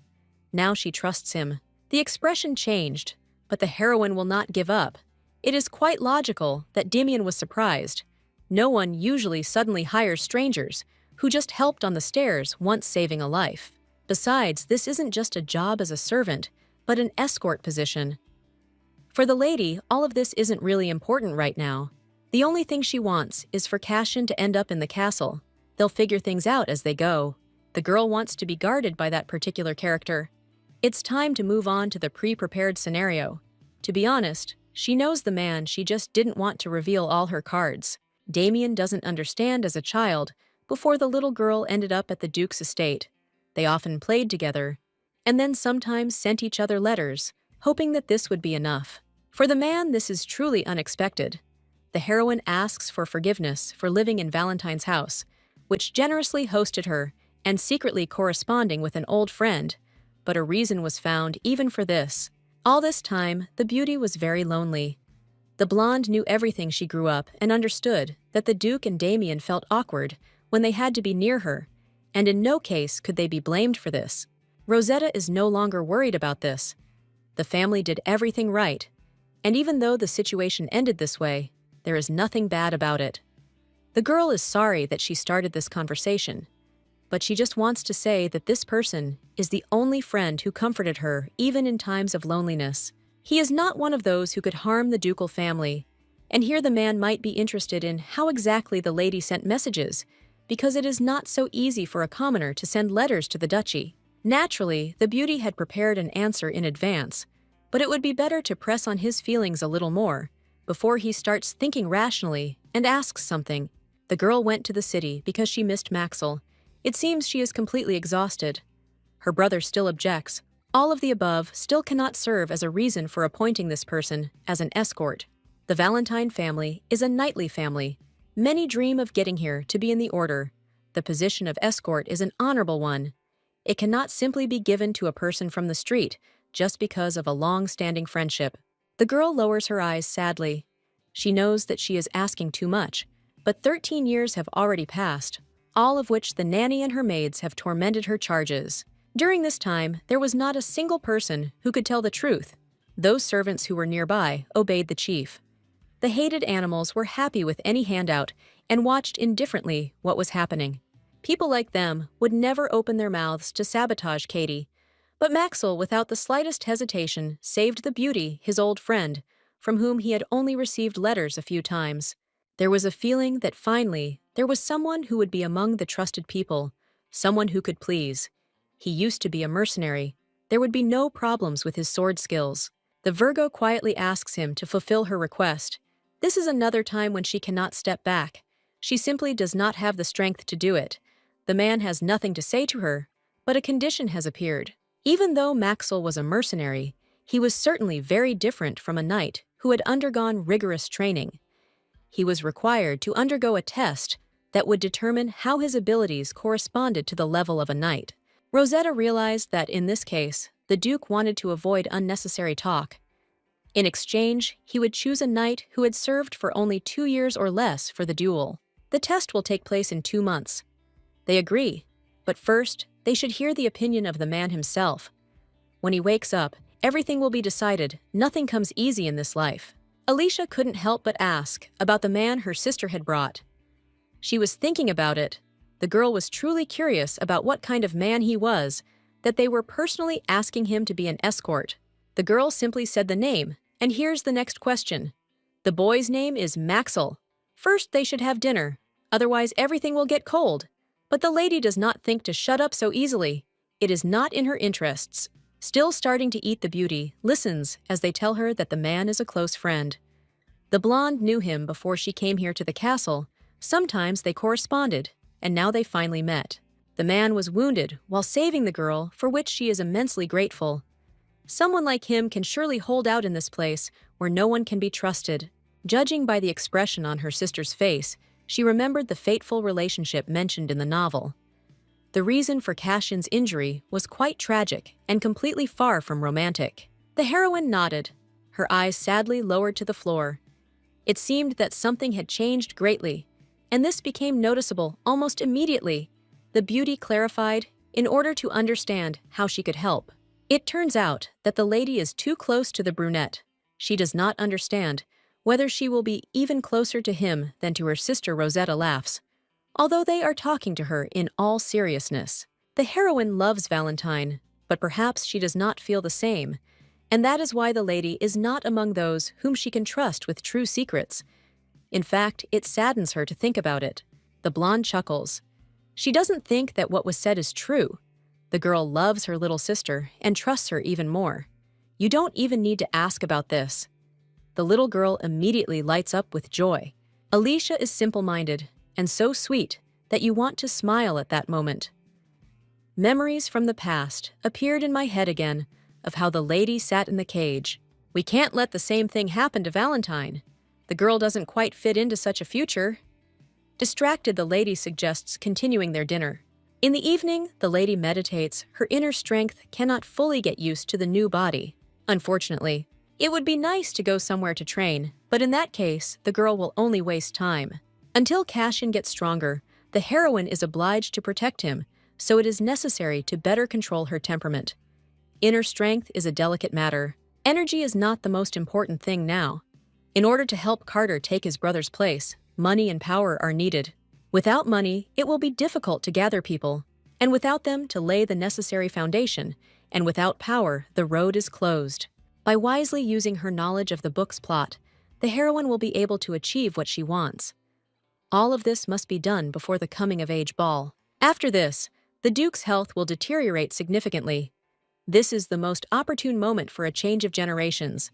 Now she trusts him. The expression changed, but the heroine will not give up. It is quite logical that Damien was surprised. No one usually suddenly hires strangers who just helped on the stairs, once saving a life. Besides, this isn't just a job as a servant, but an escort position. For the lady, all of this isn't really important right now. The only thing she wants is for Cassian to end up in the castle. They'll figure things out as they go. The girl wants to be guarded by that particular character. It's time to move on to the pre-prepared scenario. To be honest, she knows the man, she just didn't want to reveal all her cards. Damien doesn't understand as a child, before the little girl ended up at the Duke's estate. They often played together, and then sometimes sent each other letters, hoping that this would be enough. For the man, this is truly unexpected. The heroine asks for forgiveness for living in Valentine's house, which generously hosted her, and secretly corresponding with an old friend, but a reason was found even for this. All this time, the beauty was very lonely. The blonde knew everything. She grew up and understood that the Duke and Damien felt awkward when they had to be near her, and in no case could they be blamed for this. Rosetta is no longer worried about this. The family did everything right, and even though the situation ended this way, there is nothing bad about it. The girl is sorry that she started this conversation, but she just wants to say that this person is the only friend who comforted her even in times of loneliness. He is not one of those who could harm the ducal family, and here the man might be interested in how exactly the lady sent messages, because it is not so easy for a commoner to send letters to the duchy. Naturally, the beauty had prepared an answer in advance, but it would be better to press on his feelings a little more before he starts thinking rationally and asks something. The girl went to the city because she missed Maxwell. It seems she is completely exhausted. Her brother still objects. All of the above still cannot serve as a reason for appointing this person as an escort. The Valentine family is a knightly family. Many dream of getting here to be in the order. The position of escort is an honorable one. It cannot simply be given to a person from the street just because of a long-standing friendship. The girl lowers her eyes sadly. She knows that she is asking too much, but 13 years have already passed, all of which the nanny and her maids have tormented her charges. During this time, there was not a single person who could tell the truth. Those servants who were nearby obeyed the chief. The hated animals were happy with any handout and watched indifferently what was happening. People like them would never open their mouths to sabotage Katie, but Maxwell, without the slightest hesitation, saved the beauty, his old friend, from whom he had only received letters a few times. There was a feeling that finally there was someone who would be among the trusted people, someone who could please. He used to be a mercenary. There would be no problems with his sword skills. The Virgo quietly asks him to fulfill her request. This is another time when she cannot step back. She simply does not have the strength to do it. The man has nothing to say to her, but a condition has appeared. Even though Maxwell was a mercenary, he was certainly very different from a knight who had undergone rigorous training. He was required to undergo a test that would determine how his abilities corresponded to the level of a knight. Rosetta realized that in this case, the Duke wanted to avoid unnecessary talk. In exchange, he would choose a knight who had served for only 2 years or less for the duel. The test will take place in 2 months. They agree, but first, they should hear the opinion of the man himself. When he wakes up, everything will be decided. Nothing comes easy in this life. Alicia couldn't help but ask about the man her sister had brought. She was thinking about it. The girl was truly curious about what kind of man he was, that they were personally asking him to be an escort. The girl simply said the name, and here's the next question. The boy's name is Maxwell. First, they should have dinner, otherwise everything will get cold. But the lady does not think to shut up so easily. It is not in her interests. Still starting to eat, the beauty listens as they tell her that the man is a close friend. The blonde knew him before she came here to the castle. Sometimes they corresponded, and now they finally met. The man was wounded while saving the girl, for which she is immensely grateful. Someone like him can surely hold out in this place where no one can be trusted. Judging by the expression on her sister's face, she remembered the fateful relationship mentioned in the novel. The reason for Cassian's injury was quite tragic and completely far from romantic. The heroine nodded, her eyes sadly lowered to the floor. It seemed that something had changed greatly, and this became noticeable almost immediately. The beauty clarified in order to understand how she could help. It turns out that the lady is too close to the brunette. She does not understand whether she will be even closer to him than to her sister. Rosetta laughs, although they are talking to her in all seriousness. The heroine loves Valentine, but perhaps she does not feel the same, and that is why the lady is not among those whom she can trust with true secrets. In fact, it saddens her to think about it. The blonde chuckles. She doesn't think that what was said is true. The girl loves her little sister and trusts her even more. You don't even need to ask about this. The little girl immediately lights up with joy. Alicia is simple-minded and so sweet that you want to smile at that moment. Memories from the past appeared in my head again of how the lady sat in the cage. We can't let the same thing happen to Valentine. The girl doesn't quite fit into such a future. Distracted, the lady suggests continuing their dinner. In the evening, the lady meditates. Her inner strength cannot fully get used to the new body. Unfortunately, It would be nice to go somewhere to train, but in that case, the girl will only waste time. Until Cashin gets stronger, the heroine is obliged to protect him, so it is necessary to better control her temperament. Inner strength is a delicate matter. Energy is not the most important thing now. In order to help Carter take his brother's place, money and power are needed. Without money, it will be difficult to gather people, and without them to lay the necessary foundation, and without power, the road is closed. By wisely using her knowledge of the book's plot, the heroine will be able to achieve what she wants. All of this must be done before the coming-of-age ball. After this, the Duke's health will deteriorate significantly. This is the most opportune moment for a change of generations.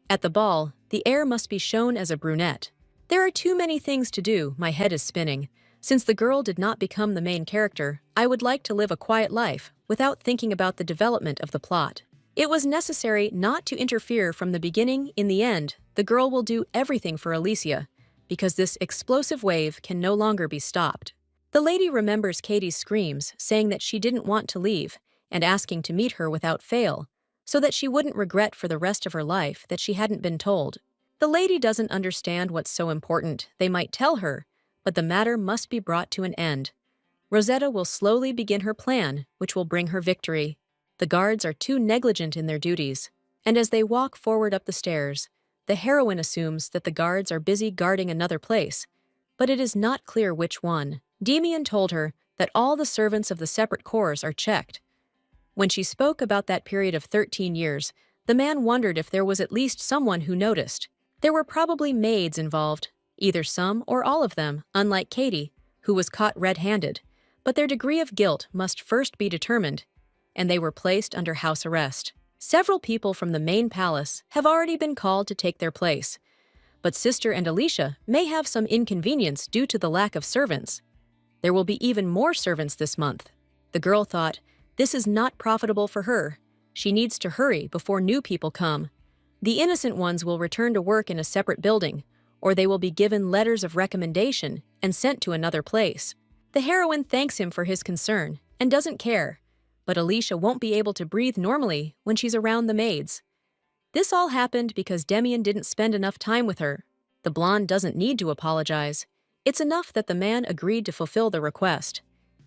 At the ball, the heir must be shown as a brunette. There are too many things to do, my head is spinning. Since the girl did not become the main character, I would like to live a quiet life without thinking about the development of the plot. It was necessary not to interfere from the beginning. In the end, the girl will do everything for Alicia, because this explosive wave can no longer be stopped. The lady remembers Katie's screams, saying that she didn't want to leave, and asking to meet her without fail, so that she wouldn't regret for the rest of her life that she hadn't been told. The lady doesn't understand what's so important, they might tell her, but the matter must be brought to an end. Rosetta will slowly begin her plan, which will bring her victory. The guards are too negligent in their duties, and as they walk forward up the stairs, the heroine assumes that the guards are busy guarding another place, but it is not clear which one. Demian told her that all the servants of the separate corps are checked. When she spoke about that period of 13 years, the man wondered if there was at least someone who noticed. There were probably maids involved, either some or all of them, unlike Katie, who was caught red-handed, but their degree of guilt must first be determined, and they were placed under house arrest. Several people from the main palace have already been called to take their place, but Sister and Alicia may have some inconvenience due to the lack of servants. There will be even more servants this month. The girl thought, this is not profitable for her. She needs to hurry before new people come. The innocent ones will return to work in a separate building, or they will be given letters of recommendation and sent to another place. The heroine thanks him for his concern and doesn't care, but Alicia won't be able to breathe normally when she's around the maids. This all happened because Demian didn't spend enough time with her. The blonde doesn't need to apologize. It's enough that the man agreed to fulfill the request.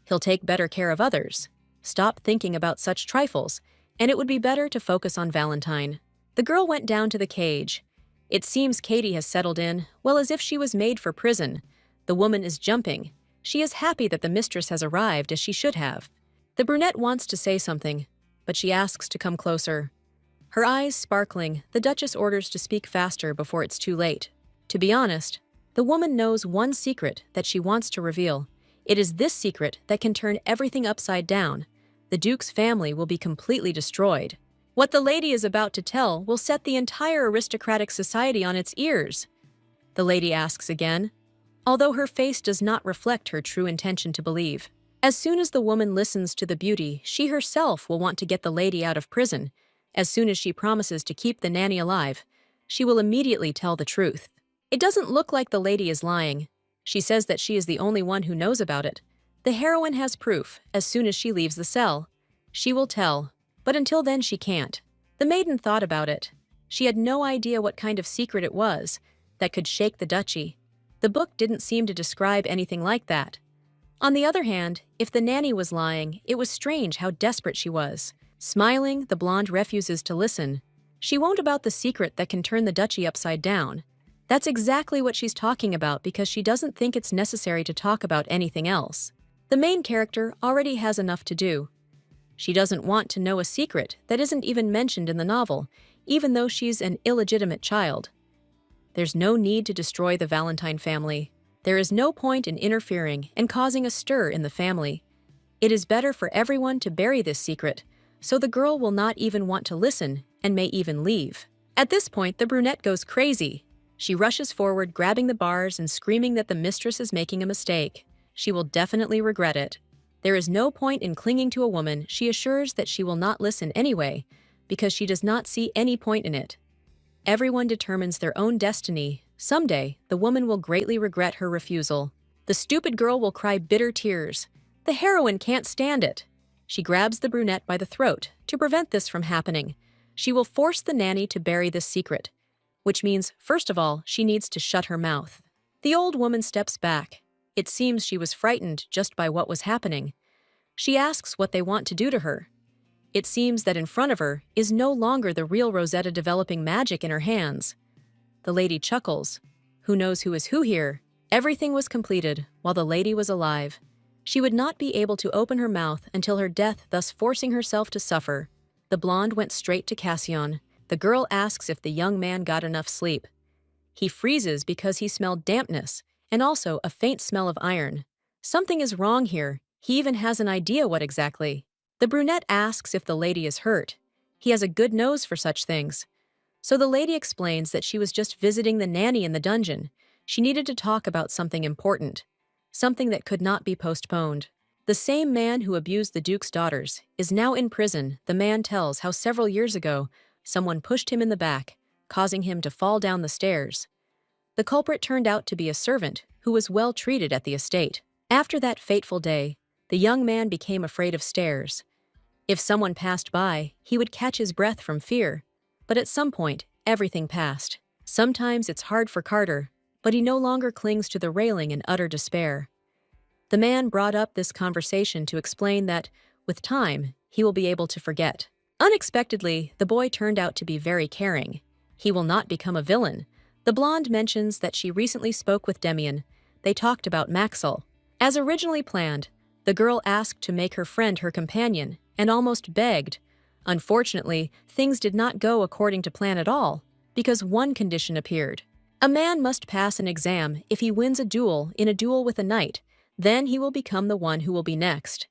He'll take better care of others. Stop thinking about such trifles, and it would be better to focus on Valentine. The girl went down to the cage. It seems Katie has settled in, well, as if she was made for prison. The woman is jumping. She is happy that the mistress has arrived, as she should have. The brunette wants to say something, but she asks to come closer. Her eyes sparkling, the Duchess orders to speak faster before it's too late. To be honest, the woman knows one secret that she wants to reveal. It is this secret that can turn everything upside down. The Duke's family will be completely destroyed. What the lady is about to tell will set the entire aristocratic society on its ears. The lady asks again, although her face does not reflect her true intention to believe. As soon as the woman listens to the beauty, she herself will want to get the lady out of prison. As soon as she promises to keep the nanny alive, she will immediately tell the truth. It doesn't look like the lady is lying. She says that she is the only one who knows about it. The heroine has proof. As soon as she leaves the cell, she will tell, but until then she can't. The maiden thought about it. She had no idea what kind of secret it was that could shake the duchy. The book didn't seem to describe anything like that. On the other hand, if the nanny was lying, it was strange how desperate she was. Smiling, the blonde refuses to listen. She won't about the secret that can turn the duchy upside down. That's exactly what she's talking about because she doesn't think it's necessary to talk about anything else. The main character already has enough to do. She doesn't want to know a secret that isn't even mentioned in the novel, even though she's an illegitimate child. There's no need to destroy the Valentine family. There is no point in interfering and causing a stir in the family. It is better for everyone to bury this secret, so the girl will not even want to listen and may even leave. At this point, the brunette goes crazy. She rushes forward, grabbing the bars and screaming that the mistress is making a mistake. She will definitely regret it. There is no point in clinging to a woman. She assures that she will not listen anyway, because she does not see any point in it. Everyone determines their own destiny. Someday, the woman will greatly regret her refusal. The stupid girl will cry bitter tears. The heroine can't stand it. She grabs the brunette by the throat to prevent this from happening. She will force the nanny to bury this secret, which means, first of all, she needs to shut her mouth. The old woman steps back. It seems she was frightened just by what was happening. She asks what they want to do to her. It seems that in front of her is no longer the real Rosetta developing magic in her hands. The lady chuckles. Who knows who is who here? Everything was completed while the lady was alive. She would not be able to open her mouth until her death, thus forcing herself to suffer. The blonde went straight to Cassian. The girl asks if the young man got enough sleep. He freezes because he smelled dampness and also a faint smell of iron. Something is wrong here. He even has an idea what exactly. The brunette asks if the lady is hurt. He has a good nose for such things. So the lady explains that she was just visiting the nanny in the dungeon. She needed to talk about something important, something that could not be postponed. The same man who abused the Duke's daughters is now in prison. The man tells how several years ago, someone pushed him in the back, causing him to fall down the stairs. The culprit turned out to be a servant who was well treated at the estate. After that fateful day, the young man became afraid of stairs. If someone passed by, he would catch his breath from fear. But at some point, everything passed. Sometimes it's hard for Carter, but he no longer clings to the railing in utter despair. The man brought up this conversation to explain that, with time, he will be able to forget. Unexpectedly, the boy turned out to be very caring. He will not become a villain. The blonde mentions that she recently spoke with Demian. They talked about Maxwell. As originally planned, the girl asked to make her friend her companion and almost begged. Unfortunately, things did not go according to plan at all, because one condition appeared. A man must pass an exam if he wins a duel in a duel with a knight. Then he will become the one who will be next.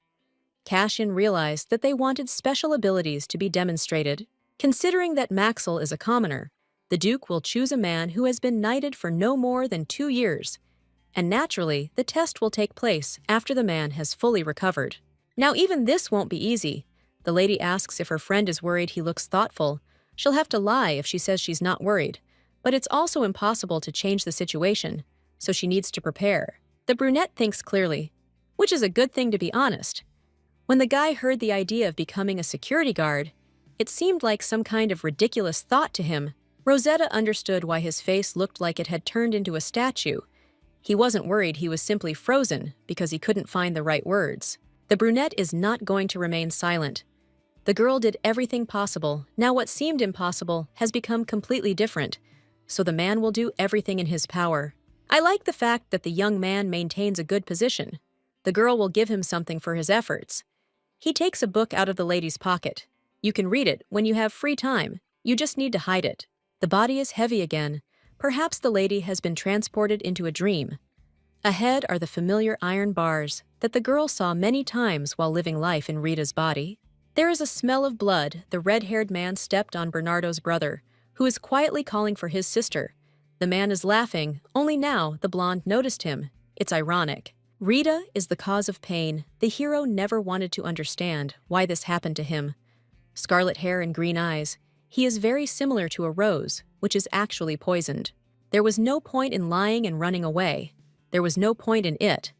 Cassian realized that they wanted special abilities to be demonstrated. Considering that Maxwell is a commoner, the Duke will choose a man who has been knighted for no more than 2 years. And naturally, the test will take place after the man has fully recovered. Now even this won't be easy. The lady asks if her friend is worried he looks thoughtful. She'll have to lie if she says she's not worried. But it's also impossible to change the situation, so she needs to prepare. The brunette thinks clearly, which is a good thing to be honest. When the guy heard the idea of becoming a security guard, it seemed like some kind of ridiculous thought to him. Rosetta understood why his face looked like it had turned into a statue. He wasn't worried, he was simply frozen because he couldn't find the right words. The brunette is not going to remain silent. The girl did everything possible. Now what seemed impossible has become completely different, so the man will do everything in his power. I like the fact that the young man maintains a good position. The girl will give him something for his efforts. He takes a book out of the lady's pocket. You can read it when you have free time. You just need to hide it. The body is heavy again. Perhaps the lady has been transported into a dream. Ahead are the familiar iron bars that the girl saw many times while living life in Rita's body. There is a smell of blood. The red-haired man stepped on Bernardo's brother, who is quietly calling for his sister. The man is laughing, only now the blonde noticed him. It's ironic. Rita is the cause of pain. The hero never wanted to understand why this happened to him. Scarlet hair and green eyes. He is very similar to a rose, which is actually poisoned. There was no point in lying and running away. There was no point in it.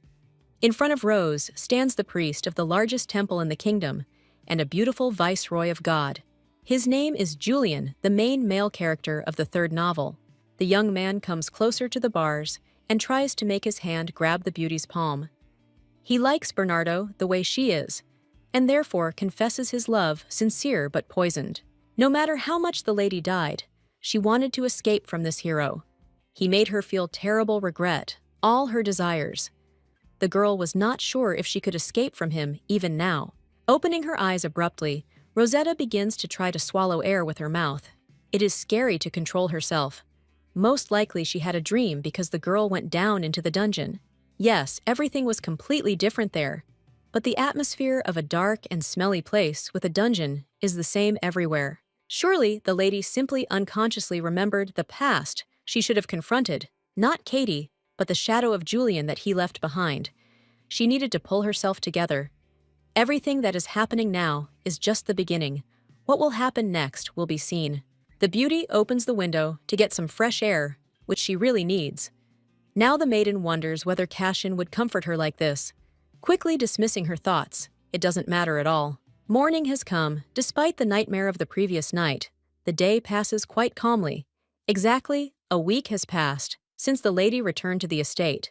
In front of Rose stands the priest of the largest temple in the kingdom and a beautiful viceroy of God. His name is Julian, the main male character of the third novel. The young man comes closer to the bars and tries to make his hand grab the beauty's palm. He likes Bernardo the way she is, and therefore confesses his love, sincere but poisoned. No matter how much the lady died, she wanted to escape from this hero. He made her feel terrible regret, all her desires. The girl was not sure if she could escape from him even now. Opening her eyes abruptly, Rosetta begins to try to swallow air with her mouth. It is scary to control herself. Most likely she had a dream because the girl went down into the dungeon. Yes, everything was completely different there. But the atmosphere of a dark and smelly place with a dungeon is the same everywhere. Surely the lady simply unconsciously remembered the past she should have confronted, not Katie, but the shadow of Julian that he left behind. She needed to pull herself together. Everything that is happening now is just the beginning. What will happen next will be seen. The beauty opens the window to get some fresh air, which she really needs. Now the maiden wonders whether Cassian would comfort her like this. Quickly dismissing her thoughts, it doesn't matter at all. Morning has come, despite the nightmare of the previous night. the day passes quite calmly. Exactly a week has passed since the lady returned to the estate.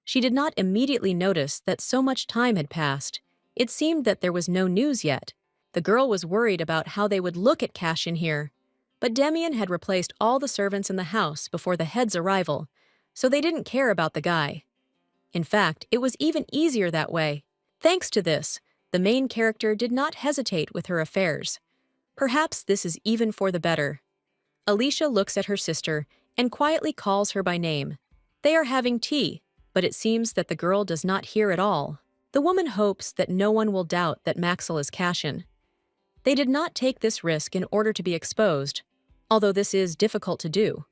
She did not immediately notice that so much time had passed. It seemed that there was no news yet. The girl was worried about how they would look at Cassian here. But Demian had replaced all the servants in the house before the head's arrival, so they didn't care about the guy. In fact, it was even easier that way. Thanks to this, the main character did not hesitate with her affairs. Perhaps this is even for the better. Alicia looks at her sister and quietly calls her by name. They are having tea, but it seems that the girl does not hear at all. The woman hopes that no one will doubt that Maxwell is Cassian. They did not take this risk in order to be exposed, although this is difficult to do.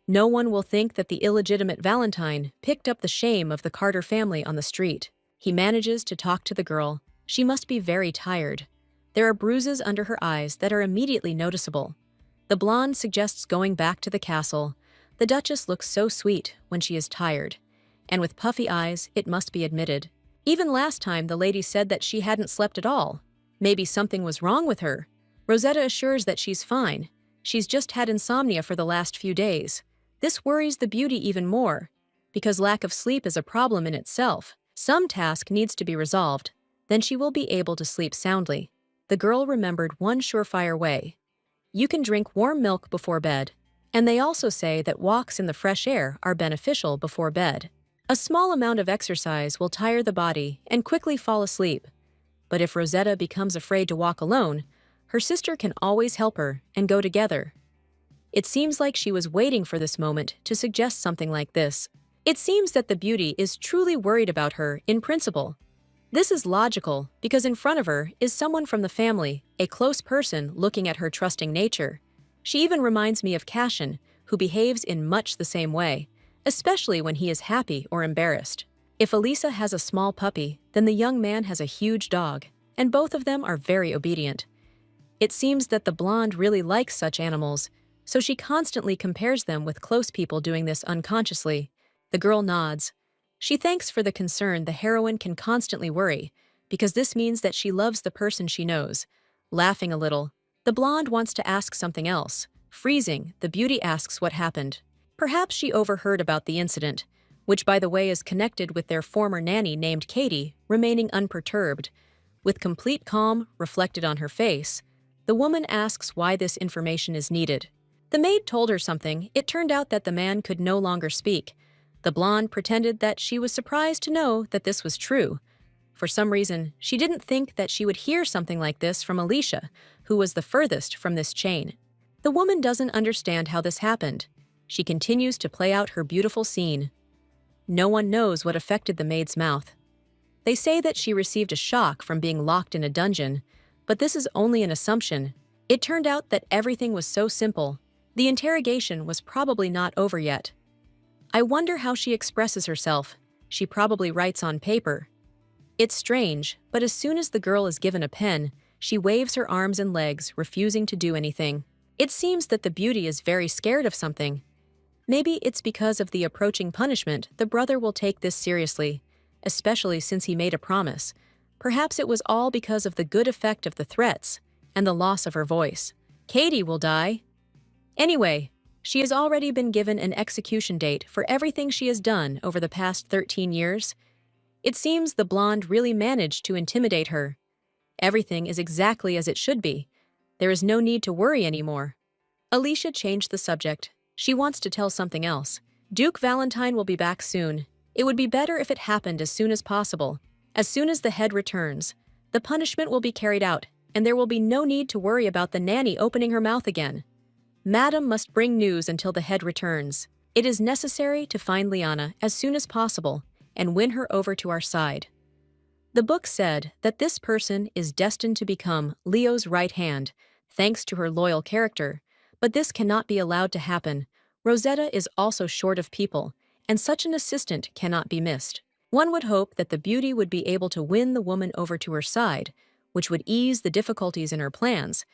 No one will think that the illegitimate Valentine picked up the shame of the Carter family on the street. He manages to talk to the girl. She must be very tired. There are bruises under her eyes that are immediately noticeable. The blonde suggests going back to the castle. The Duchess looks so sweet when she is tired, and with puffy eyes, it must be admitted. Even last time the lady said that she hadn't slept at all. Maybe something was wrong with her. Rosetta assures that she's fine. She's just had insomnia for the last few days. This worries the beauty even more, because lack of sleep is a problem in itself. Some task needs to be resolved, then she will be able to sleep soundly. The girl remembered one surefire way. You can drink warm milk before bed, and they also say that walks in the fresh air are beneficial before bed. A small amount of exercise will tire the body and quickly fall asleep. But if Rosetta becomes afraid to walk alone, her sister can always help her and go together. It seems like she was waiting for this moment to suggest something like this. It seems that the beauty is truly worried about her in principle. This is logical because in front of her is someone from the family, a close person looking at her trusting nature. She even reminds me of Cassian, who behaves in much the same way, especially when he is happy or embarrassed. If Elisa has a small puppy, then the young man has a huge dog, and both of them are very obedient. It seems that the blonde really likes such animals, so she constantly compares them with close people doing this unconsciously. The girl nods. She thanks for the concern the heroine can constantly worry, because this means that she loves the person she knows. Laughing a little, the blonde wants to ask something else. Freezing, the beauty asks what happened. Perhaps she overheard about the incident, which by the way is connected with their former nanny named Katie, remaining unperturbed. With complete calm reflected on her face, the woman asks why this information is needed. The maid told her something. It turned out that the man could no longer speak. The blonde pretended that she was surprised to know that this was true. For some reason, she didn't think that she would hear something like this from Alicia, who was the furthest from this chain. The woman doesn't understand how this happened. She continues to play out her beautiful scene. No one knows what affected the maid's mouth. They say that she received a shock from being locked in a dungeon, but this is only an assumption. It turned out that everything was so simple. The interrogation was probably not over yet. I wonder how she expresses herself. She probably writes on paper. It's strange, but as soon as the girl is given a pen, she waves her arms and legs, refusing to do anything. It seems that the beauty is very scared of something. Maybe it's because of the approaching punishment the brother will take this seriously, especially since he made a promise. Perhaps it was all because of the good effect of the threats and the loss of her voice. Katie will die. Anyway, she has already been given an execution date for everything she has done over the past 13 years. It seems the blonde really managed to intimidate her. Everything is exactly as it should be. There is no need to worry anymore. Alicia changed the subject. She wants to tell something else. Duke Valentine will be back soon. It would be better if it happened as soon as possible. As soon as the head returns, the punishment will be carried out, and there will be no need to worry about the nanny opening her mouth again. Madam must bring news until the head returns. It is necessary to find Liana as soon as possible and win her over to our side. The book said that this person is destined to become Leo's right hand, thanks to her loyal character, but this cannot be allowed to happen. Rosetta is also short of people, and such an assistant cannot be missed. One would hope that the beauty would be able to win the woman over to her side, which would ease the difficulties in her plans,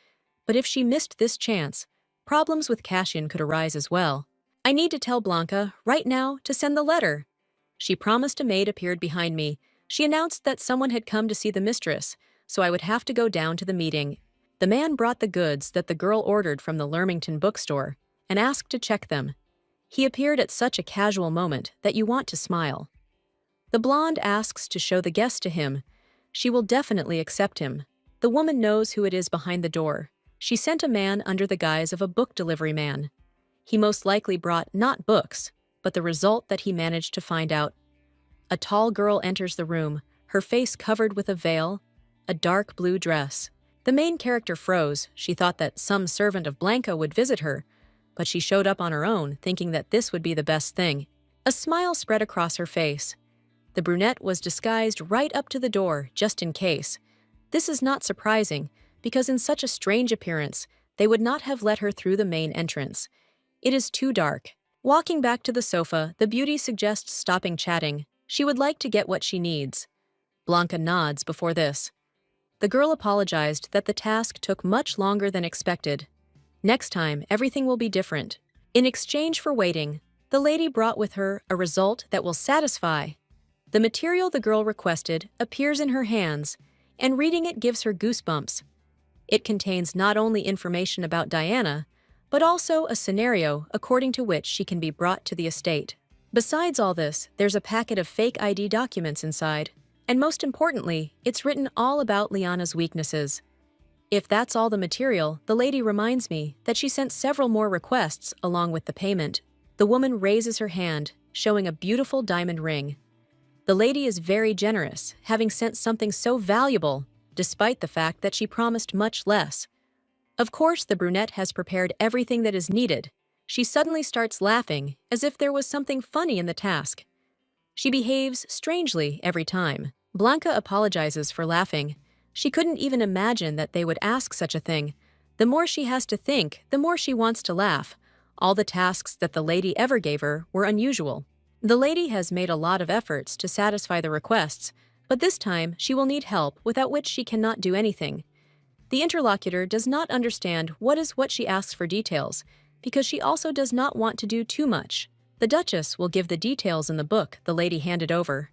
but if she missed this chance, problems with Cassian could arise as well. I need to tell Blanca, right now, to send the letter. She promised. A maid appeared behind me. She announced that someone had come to see the mistress, so I would have to go down to the meeting. The man brought the goods that the girl ordered from the Leamington bookstore and asked to check them. He appeared at such a casual moment that you want to smile. The blonde asks to show the guest to him. She will definitely accept him. The woman knows who it is behind the door. She sent a man under the guise of a book delivery man. He most likely brought not books, but the result that he managed to find out. A tall girl enters the room, her face covered with a veil, a dark blue dress. The main character froze. She thought that some servant of Blanca would visit her, but she showed up on her own, thinking that this would be the best thing. A smile spread across her face. The brunette was disguised right up to the door, just in case. This is not surprising, because in such a strange appearance, they would not have let her through the main entrance. It is too dark. Walking back to the sofa, the beauty suggests stopping chatting. She would like to get what she needs. Blanca nods before this. The girl apologized that the task took much longer than expected. Next time, everything will be different. In exchange for waiting, the lady brought with her a result that will satisfy. The material the girl requested appears in her hands, and reading it gives her goosebumps. It contains not only information about Diana, but also a scenario according to which she can be brought to the estate. Besides all this, there's a packet of fake ID documents inside, and most importantly, it's written all about Liana's weaknesses. If that's all the material, the lady reminds me that she sent several more requests along with the payment. The woman raises her hand, showing a beautiful diamond ring. The lady is very generous, having sent something so valuable, despite the fact that she promised much less. Of course, the brunette has prepared everything that is needed. She suddenly starts laughing, as if there was something funny in the task. She behaves strangely every time. Blanca apologizes for laughing. She couldn't even imagine that they would ask such a thing. The more she has to think, the more she wants to laugh. All the tasks that the lady ever gave her were unusual. The lady has made a lot of efforts to satisfy the requests, but this time she will need help without which she cannot do anything. The interlocutor does not understand what she asks for details, because she also does not want to do too much. The Duchess will give the details in the book the lady handed over.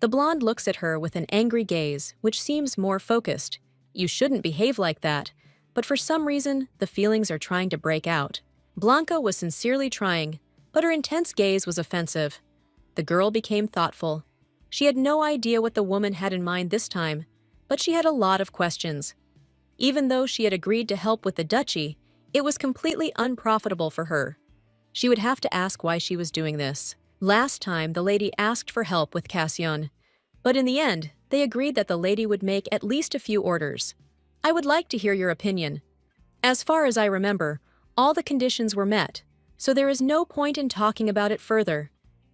The blonde looks at her with an angry gaze, which seems more focused. You shouldn't behave like that, but for some reason, the feelings are trying to break out. Blanca was sincerely trying, but her intense gaze was offensive. The girl became thoughtful. She had no idea what the woman had in mind this time, but she had a lot of questions. Even though she had agreed to help with the duchy, it was completely unprofitable for her. She would have to ask why she was doing this. Last time, the lady asked for help with Cassian, but in the end, they agreed that the lady would make at least a few orders. I would like to hear your opinion. As far as I remember, all the conditions were met, so there is no point in talking about it further.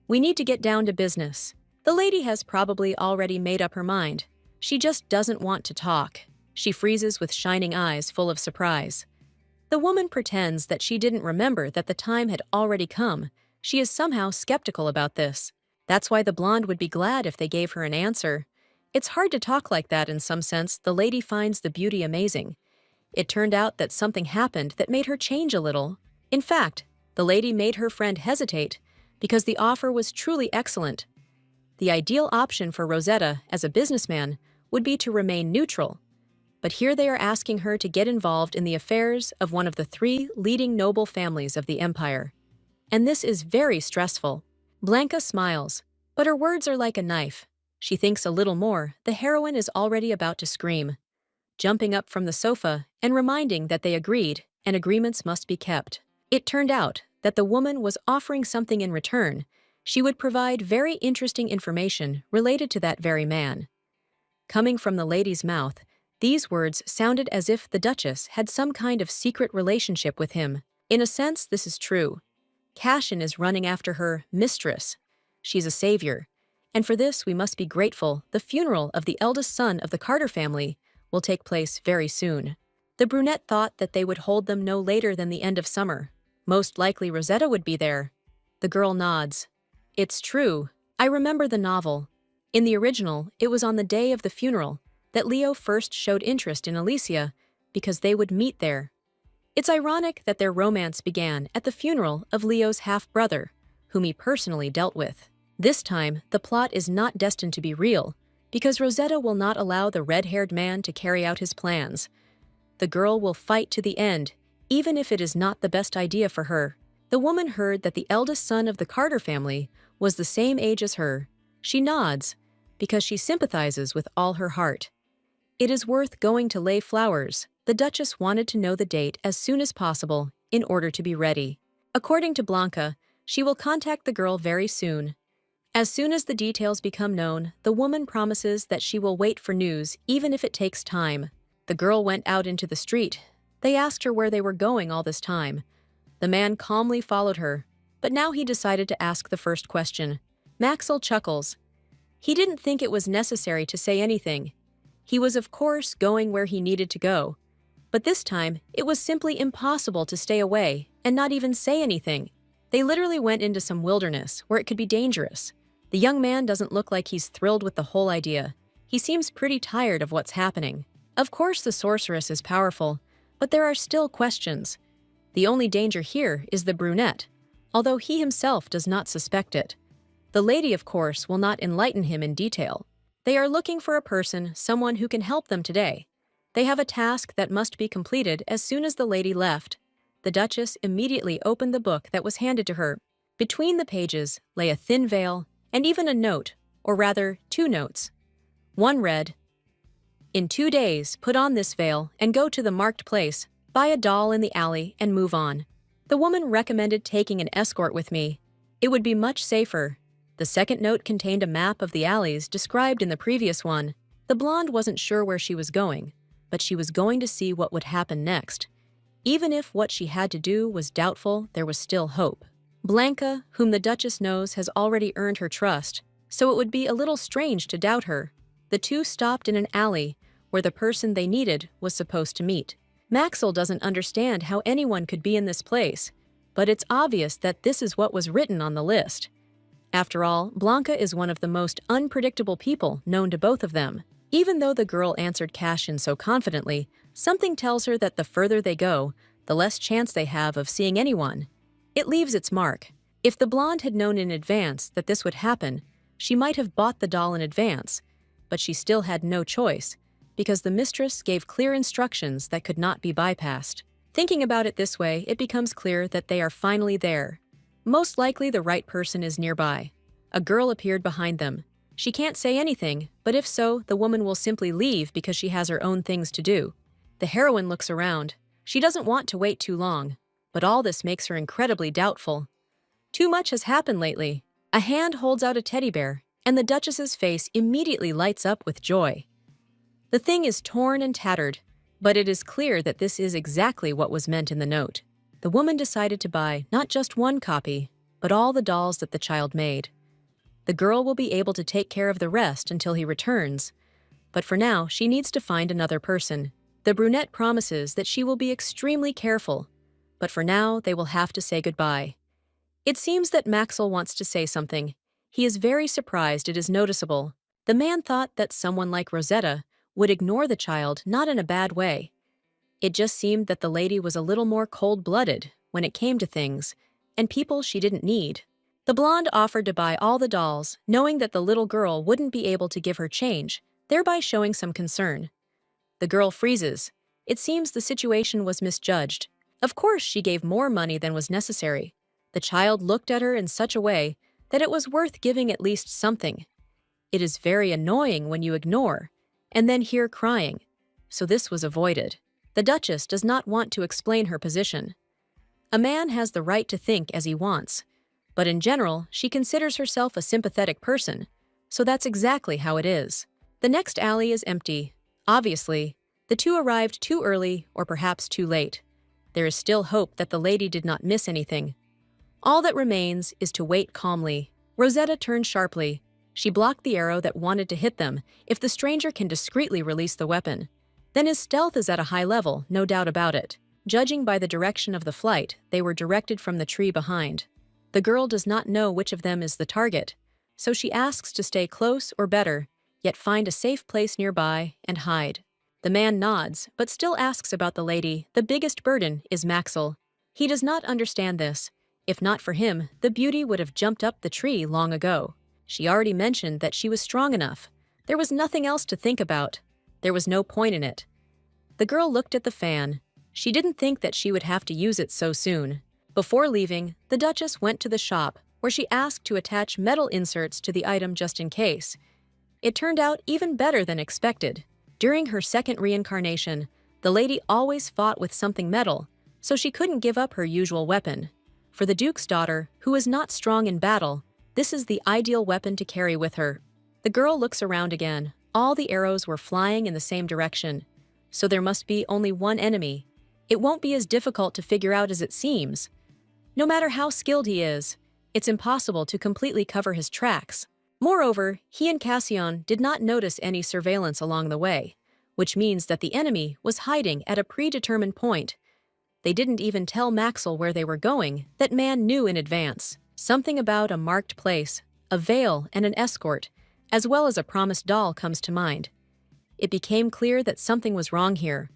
We need to get down to business. The lady has probably already made up her mind. She just doesn't want to talk. She freezes with shining eyes full of surprise. The woman pretends that she didn't remember that the time had already come. She is somehow skeptical about this. That's why the blonde would be glad if they gave her an answer. It's hard to talk like that in some sense. The lady finds the beauty amazing. It turned out that something happened that made her change a little. In fact, the lady made her friend hesitate because the offer was truly excellent. The ideal option for Rosetta as a businessman would be to remain neutral. But here they are asking her to get involved in the affairs of one of the 3 leading noble families of the empire. And this is very stressful. Blanca smiles, but her words are like a knife. She thinks a little more. The heroine is already about to scream, jumping up from the sofa and reminding that they agreed and agreements must be kept. It turned out that the woman was offering something in return. She would provide very interesting information related to that very man. Coming from the lady's mouth, these words sounded as if the Duchess had some kind of secret relationship with him. In a sense, this is true. Cassian is running after her mistress. She's a savior. And for this, we must be grateful. The funeral of the eldest son of the Carter family will take place very soon. The brunette thought that they would hold them no later than the end of summer. Most likely Rosetta would be there. The girl nods. It's true. I remember the novel. In the original, it was on the day of the funeral that Leo first showed interest in Alicia because they would meet there. It's ironic that their romance began at the funeral of Leo's half-brother, whom he personally dealt with. This time, the plot is not destined to be real because Rosetta will not allow the red-haired man to carry out his plans. The girl will fight to the end, even if it is not the best idea for her. The woman heard that the eldest son of the Carter family was the same age as her. She nods, because she sympathizes with all her heart. It is worth going to lay flowers. The Duchess wanted to know the date as soon as possible in order to be ready. According to Blanca, she will contact the girl very soon. As soon as the details become known, the woman promises that she will wait for news even if it takes time. The girl went out into the street. They asked her where they were going all this time. The man calmly followed her, but now he decided to ask the first question. Maxwell chuckles. He didn't think it was necessary to say anything. He was, of course, going where he needed to go. But this time, it was simply impossible to stay away and not even say anything. They literally went into some wilderness where it could be dangerous. The young man doesn't look like he's thrilled with the whole idea. He seems pretty tired of what's happening. Of course, the sorceress is powerful, but there are still questions. The only danger here is the brunette, although he himself does not suspect it. The lady, of course, will not enlighten him in detail. They are looking for a person, someone who can help them today. They have a task that must be completed as soon as the lady left. The Duchess immediately opened the book that was handed to her. Between the pages lay a thin veil and even a note, or rather, 2 notes. One read, "In 2 days, put on this veil and go to the marked place, buy a doll in the alley and move on. The woman recommended taking an escort with me. It would be much safer." The second note contained a map of the alleys described in the previous one. The blonde wasn't sure where she was going, but she was going to see what would happen next. Even if what she had to do was doubtful, there was still hope. Blanca, whom the Duchess knows, has already earned her trust, so it would be a little strange to doubt her. The two stopped in an alley where the person they needed was supposed to meet. Maxwell doesn't understand how anyone could be in this place, but it's obvious that this is what was written on the list. After all, Blanca is one of the most unpredictable people known to both of them. Even though the girl answered Cashin so confidently, something tells her that the further they go, the less chance they have of seeing anyone. It leaves its mark. If the blonde had known in advance that this would happen, she might have bought the doll in advance, but she still had no choice, because the mistress gave clear instructions that could not be bypassed. Thinking about it this way, it becomes clear that they are finally there. Most likely the right person is nearby. A girl appeared behind them. She can't say anything, but if so, the woman will simply leave because she has her own things to do. The heroine looks around. She doesn't want to wait too long, but all this makes her incredibly doubtful. Too much has happened lately. A hand holds out a teddy bear, and the Duchess's face immediately lights up with joy. The thing is torn and tattered, but it is clear that this is exactly what was meant in the note. The woman decided to buy not just one copy, but all the dolls that the child made. The girl will be able to take care of the rest until he returns, but for now she needs to find another person. The brunette promises that she will be extremely careful, but for now they will have to say goodbye. It seems that Maxwell wants to say something. He is very surprised it is noticeable. The man thought that someone like Rosetta would ignore the child, not in a bad way. It just seemed that the lady was a little more cold-blooded when it came to things, and people she didn't need. The blonde offered to buy all the dolls, knowing that the little girl wouldn't be able to give her change, thereby showing some concern. The girl freezes. It seems the situation was misjudged. Of course, she gave more money than was necessary. The child looked at her in such a way that it was worth giving at least something. It is very annoying when you ignore, and then hear crying, so this was avoided. The Duchess does not want to explain her position. A man has the right to think as he wants, but in general, she considers herself a sympathetic person, so that's exactly how it is. The next alley is empty. Obviously, the two arrived too early or perhaps too late. There is still hope that the lady did not miss anything. All that remains is to wait calmly. Rosetta turned sharply. She blocked the arrow that wanted to hit them if the stranger can discreetly release the weapon. Then his stealth is at a high level, no doubt about it. Judging by the direction of the flight, they were directed from the tree behind. The girl does not know which of them is the target, so she asks to stay close or better, yet find a safe place nearby and hide. The man nods, but still asks about the lady. The biggest burden is Maxwell. He does not understand this. If not for him, the beauty would have jumped up the tree long ago. She already mentioned that she was strong enough. There was nothing else to think about. There was no point in it. The girl looked at the fan. She didn't think that she would have to use it so soon. Before leaving, the Duchess went to the shop, where she asked to attach metal inserts to the item just in case. It turned out even better than expected. During her second reincarnation, the lady always fought with something metal, so she couldn't give up her usual weapon. For the Duke's daughter, who is not strong in battle, this is the ideal weapon to carry with her. The girl looks around again. All the arrows were flying in the same direction, so there must be only one enemy. It won't be as difficult to figure out as it seems. No matter how skilled he is, it's impossible to completely cover his tracks. Moreover, he and Cassian did not notice any surveillance along the way, which means that the enemy was hiding at a predetermined point. They didn't even tell Maxwell where they were going. That man knew in advance. Something about a marked place, a veil, and an escort, as well as a promised doll comes to mind. It became clear that something was wrong here.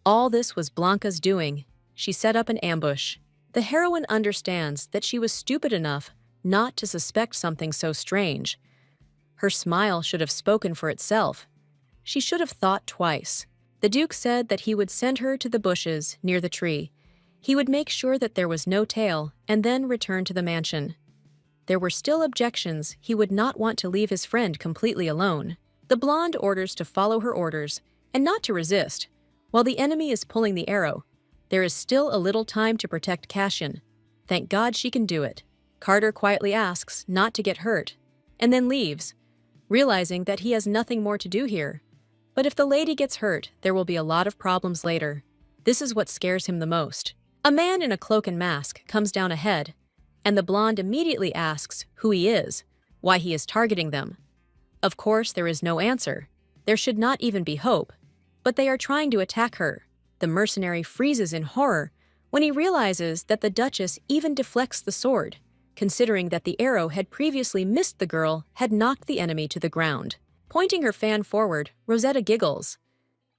All this was Blanca's doing. She set up an ambush. The heroine understands that she was stupid enough not to suspect something so strange. Her smile should have spoken for itself. She should have thought twice. The Duke said that he would send her to the bushes near the tree. He would make sure that there was no tail and then return to the mansion. There were still objections. He would not want to leave his friend completely alone. The blonde orders to follow her orders and not to resist. While the enemy is pulling the arrow, there is still a little time to protect Cassian. Thank God she can do it. Carter quietly asks not to get hurt, and then leaves, realizing that he has nothing more to do here. But if the lady gets hurt, there will be a lot of problems later. This is what scares him the most. A man in a cloak and mask comes down ahead, and the blonde immediately asks who he is, why he is targeting them. Of course, there is no answer. There should not even be hope. But they are trying to attack her. The mercenary freezes in horror when he realizes that the Duchess even deflects the sword, considering that the arrow had previously missed the girl, had knocked the enemy to the ground. Pointing her fan forward, Rosetta giggles.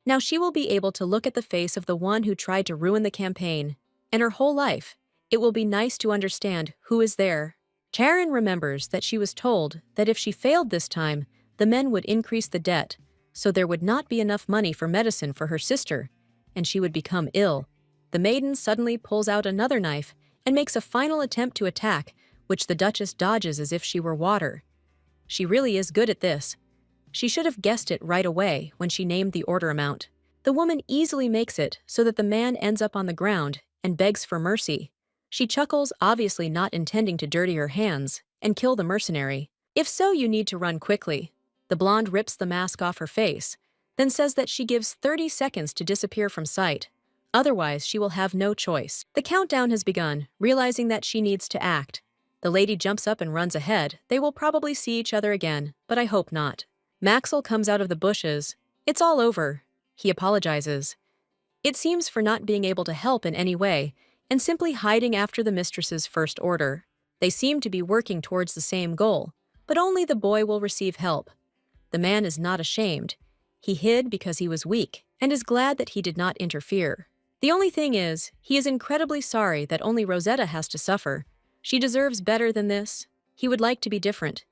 Now she will be able to look at the face of the one who tried to ruin the campaign, and her whole life. It will be nice to understand who is there. Charon remembers that she was told that if she failed this time, the men would increase the debt, so there would not be enough money for medicine for her sister, and she would become ill. The maiden suddenly pulls out another knife and makes a final attempt to attack, which the Duchess dodges as if she were water. She really is good at this. She should have guessed it right away when she named the order amount. The woman easily makes it so that the man ends up on the ground and begs for mercy. She chuckles, obviously not intending to dirty her hands and kill the mercenary. If so, you need to run quickly. The blonde rips the mask off her face, then says that she gives 30 seconds to disappear from sight. Otherwise, she will have no choice. The countdown has begun, realizing that she needs to act. The lady jumps up and runs ahead. They will probably see each other again, but I hope not. Maxwell comes out of the bushes. It's all over. He apologizes. It seems for not being able to help in any way, and simply hiding after the mistress's first order. They seem to be working towards the same goal, but only the boy will receive help. The man is not ashamed. He hid because he was weak, and is glad that he did not interfere. The only thing is, he is incredibly sorry that only Rosetta has to suffer. She deserves better than this. He would like to be different.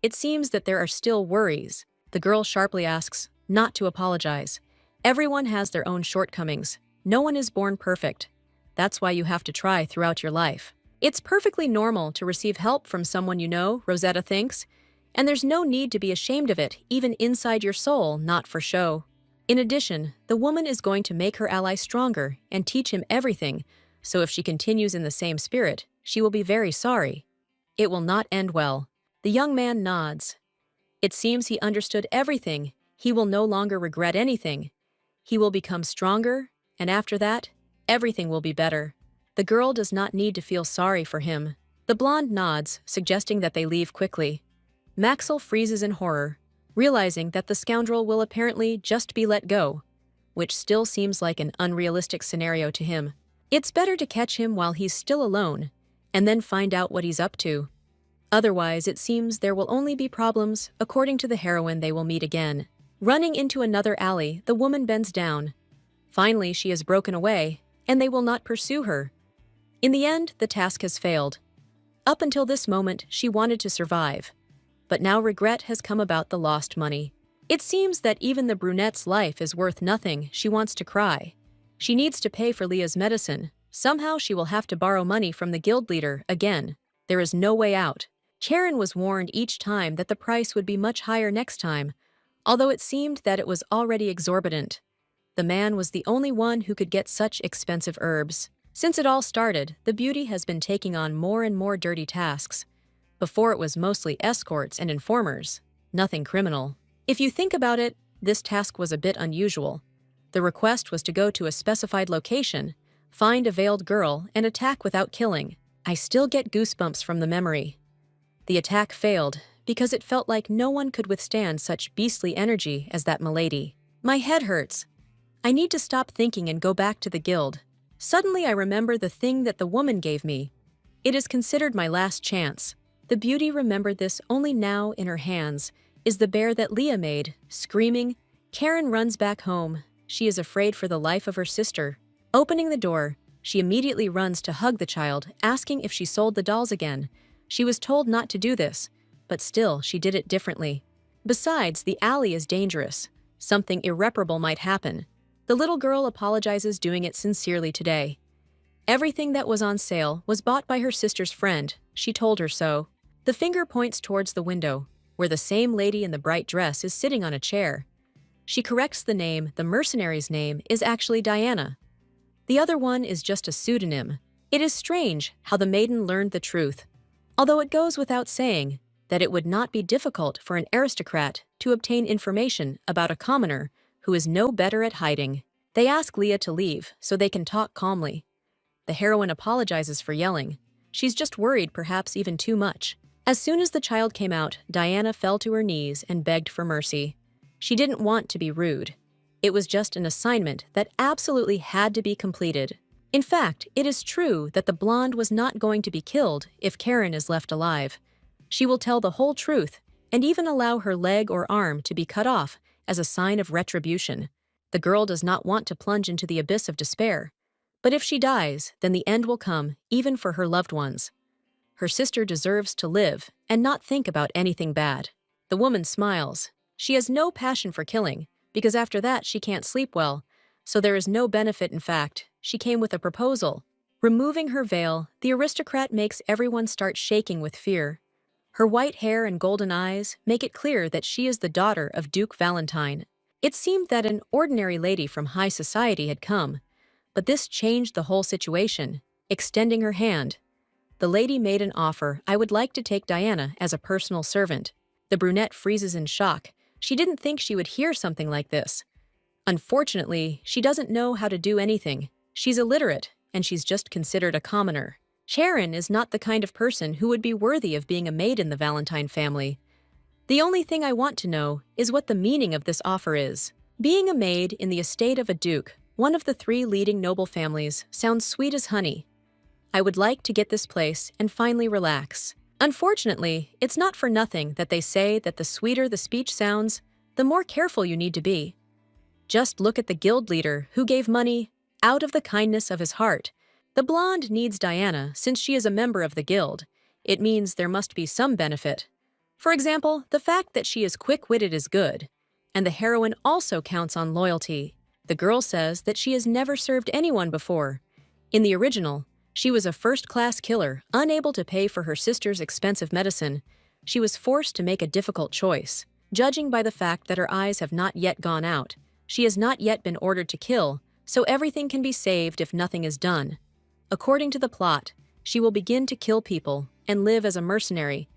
It seems that there are still worries. The girl sharply asks not to apologize. Everyone has their own shortcomings. No one is born perfect. That's why you have to try throughout your life. It's perfectly normal to receive help from someone you know, Rosetta thinks, and there's no need to be ashamed of it, even inside your soul, not for show. In addition, the woman is going to make her ally stronger and teach him everything, so if she continues in the same spirit, she will be very sorry. It will not end well. The young man nods. It seems he understood everything. He will no longer regret anything. He will become stronger, and after that, everything will be better. The girl does not need to feel sorry for him. The blonde nods, suggesting that they leave quickly. Maxwell freezes in horror, realizing that the scoundrel will apparently just be let go, which still seems like an unrealistic scenario to him. It's better to catch him while he's still alone, and then find out what he's up to. Otherwise, it seems there will only be problems. According to the heroine, they will meet again. Running into another alley, the woman bends down. Finally, she is broken away, and they will not pursue her. In the end, the task has failed. Up until this moment, she wanted to survive. But now regret has come about the lost money. It seems that even the brunette's life is worth nothing. She wants to cry. She needs to pay for Leah's medicine. Somehow she will have to borrow money from the guild leader again. There is no way out. Charon was warned each time that the price would be much higher next time, although it seemed that it was already exorbitant. The man was the only one who could get such expensive herbs. Since it all started, the beauty has been taking on more and more dirty tasks. Before it was mostly escorts and informers, nothing criminal. If you think about it, this task was a bit unusual. The request was to go to a specified location, find a veiled girl, and attack without killing. I still get goosebumps from the memory. The attack failed because it felt like no one could withstand such beastly energy as that milady. My head hurts. I need to stop thinking and go back to the guild. Suddenly I remember the thing that the woman gave me. It is considered my last chance. The beauty remembered this only now in her hands is the bear that Leah made. Screaming, Karen runs back home. She is afraid for the life of her sister. Opening the door, she immediately runs to hug the child, asking if she sold the dolls again. She was told not to do this, but still she did it differently. Besides, the alley is dangerous. Something irreparable might happen. The little girl apologizes, doing it sincerely today. Everything that was on sale was bought by her sister's friend. She told her so. The finger points towards the window, where the same lady in the bright dress is sitting on a chair. She corrects the name. The mercenary's name is actually Diana. The other one is just a pseudonym. It is strange how the maiden learned the truth, although it goes without saying that it would not be difficult for an aristocrat to obtain information about a commoner who is no better at hiding. They ask Leah to leave so they can talk calmly. The heroine apologizes for yelling. She's just worried, perhaps even too much. As soon as the child came out, Diana fell to her knees and begged for mercy. She didn't want to be rude. It was just an assignment that absolutely had to be completed. In fact, it is true that the blonde was not going to be killed if Karen is left alive. She will tell the whole truth and even allow her leg or arm to be cut off as a sign of retribution. The girl does not want to plunge into the abyss of despair. But if she dies, then the end will come, even for her loved ones. Her sister deserves to live and not think about anything bad. The woman smiles. She has no passion for killing, because after that she can't sleep well, so there is no benefit. In fact, she came with a proposal. Removing her veil, the aristocrat makes everyone start shaking with fear. Her white hair and golden eyes make it clear that she is the daughter of Duke Valentine. It seemed that an ordinary lady from high society had come, but this changed the whole situation. Extending her hand, the lady made an offer. I would like to take Diana as a personal servant. The brunette freezes in shock. She didn't think she would hear something like this. Unfortunately, she doesn't know how to do anything. She's illiterate, and she's just considered a commoner. Charon is not the kind of person who would be worthy of being a maid in the Valentine family. The only thing I want to know is what the meaning of this offer is. Being a maid in the estate of a duke, one of the 3 leading noble families, sounds sweet as honey. I would like to get this place and finally relax. Unfortunately, it's not for nothing that they say that the sweeter the speech sounds, the more careful you need to be. Just look at the guild leader who gave money out of the kindness of his heart. The blonde needs Diana since she is a member of the guild. It means there must be some benefit. For example, the fact that she is quick-witted is good, and the heroine also counts on loyalty. The girl says that she has never served anyone before. In the original, she was a first-class killer, unable to pay for her sister's expensive medicine. She was forced to make a difficult choice. Judging by the fact that her eyes have not yet gone out, she has not yet been ordered to kill, so everything can be saved if nothing is done. According to the plot, she will begin to kill people and live as a mercenary,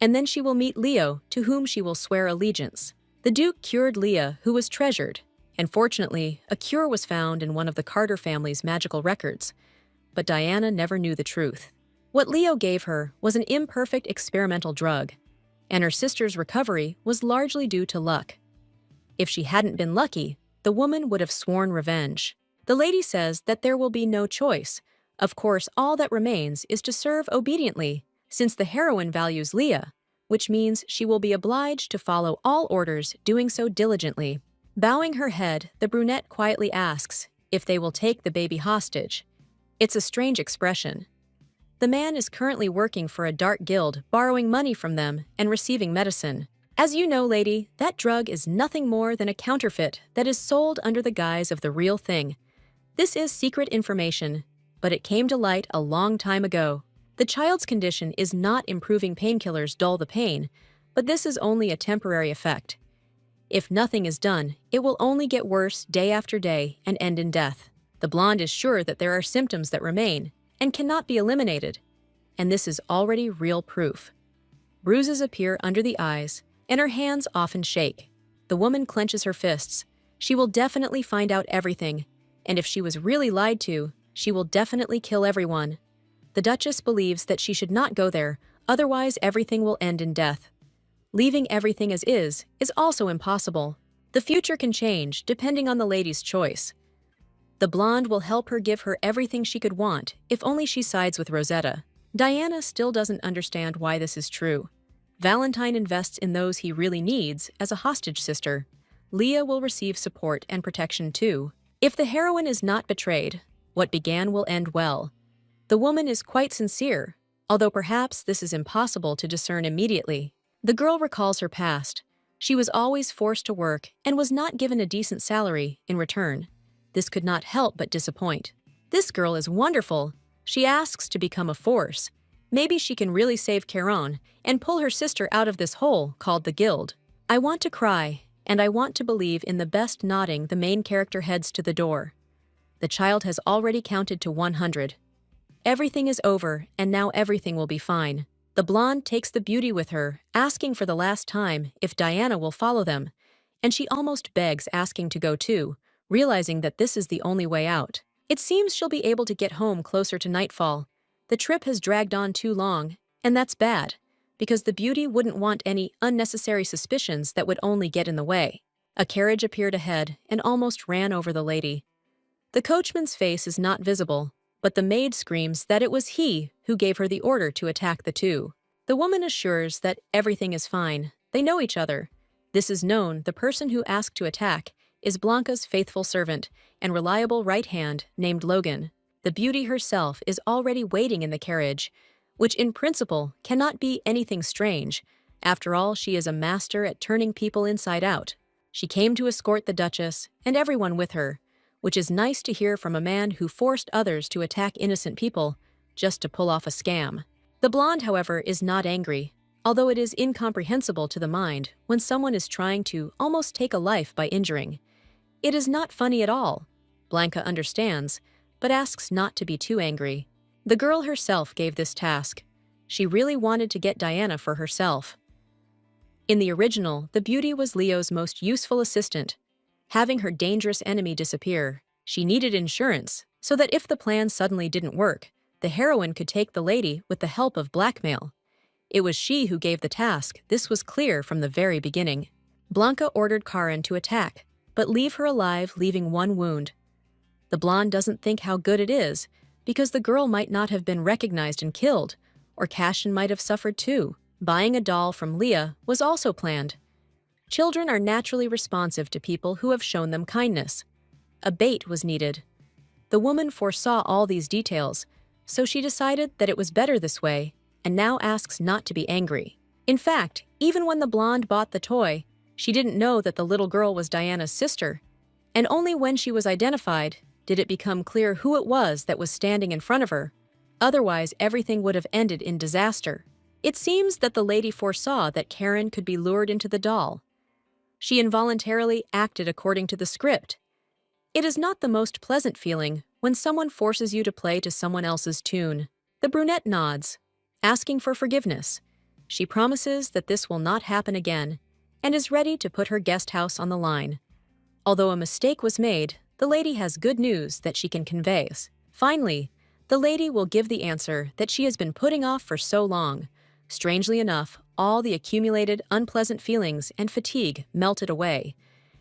and then she will meet Leo, to whom she will swear allegiance. The Duke cured Leah, who was treasured, and fortunately, a cure was found in one of the Carter family's magical records. But Diana never knew the truth. What Leo gave her was an imperfect experimental drug, and her sister's recovery was largely due to luck. If she hadn't been lucky, the woman would have sworn revenge. The lady says that there will be no choice. Of course, all that remains is to serve obediently, since the heroine values Leah, which means she will be obliged to follow all orders, doing so diligently. Bowing her head, the brunette quietly asks if they will take the baby hostage. It's a strange expression. The man is currently working for a dark guild, borrowing money from them and receiving medicine. As you know, lady, that drug is nothing more than a counterfeit that is sold under the guise of the real thing. This is secret information, but it came to light a long time ago. The child's condition is not improving. Painkillers dull the pain, but this is only a temporary effect. If nothing is done, it will only get worse day after day and end in death. The blonde is sure that there are symptoms that remain and cannot be eliminated, and this is already real proof. Bruises appear under the eyes, and her hands often shake. The woman clenches her fists. She will definitely find out everything, and if she was really lied to, she will definitely kill everyone. The Duchess believes that she should not go there, otherwise everything will end in death. Leaving everything as is also impossible. The future can change depending on the lady's choice. The blonde will help her give her everything she could want if only she sides with Rosetta. Diana still doesn't understand why this is true. Valentine invests in those he really needs as a hostage sister. Leah will receive support and protection too. If the heroine is not betrayed, what began will end well. The woman is quite sincere, although perhaps this is impossible to discern immediately. The girl recalls her past. She was always forced to work and was not given a decent salary in return. This could not help but disappoint. This girl is wonderful. She asks to become a force. Maybe she can really save Charon and pull her sister out of this hole called the Guild. I want to cry, and I want to believe in the best. Nodding, the main character heads to the door. The child has already counted to 100. Everything is over, and now everything will be fine. The blonde takes the beauty with her, asking for the last time if Diana will follow them, and she almost begs, asking to go too, realizing that this is the only way out. It seems she'll be able to get home closer to nightfall. The trip has dragged on too long, and that's bad, because the beauty wouldn't want any unnecessary suspicions that would only get in the way. A carriage appeared ahead and almost ran over the lady. The coachman's face is not visible, but the maid screams that it was he who gave her the order to attack the two. The woman assures that everything is fine. They know each other. This is known. The person who asked to attack is Blanca's faithful servant and reliable right hand named Logan. The beauty herself is already waiting in the carriage, which in principle cannot be anything strange. After all, she is a master at turning people inside out. She came to escort the Duchess and everyone with her, which is nice to hear from a man who forced others to attack innocent people just to pull off a scam. The blonde, however, is not angry, although it is incomprehensible to the mind when someone is trying to almost take a life by injuring. It is not funny at all. Blanca understands, but asks not to be too angry. The girl herself gave this task. She really wanted to get Diana for herself. In the original, the beauty was Leo's most useful assistant. Having her dangerous enemy disappear, she needed insurance so that if the plan suddenly didn't work, the heroine could take the lady with the help of blackmail. It was she who gave the task. This was clear from the very beginning. Blanca ordered Karen to attack, but leave her alive, leaving one wound. The blonde doesn't think how good it is, because the girl might not have been recognized and killed, or Cashin might have suffered too. Buying a doll from Leah was also planned. Children are naturally responsive to people who have shown them kindness. A bait was needed. The woman foresaw all these details, so she decided that it was better this way, and now asks not to be angry. In fact, even when the blonde bought the toy, she didn't know that the little girl was Diana's sister, and only when she was identified did it become clear who it was that was standing in front of her. Otherwise, everything would have ended in disaster. It seems that the lady foresaw that Karen could be lured into the doll. She involuntarily acted according to the script. It is not the most pleasant feeling when someone forces you to play to someone else's tune. The brunette nods, asking for forgiveness. She promises that this will not happen again, and is ready to put her guest house on the line. Although a mistake was made, the lady has good news that she can convey. Finally, the lady will give the answer that she has been putting off for so long. Strangely enough, all the accumulated unpleasant feelings and fatigue melted away.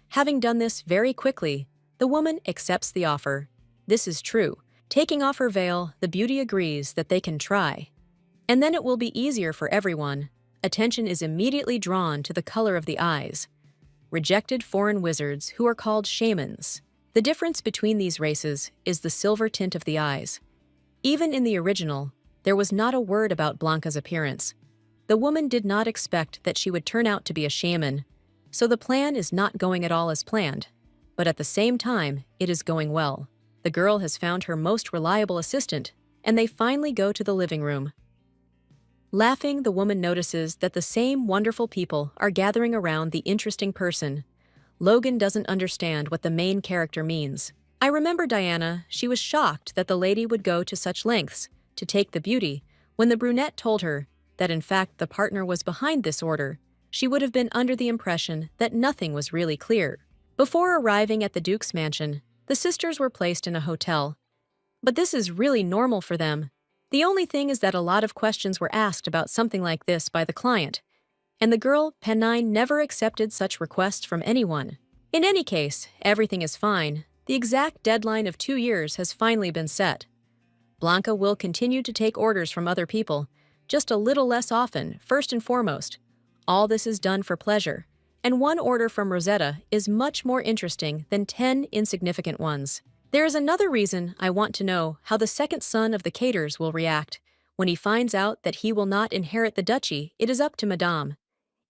Having done this very quickly, the woman accepts the offer. This is true. Taking off her veil, the beauty agrees that they can try. And then it will be easier for everyone. Attention is immediately drawn to the color of the eyes. Rejected foreign wizards who are called shamans. The difference between these races is the silver tint of the eyes. Even in the original, there was not a word about Blanca's appearance. The woman did not expect that she would turn out to be a shaman, so the plan is not going at all as planned. But at the same time, it is going well. The girl has found her most reliable assistant, and they finally go to the living room. Laughing, the woman notices that the same wonderful people are gathering around the interesting person. Logan doesn't understand what the main character means. I remember Diana, she was shocked that the lady would go to such lengths to take the beauty. When the brunette told her that in fact the partner was behind this order, she would have been under the impression that nothing was really clear. Before arriving at the Duke's mansion, the sisters were placed in a hotel. But this is really normal for them. The only thing is that a lot of questions were asked about something like this by the client, and the girl, Pennine, never accepted such requests from anyone. In any case, everything is fine. The exact deadline of 2 years has finally been set. Blanca will continue to take orders from other people, just a little less often, first and foremost. All this is done for pleasure, and one order from Rosetta is much more interesting than 10 insignificant ones. There is another reason I want to know how the second son of the Caters will react. When he finds out that he will not inherit the duchy, it is up to Madame.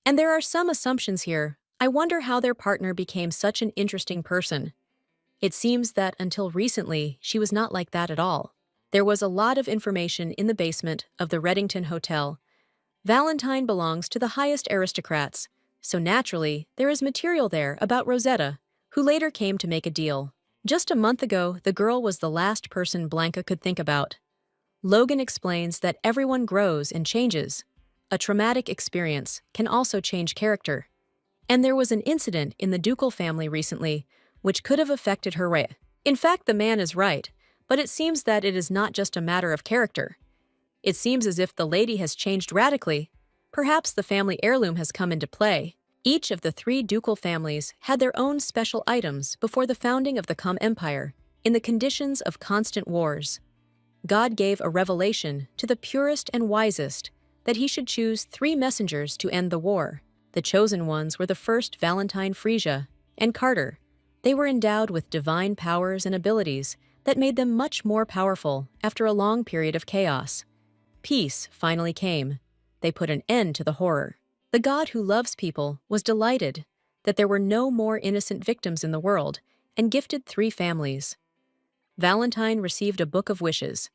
And there are some assumptions here. I wonder how their partner became such an interesting person. It seems that until recently, she was not like that at all. There was a lot of information in the basement of the Reddington Hotel. Valentine belongs to the highest aristocrats, so naturally, there is material there about Rosetta, who later came to make a deal. Just a month ago, the girl was the last person Blanca could think about. Logan explains that everyone grows and changes. A traumatic experience can also change character. And there was an incident in the ducal family recently which could have affected her way. In fact, the man is right, but it seems that it is not just a matter of character. It seems as if the lady has changed radically. Perhaps the family heirloom has come into play. Each of the 3 ducal families had their own special items before the founding of the Com Empire, in the conditions of constant wars. God gave a revelation to the purest and wisest that he should choose 3 messengers to end the war. The chosen ones were the first Valentine Frisia and Carter. They were endowed with divine powers and abilities that made them much more powerful after a long period of chaos. Peace finally came. They put an end to the horror. The God who loves people was delighted that there were no more innocent victims in the world and gifted 3 families. Valentine received a book of wishes.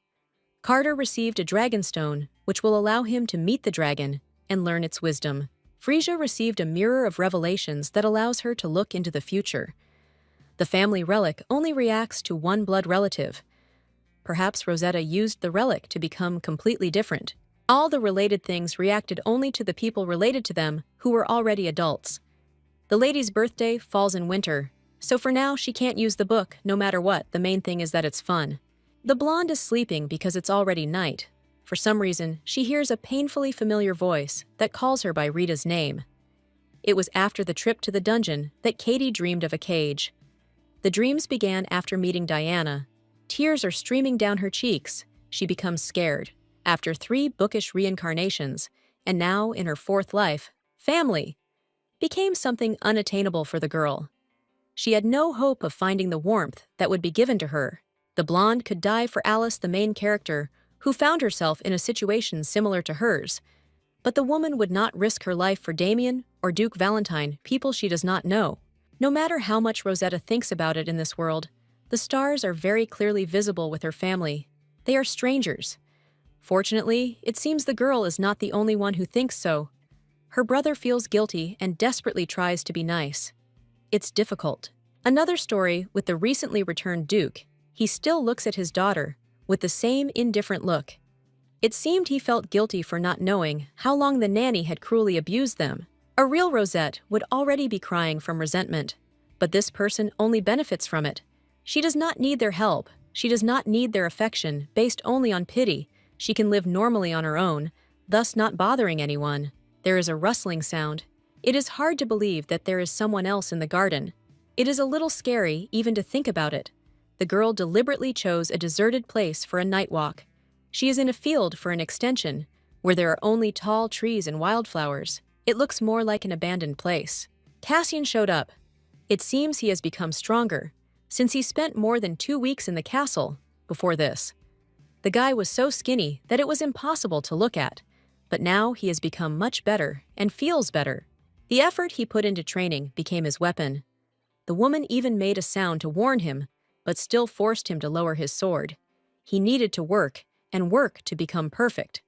Carter received a dragonstone, which will allow him to meet the dragon and learn its wisdom. Frisia received a mirror of revelations that allows her to look into the future. The family relic only reacts to one blood relative. Perhaps Rosetta used the relic to become completely different. All the related things reacted only to the people related to them who were already adults. The lady's birthday falls in winter, so for now she can't use the book no matter what. The main thing is that it's fun. The blonde is sleeping because it's already night. For some reason, she hears a painfully familiar voice that calls her by Rita's name. It was after the trip to the dungeon that Katie dreamed of a cage. The dreams began after meeting Diana. Tears are streaming down her cheeks. She becomes scared. After 3 bookish reincarnations, and now in her 4th life, family became something unattainable for the girl. She had no hope of finding the warmth that would be given to her. The blonde could die for Alice, the main character, who found herself in a situation similar to hers. But the woman would not risk her life for Damien or Duke Valentine, people she does not know. No matter how much Rosetta thinks about it in this world, the stars are very clearly visible with her family. They are strangers. Fortunately, it seems the girl is not the only one who thinks so. Her brother feels guilty and desperately tries to be nice. It's difficult. Another story with the recently returned Duke. He still looks at his daughter with the same indifferent look. It seemed he felt guilty for not knowing how long the nanny had cruelly abused them. A real Rosette would already be crying from resentment, but this person only benefits from it. She does not need their help. She does not need their affection based only on pity. She can live normally on her own, thus not bothering anyone. There is a rustling sound. It is hard to believe that there is someone else in the garden. It is a little scary even to think about it. The girl deliberately chose a deserted place for a night walk. She is in a field for an extension, where there are only tall trees and wildflowers. It looks more like an abandoned place. Cassian showed up. It seems he has become stronger, since he spent more than 2 weeks in the castle before this. The guy was so skinny that it was impossible to look at, But now he has become much better and feels better. The effort he put into training became his weapon. The woman even made a sound to warn him, but still forced him to lower his sword. He needed to work, and work to become perfect.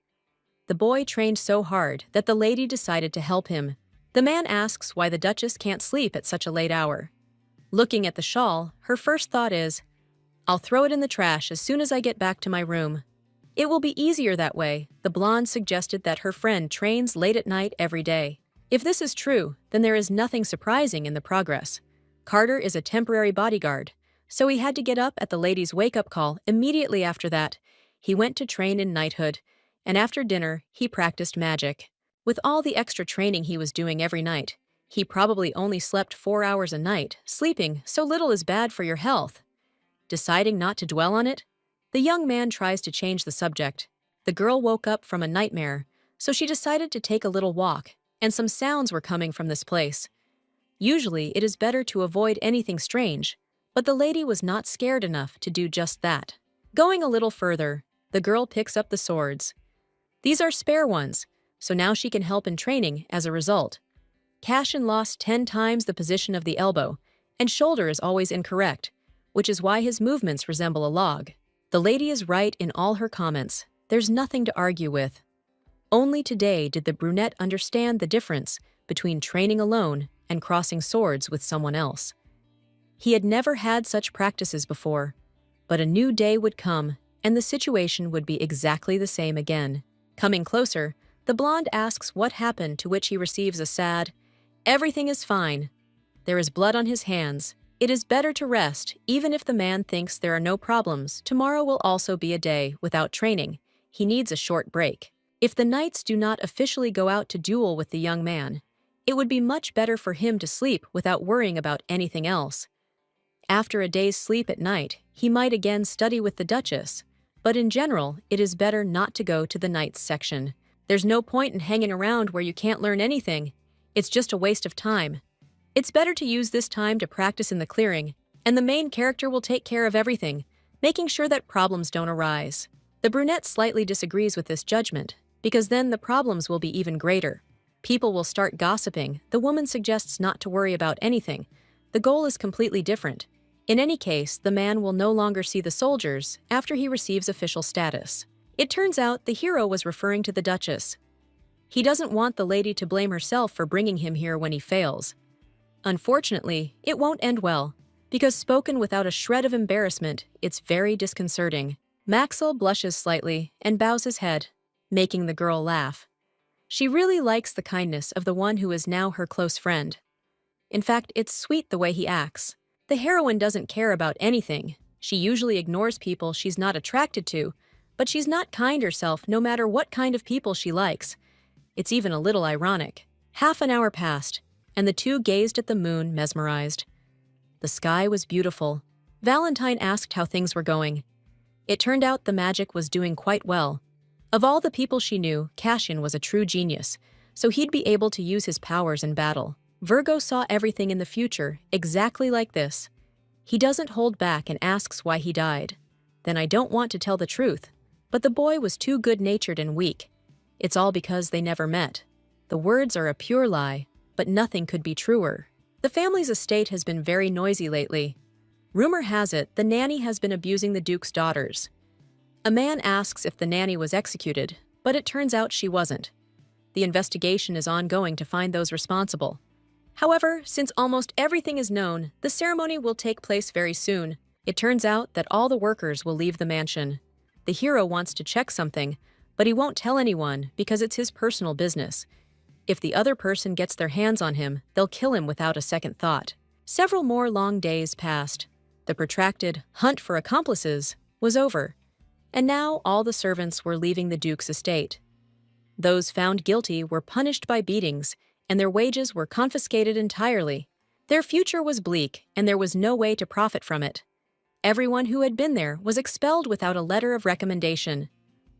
The boy trained so hard that the lady decided to help him. The man asks why the Duchess can't sleep at such a late hour. Looking at the shawl, her first thought is, "I'll throw it in the trash as soon as I get back to my room." It will be easier that way. The blonde suggested that her friend trains late at night every day. If this is true, then there is nothing surprising in the progress. Carter is a temporary bodyguard, so he had to get up at the lady's wake-up call immediately after that. He went to train in knighthood, and after dinner, he practiced magic. With all the extra training he was doing every night, he probably only slept 4 hours a night. Sleeping so little is bad for your health. Deciding not to dwell on it, the young man tries to change the subject. The girl woke up from a nightmare, so she decided to take a little walk, and some sounds were coming from this place. Usually, it is better to avoid anything strange, but the lady was not scared enough to do just that. Going a little further, the girl picks up the swords. These are spare ones, so now she can help in training as a result. Cashin lost 10 times the position of the elbow, and shoulder is always incorrect, which is why his movements resemble a log. The lady is right in all her comments. There's nothing to argue with. Only today did the brunette understand the difference between training alone and crossing swords with someone else. He had never had such practices before, but a new day would come, and the situation would be exactly the same again. Coming closer, the blonde asks what happened, to which he receives a sad, "Everything is fine. There is blood on his hands. It is better to rest, even if the man thinks there are no problems. Tomorrow will also be a day without training. He needs a short break." If the knights do not officially go out to duel with the young man, it would be much better for him to sleep without worrying about anything else. After a day's sleep at night, he might again study with the Duchess, but in general, it is better not to go to the knights section. There's no point in hanging around where you can't learn anything. It's just a waste of time. It's better to use this time to practice in the clearing, and the main character will take care of everything, making sure that problems don't arise. The brunette slightly disagrees with this judgment, because then the problems will be even greater. People will start gossiping. The woman suggests not to worry about anything. The goal is completely different. In any case, the man will no longer see the soldiers after he receives official status. It turns out the hero was referring to the Duchess. He doesn't want the lady to blame herself for bringing him here when he fails. Unfortunately, it won't end well, because spoken without a shred of embarrassment, it's very disconcerting. Maxwell blushes slightly and bows his head, making the girl laugh. She really likes the kindness of the one who is now her close friend. In fact, it's sweet the way he acts. The heroine doesn't care about anything. She usually ignores people she's not attracted to, but she's not kind herself no matter what kind of people she likes. It's even a little ironic. Half an hour passed, and the two gazed at the moon, mesmerized. The sky was beautiful. Valentine asked how things were going. It turned out the magic was doing quite well. Of all the people she knew, Cashin was a true genius, so he'd be able to use his powers in battle. Virgo saw everything in the future exactly like this. He doesn't hold back and asks why he died. Then I don't want to tell the truth, but the boy was too good-natured and weak. It's all because they never met. The words are a pure lie, but nothing could be truer. The family's estate has been very noisy lately. Rumor has it the nanny has been abusing the Duke's daughters. A man asks if the nanny was executed, but it turns out she wasn't. The investigation is ongoing to find those responsible. However, since almost everything is known, the ceremony will take place very soon. It turns out that all the workers will leave the mansion. The hero wants to check something, but he won't tell anyone because it's his personal business. If the other person gets their hands on him, they'll kill him without a second thought. Several more long days passed. The protracted hunt for accomplices was over, and now all the servants were leaving the Duke's estate. Those found guilty were punished by beatings, and their wages were confiscated entirely. Their future was bleak, and there was no way to profit from it. Everyone who had been there was expelled without a letter of recommendation.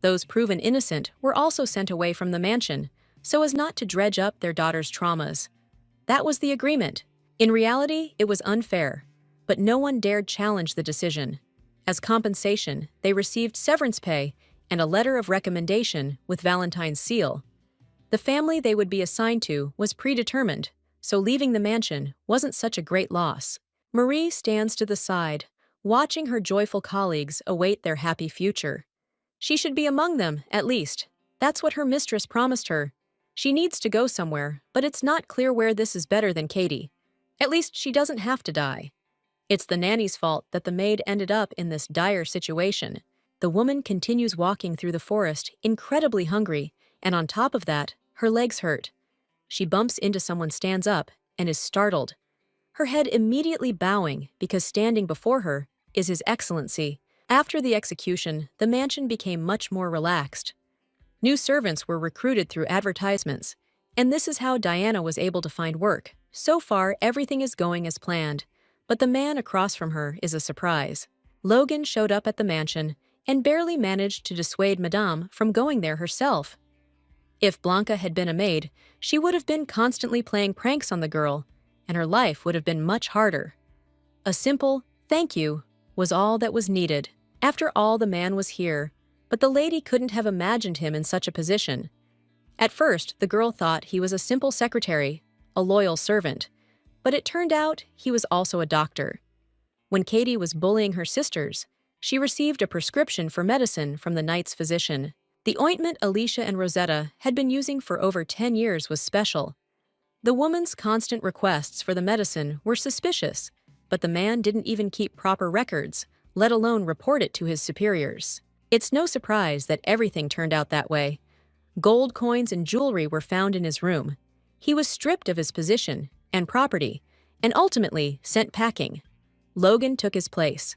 Those proven innocent were also sent away from the mansion, so as not to dredge up their daughter's traumas. That was the agreement. In reality, it was unfair, but no one dared challenge the decision. As compensation, they received severance pay and a letter of recommendation with Valentine's seal. The family they would be assigned to was predetermined, so leaving the mansion wasn't such a great loss. Marie stands to the side, watching her joyful colleagues await their happy future. She should be among them, at least. That's what her mistress promised her. She needs to go somewhere, but it's not clear where this is better than Katie. At least she doesn't have to die. It's the nanny's fault that the maid ended up in this dire situation. The woman continues walking through the forest, incredibly hungry, and on top of that, her legs hurt. She bumps into someone, stands up, and is startled. Her head immediately bowing because standing before her is His Excellency. After the execution, the mansion became much more relaxed. New servants were recruited through advertisements, and this is how Diana was able to find work. So far, everything is going as planned, but the man across from her is a surprise. Logan showed up at the mansion and barely managed to dissuade Madame from going there herself. If Blanca had been a maid, she would have been constantly playing pranks on the girl, and her life would have been much harder. A simple "thank you" was all that was needed. After all, the man was here, but the lady couldn't have imagined him in such a position. At first, the girl thought he was a simple secretary, a loyal servant, but it turned out he was also a doctor. When Katie was bullying her sisters, she received a prescription for medicine from the night's physician. The ointment Alicia and Rosetta had been using for over 10 years was special. The woman's constant requests for the medicine were suspicious, but the man didn't even keep proper records, let alone report it to his superiors. It's no surprise that everything turned out that way. Gold coins and jewelry were found in his room. He was stripped of his position and property, and ultimately sent packing. Logan took his place.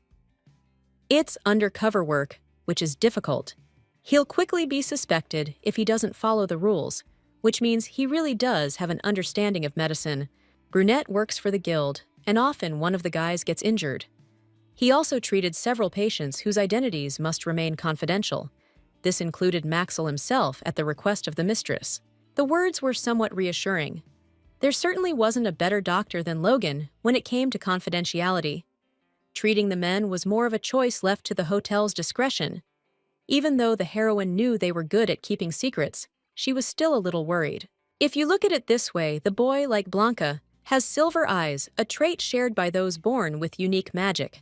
It's undercover work, which is difficult. He'll quickly be suspected if he doesn't follow the rules, which means he really does have an understanding of medicine. Brunette works for the guild, and often one of the guys gets injured. He also treated several patients whose identities must remain confidential. This included Maxwell himself at the request of the mistress. The words were somewhat reassuring. There certainly wasn't a better doctor than Logan when it came to confidentiality. Treating the men was more of a choice left to the hotel's discretion. Even though the heroine knew they were good at keeping secrets, she was still a little worried. If you look at it this way, the boy, like Blanca, has silver eyes, a trait shared by those born with unique magic.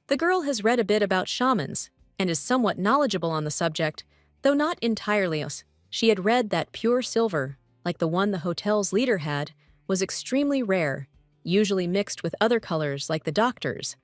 The girl has read a bit about shamans and is somewhat knowledgeable on the subject, though not entirely. She had read that pure silver, like the one the hotel's leader had, was extremely rare, usually mixed with other colors like the doctor's.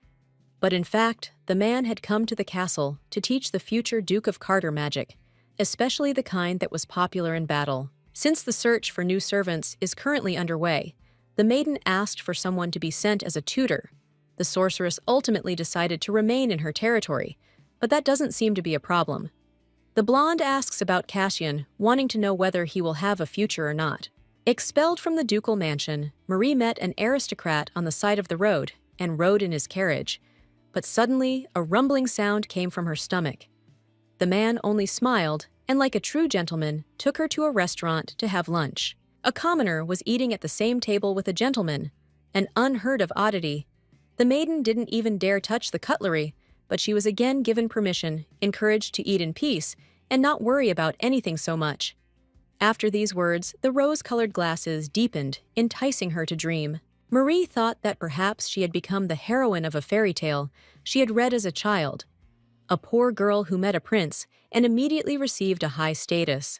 But in fact, the man had come to the castle to teach the future Duke of Carter magic, especially the kind that was popular in battle. Since the search for new servants is currently underway, the maiden asked for someone to be sent as a tutor. The sorceress ultimately decided to remain in her territory, but that doesn't seem to be a problem. The blonde asks about Cassian, wanting to know whether he will have a future or not. Expelled from the ducal mansion, Marie met an aristocrat on the side of the road and rode in his carriage. But suddenly, a rumbling sound came from her stomach. The man only smiled and, like a true gentleman, took her to a restaurant to have lunch. A commoner was eating at the same table with a gentleman, an unheard of oddity. The maiden didn't even dare touch the cutlery, but she was again given permission, encouraged to eat in peace and not worry about anything so much. After these words, the rose-colored glasses deepened, enticing her to dream. Marie thought that perhaps she had become the heroine of a fairy tale she had read as a child, a poor girl who met a prince and immediately received a high status.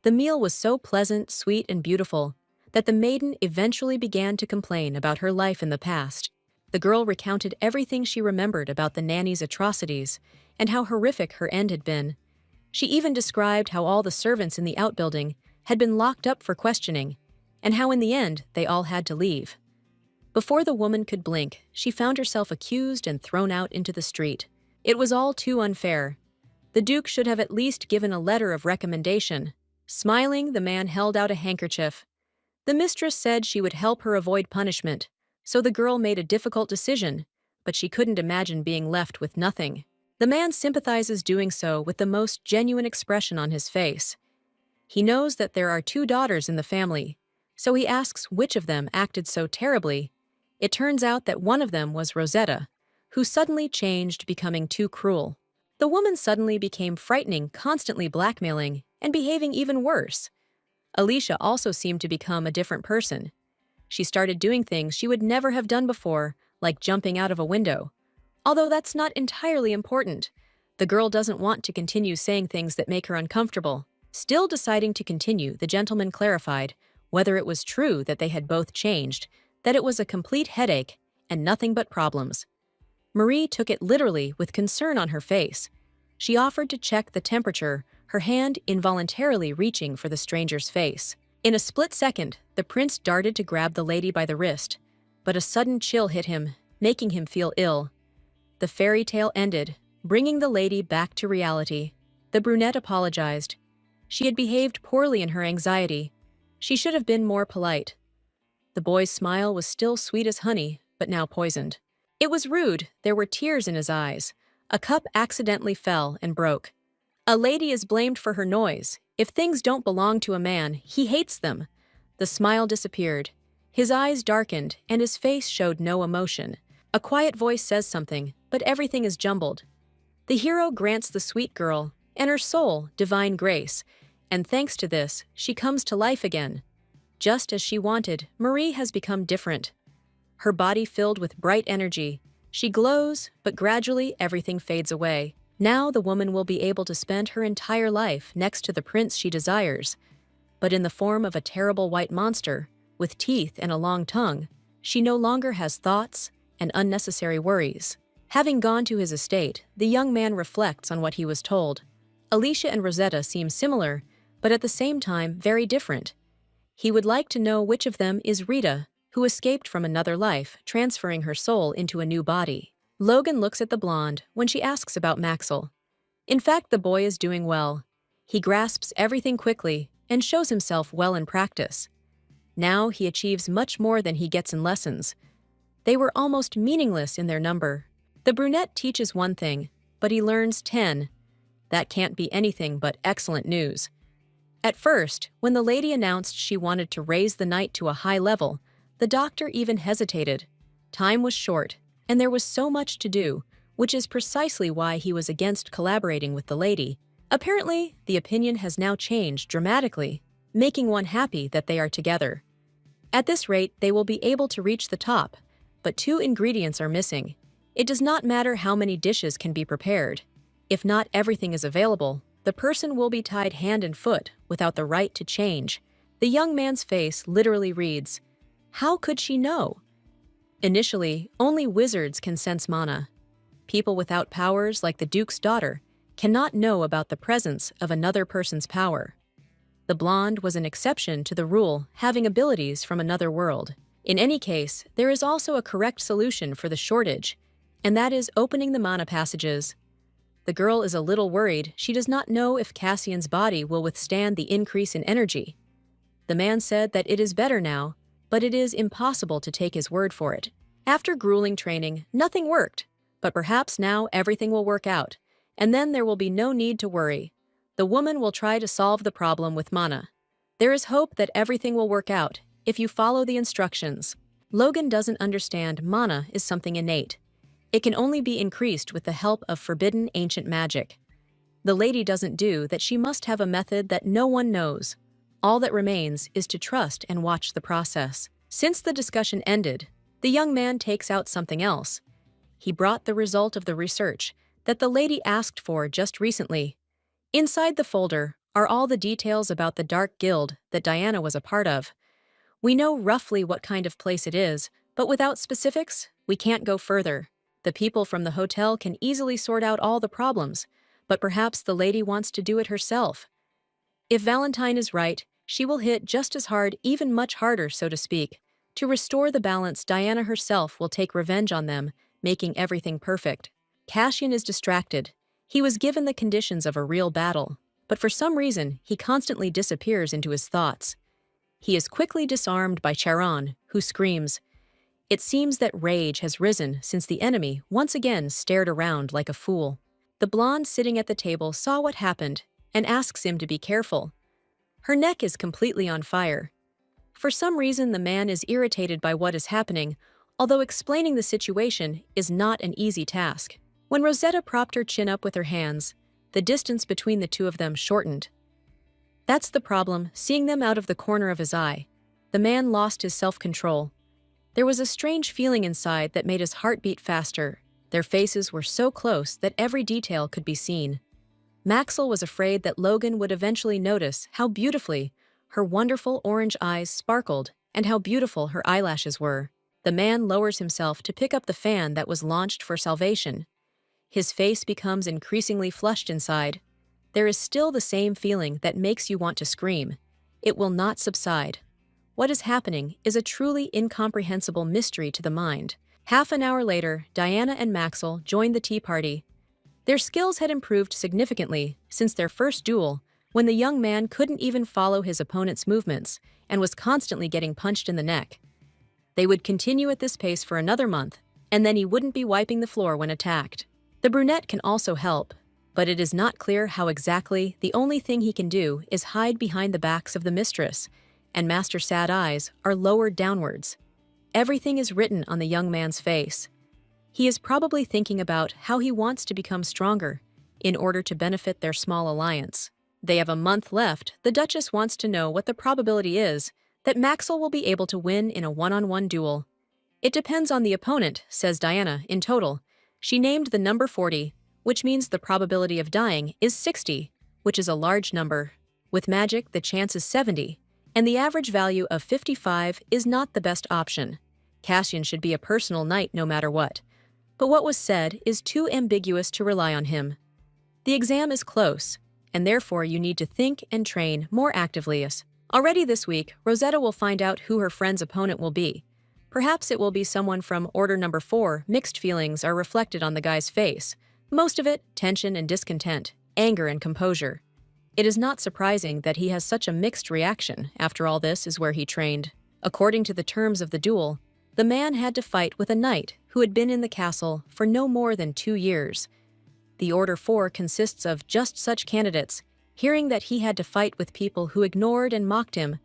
The meal was so pleasant, sweet, and beautiful that the maiden eventually began to complain about her life in the past. The girl recounted everything she remembered about the nanny's atrocities and how horrific her end had been. She even described how all the servants in the outbuilding had been locked up for questioning, and how in the end they all had to leave. Before the woman could blink, she found herself accused and thrown out into the street. It was all too unfair. The Duke should have at least given a letter of recommendation. Smiling, the man held out a handkerchief. The mistress said she would help her avoid punishment, so the girl made a difficult decision, but she couldn't imagine being left with nothing. The man sympathizes, doing so with the most genuine expression on his face. He knows that there are 2 daughters in the family, so he asks which of them acted so terribly. It turns out that one of them was Rosetta, who suddenly changed, becoming too cruel. The woman suddenly became frightening, constantly blackmailing, and behaving even worse. Alicia also seemed to become a different person. She started doing things she would never have done before, like jumping out of a window. Although that's not entirely important. The girl doesn't want to continue saying things that make her uncomfortable. Still deciding to continue, the gentleman clarified whether it was true that they had both changed, that it was a complete headache and nothing but problems. Marie took it literally with concern on her face. She offered to check the temperature, her hand involuntarily reaching for the stranger's face. In a split second, the prince darted to grab the lady by the wrist, but a sudden chill hit him, making him feel ill. The fairy tale ended, bringing the lady back to reality. The brunette apologized. She had behaved poorly in her anxiety. She should have been more polite. The boy's smile was still sweet as honey, but now poisoned. It was rude. There were tears in his eyes. A cup accidentally fell and broke. A lady is blamed for her noise. If things don't belong to a man, he hates them. The smile disappeared. His eyes darkened, and his face showed no emotion. A quiet voice says something, but everything is jumbled. The hero grants the sweet girl, and her soul, divine grace, and thanks to this, she comes to life again. Just as she wanted, Marie has become different. Her body filled with bright energy. She glows, but gradually everything fades away. Now the woman will be able to spend her entire life next to the prince she desires. But in the form of a terrible white monster, with teeth and a long tongue, she no longer has thoughts and unnecessary worries. Having gone to his estate, the young man reflects on what he was told. Alicia and Rosetta seem similar, but at the same time very different. He would like to know which of them is Rita, who escaped from another life, transferring her soul into a new body. Logan looks at the blonde when she asks about Maxwell. In fact, the boy is doing well. He grasps everything quickly and shows himself well in practice. Now he achieves much more than he gets in lessons. They were almost meaningless in their number. The brunette teaches one thing, but he learns 10. That can't be anything but excellent news. At first, when the lady announced she wanted to raise the knight to a high level, the doctor even hesitated. Time was short, and there was so much to do, which is precisely why he was against collaborating with the lady. Apparently, the opinion has now changed dramatically, making one happy that they are together. At this rate, they will be able to reach the top, but 2 ingredients are missing. It does not matter how many dishes can be prepared. If not everything is available, the person will be tied hand and foot without the right to change. The young man's face literally reads, "How could she know?" Initially, only wizards can sense mana. People without powers, like the Duke's daughter, cannot know about the presence of another person's power. The blonde was an exception to the rule, having abilities from another world. In any case, there is also a correct solution for the shortage, and that is opening the mana passages. The girl is a little worried. She does not know if Cassian's body will withstand the increase in energy. The man said that it is better now, but it is impossible to take his word for it. After grueling training, nothing worked, but perhaps now everything will work out, and then there will be no need to worry. The woman will try to solve the problem with mana. There is hope that everything will work out if you follow the instructions. Logan doesn't understand mana is something innate. It can only be increased with the help of forbidden ancient magic. The lady doesn't do that. She must have a method that no one knows. All that remains is to trust and watch the process. Since the discussion ended, the young man takes out something else. He brought the result of the research that the lady asked for just recently. Inside the folder are all the details about the Dark Guild that Diana was a part of. We know roughly what kind of place it is, but without specifics, we can't go further. The people from the hotel can easily sort out all the problems, but perhaps the lady wants to do it herself. If Valentine is right, she will hit just as hard, even much harder, so to speak. To restore the balance, Diana herself will take revenge on them, making everything perfect. Cassian is distracted. He was given the conditions of a real battle, but for some reason, he constantly disappears into his thoughts. He is quickly disarmed by Charon, who screams. It seems that rage has risen since the enemy once again stared around like a fool. The blonde sitting at the table saw what happened and asks him to be careful. Her neck is completely on fire. For some reason, the man is irritated by what is happening, although explaining the situation is not an easy task. When Rosetta propped her chin up with her hands, the distance between the two of them shortened. That's the problem, seeing them out of the corner of his eye. The man lost his self-control. There was a strange feeling inside that made his heart beat faster. Their faces were so close that every detail could be seen. Maxwell was afraid that Logan would eventually notice how beautifully her wonderful orange eyes sparkled and how beautiful her eyelashes were. The man lowers himself to pick up the fan that was launched for salvation. His face becomes increasingly flushed inside. There is still the same feeling that makes you want to scream. It will not subside. What is happening is a truly incomprehensible mystery to the mind. Half an hour later, Diana and Maxwell joined the tea party. Their skills had improved significantly since their first duel, when the young man couldn't even follow his opponent's movements and was constantly getting punched in the neck. They would continue at this pace for another month, and then he wouldn't be wiping the floor when attacked. The brunette can also help, but it is not clear how exactly. The only thing he can do is hide behind the backs of the mistress, and Master Sad eyes are lowered downwards. Everything is written on the young man's face. He is probably thinking about how he wants to become stronger in order to benefit their small alliance. They have a month left. The Duchess wants to know what the probability is that Maxwell will be able to win in a one-on-one duel. It depends on the opponent, says Diana. In total, she named the number 40, which means the probability of dying is 60, which is a large number. With magic, the chance is 70, and the average value of 55 is not the best option. Cassian should be a personal knight no matter what. But what was said is too ambiguous to rely on him. The exam is close, and therefore you need to think and train more actively. Already this week, Rosetta will find out who her friend's opponent will be. Perhaps it will be someone from Order Number 4. Mixed feelings are reflected on the guy's face. Most of it, tension and discontent, anger and composure. It is not surprising that he has such a mixed reaction. After all, this is where he trained. According to the terms of the duel, the man had to fight with a knight who had been in the castle for no more than 2 years. The Order 4 consists of just such candidates. Hearing that he had to fight with people who ignored and mocked him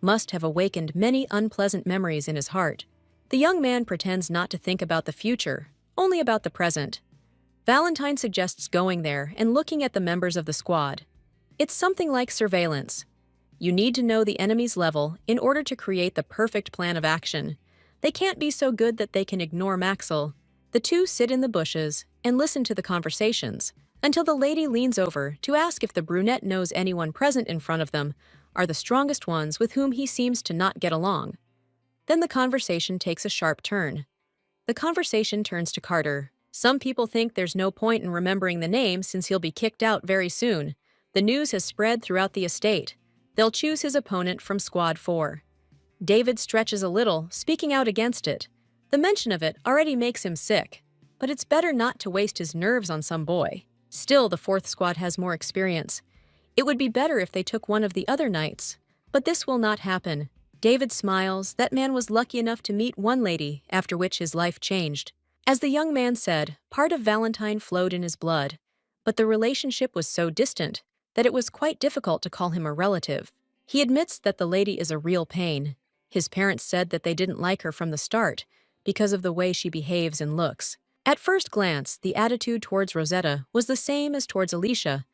must have awakened many unpleasant memories in his heart. The young man pretends not to think about the future, only about the present. Valentine suggests going there and looking at the members of the squad. It's something like surveillance. You need to know the enemy's level in order to create the perfect plan of action. They can't be so good that they can ignore Maxwell. The two sit in the bushes and listen to the conversations, until the lady leans over to ask if the brunette knows anyone present in front of them are the strongest ones with whom he seems to not get along. Then the conversation takes a sharp turn. The conversation turns to Carter. Some people think there's no point in remembering the name since he'll be kicked out very soon. The news has spread throughout the estate. They'll choose his opponent from Squad 4. David stretches a little, speaking out against it. The mention of it already makes him sick, but it's better not to waste his nerves on some boy. Still, the 4th squad has more experience. It would be better if they took one of the other knights, but this will not happen. David smiles. That man was lucky enough to meet one lady, after which his life changed. As the young man said, part of Valentine flowed in his blood, but the relationship was so distant that it was quite difficult to call him a relative. He admits that the lady is a real pain. His parents said that they didn't like her from the start because of the way she behaves and looks. At first glance, the attitude towards Rosetta was the same as towards Alicia,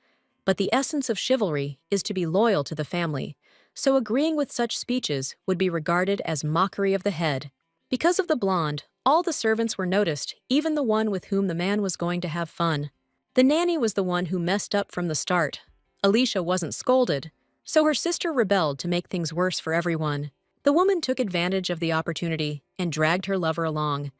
but the essence of chivalry is to be loyal to the family, so agreeing with such speeches would be regarded as mockery of the head. Because of the blonde, all the servants were noticed, even the one with whom the man was going to have fun. The nanny was the one who messed up from the start. Alicia wasn't scolded, so her sister rebelled to make things worse for everyone. The woman took advantage of the opportunity and dragged her lover along.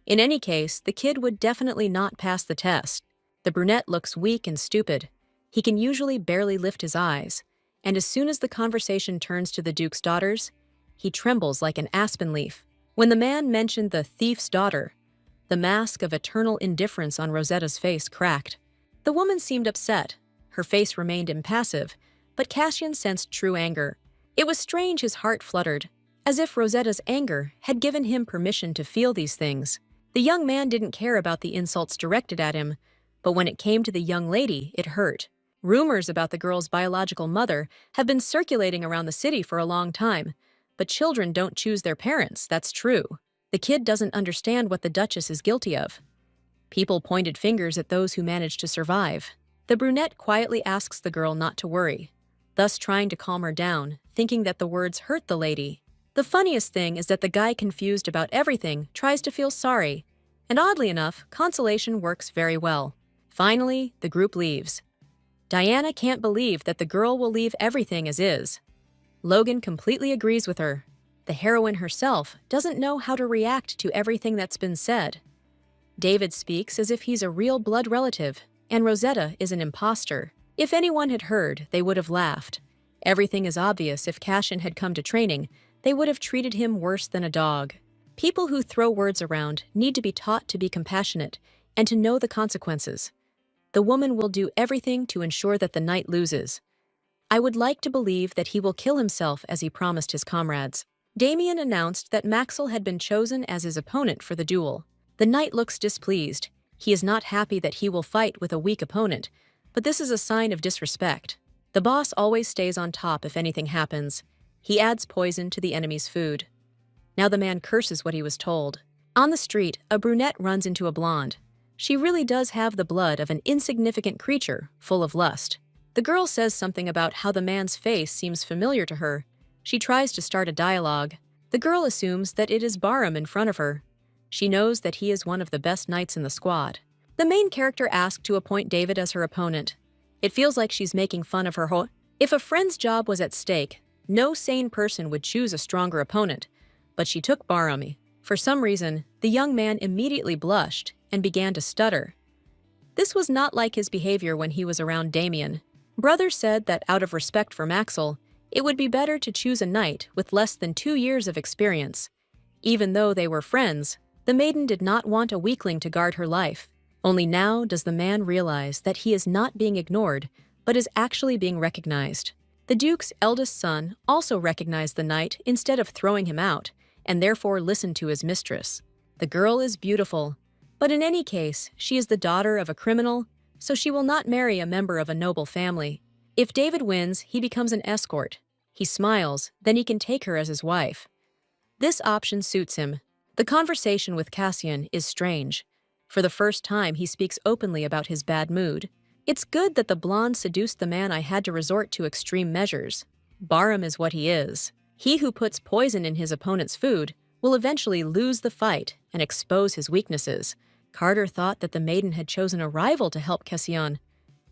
In any case, the kid would definitely not pass the test. The brunette looks weak and stupid. He can usually barely lift his eyes, and as soon as the conversation turns to the Duke's daughters, he trembles like an aspen leaf. When the man mentioned the thief's daughter, the mask of eternal indifference on Rosetta's face cracked. The woman seemed upset. Her face remained impassive, but Cassian sensed true anger. It was strange his heart fluttered, as if Rosetta's anger had given him permission to feel these things. The young man didn't care about the insults directed at him, but when it came to the young lady, it hurt. Rumors about the girl's biological mother have been circulating around the city for a long time, but children don't choose their parents, that's true. The kid doesn't understand what the Duchess is guilty of. People pointed fingers at those who managed to survive. The brunette quietly asks the girl not to worry. thus trying to calm her down, thinking that the words hurt the lady. The funniest thing is that the guy, confused about everything, tries to feel sorry, and oddly enough, consolation works very well. Finally, the group leaves. Diana can't believe that the girl will leave everything as is. Logan completely agrees with her. The heroine herself doesn't know how to react to everything that's been said. David speaks as if he's a real blood relative, and Rosetta is an imposter. If anyone had heard, they would have laughed. Everything is obvious. If Cassian had come to training, they would have treated him worse than a dog. People who throw words around need to be taught to be compassionate and to know the consequences. The woman will do everything to ensure that the knight loses. I would like to believe that he will kill himself as he promised his comrades. Damien announced that Maxwell had been chosen as his opponent for the duel. The knight looks displeased. He is not happy that he will fight with a weak opponent, but this is a sign of disrespect. The boss always stays on top if anything happens. He adds poison to the enemy's food. Now the man curses what he was told. On the street, a brunette runs into a blonde. She really does have the blood of an insignificant creature, full of lust. The girl says something about how the man's face seems familiar to her. She tries to start a dialogue. The girl assumes that it is Barum in front of her. She knows that he is one of the best knights in the squad. The main character asked to appoint David as her opponent. It feels like she's making fun of her If a friend's job was at stake, no sane person would choose a stronger opponent, but she took Barum. For some reason, the young man immediately blushed and began to stutter. This was not like his behavior when he was around Damien. Brother said that out of respect for Maxwell, it would be better to choose a knight with less than 2 years of experience. Even though they were friends, the maiden did not want a weakling to guard her life. Only now does the man realize that he is not being ignored, but is actually being recognized. The Duke's eldest son also recognized the knight instead of throwing him out, and therefore listened to his mistress. The girl is beautiful, but in any case, she is the daughter of a criminal, so she will not marry a member of a noble family. If David wins, he becomes an escort. He smiles, then he can take her as his wife. This option suits him. The conversation with Cassian is strange. For the first time, he speaks openly about his bad mood. It's good that the blonde seduced the man I had to resort to extreme measures. Barum is what he is. He who puts poison in his opponent's food will eventually lose the fight and expose his weaknesses. Carter thought that the maiden had chosen a rival to help Cassian,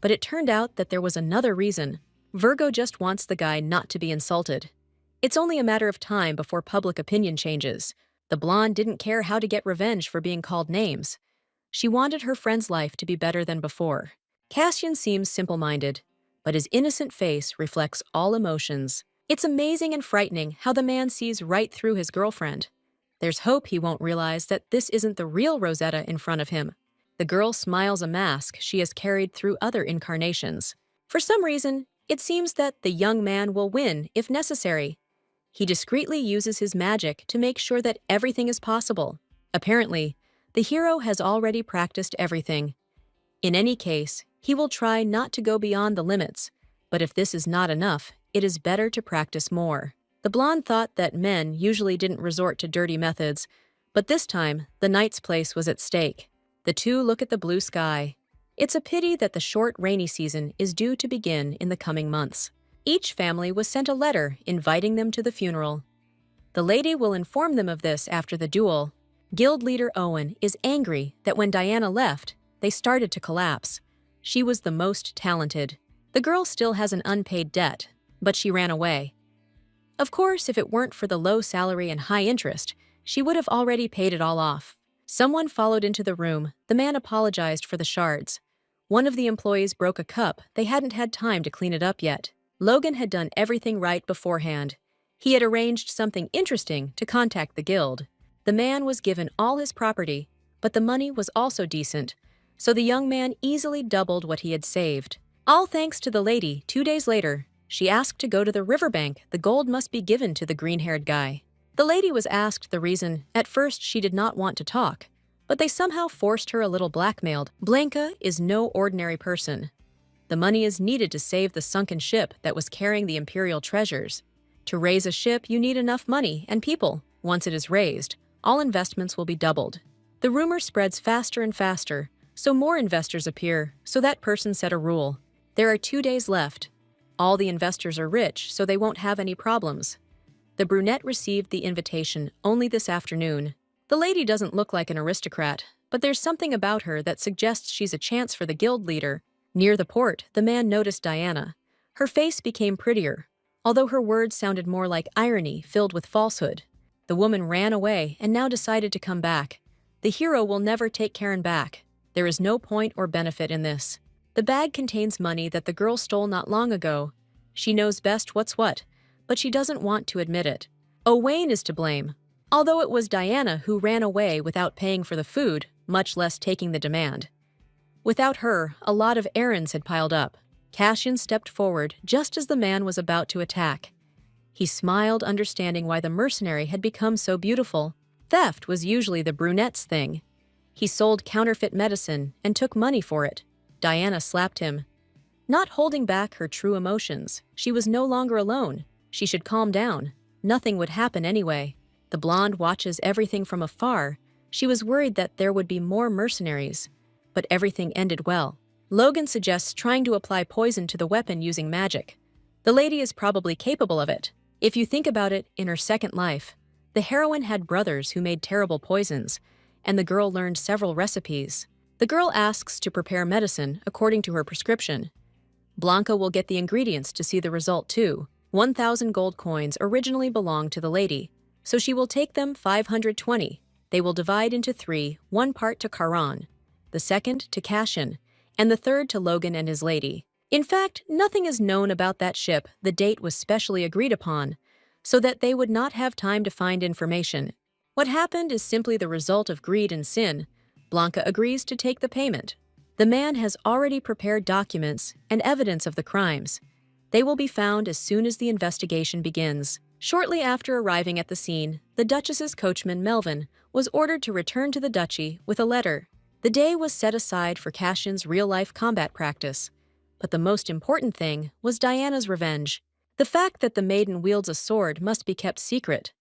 but it turned out that there was another reason. Virgo just wants the guy not to be insulted. It's only a matter of time before public opinion changes. The blonde didn't care how to get revenge for being called names. She wanted her friend's life to be better than before. Cassian seems simple-minded, but his innocent face reflects all emotions. It's amazing and frightening how the man sees right through his girlfriend. There's hope he won't realize that this isn't the real Rosetta in front of him. The girl smiles, a mask she has carried through other incarnations. For some reason, it seems that the young man will win if necessary. He discreetly uses his magic to make sure that everything is possible. Apparently, the hero has already practiced everything. In any case, he will try not to go beyond the limits, but if this is not enough, it is better to practice more. The blonde thought that men usually didn't resort to dirty methods, but this time, the knight's place was at stake. The two look at the blue sky. It's a pity that the short rainy season is due to begin in the coming months. Each family was sent a letter inviting them to the funeral. The lady will inform them of this after the duel. Guild leader Owen is angry that when Diana left, they started to collapse. She was the most talented. The girl still has an unpaid debt, but she ran away. Of course, if it weren't for the low salary and high interest, she would have already paid it all off. Someone followed into the room. The man apologized for the shards. One of the employees broke a cup. They hadn't had time to clean it up yet. Logan had done everything right beforehand. He had arranged something interesting to contact the guild. The man was given all his property, but the money was also decent, so the young man easily doubled what he had saved. All thanks to the lady. 2 days later, she asked to go to the riverbank. The gold must be given to the green-haired guy. The lady was asked the reason. At first, she did not want to talk, but they somehow forced her, a little blackmailed. Blanca is no ordinary person. The money is needed to save the sunken ship that was carrying the imperial treasures. To raise a ship, you need enough money and people. Once it is raised, all investments will be doubled. The rumor spreads faster and faster, so more investors appear, so that person set a rule. There are 2 days left. All the investors are rich, so they won't have any problems. The brunette received the invitation only this afternoon. The lady doesn't look like an aristocrat, but there's something about her that suggests she's a chance for the guild leader. Near the port, the man noticed Diana. Her face became prettier, although her words sounded more like irony filled with falsehood. The woman ran away and now decided to come back. The hero will never take Karen back. There is no point or benefit in this. The bag contains money that the girl stole not long ago. She knows best what's what, but she doesn't want to admit it. Owain is to blame, although it was Diana who ran away without paying for the food, much less taking the demand. Without her, a lot of errands had piled up. Cassian stepped forward just as the man was about to attack. He smiled, understanding why the mercenary had become so beautiful. Theft was usually the brunette's thing. He sold counterfeit medicine and took money for it. Diana slapped him. Not holding back her true emotions, she was no longer alone. She should calm down. Nothing would happen anyway. The blonde watches everything from afar. She was worried that there would be more mercenaries, but everything ended well. Logan suggests trying to apply poison to the weapon using magic. The lady is probably capable of it. If you think about it, in her second life, the heroine had brothers who made terrible poisons, and the girl learned several recipes. The girl asks to prepare medicine according to her prescription. Blanca will get the ingredients to see the result too. 1,000 gold coins originally belonged to the lady, so she will take them 520. They will divide into three, one part to Charon, the second to Cassian, and the third to Logan and his lady. In fact, nothing is known about that ship. The date was specially agreed upon, so that they would not have time to find information. What happened is simply the result of greed and sin. Blanca agrees to take the payment. The man has already prepared documents and evidence of the crimes. They will be found as soon as the investigation begins. Shortly after arriving at the scene, the Duchess's coachman, Melvin, was ordered to return to the duchy with a letter. The day was set aside for Cassian's real-life combat practice. But the most important thing was Diana's revenge. The fact that the maiden wields a sword must be kept secret.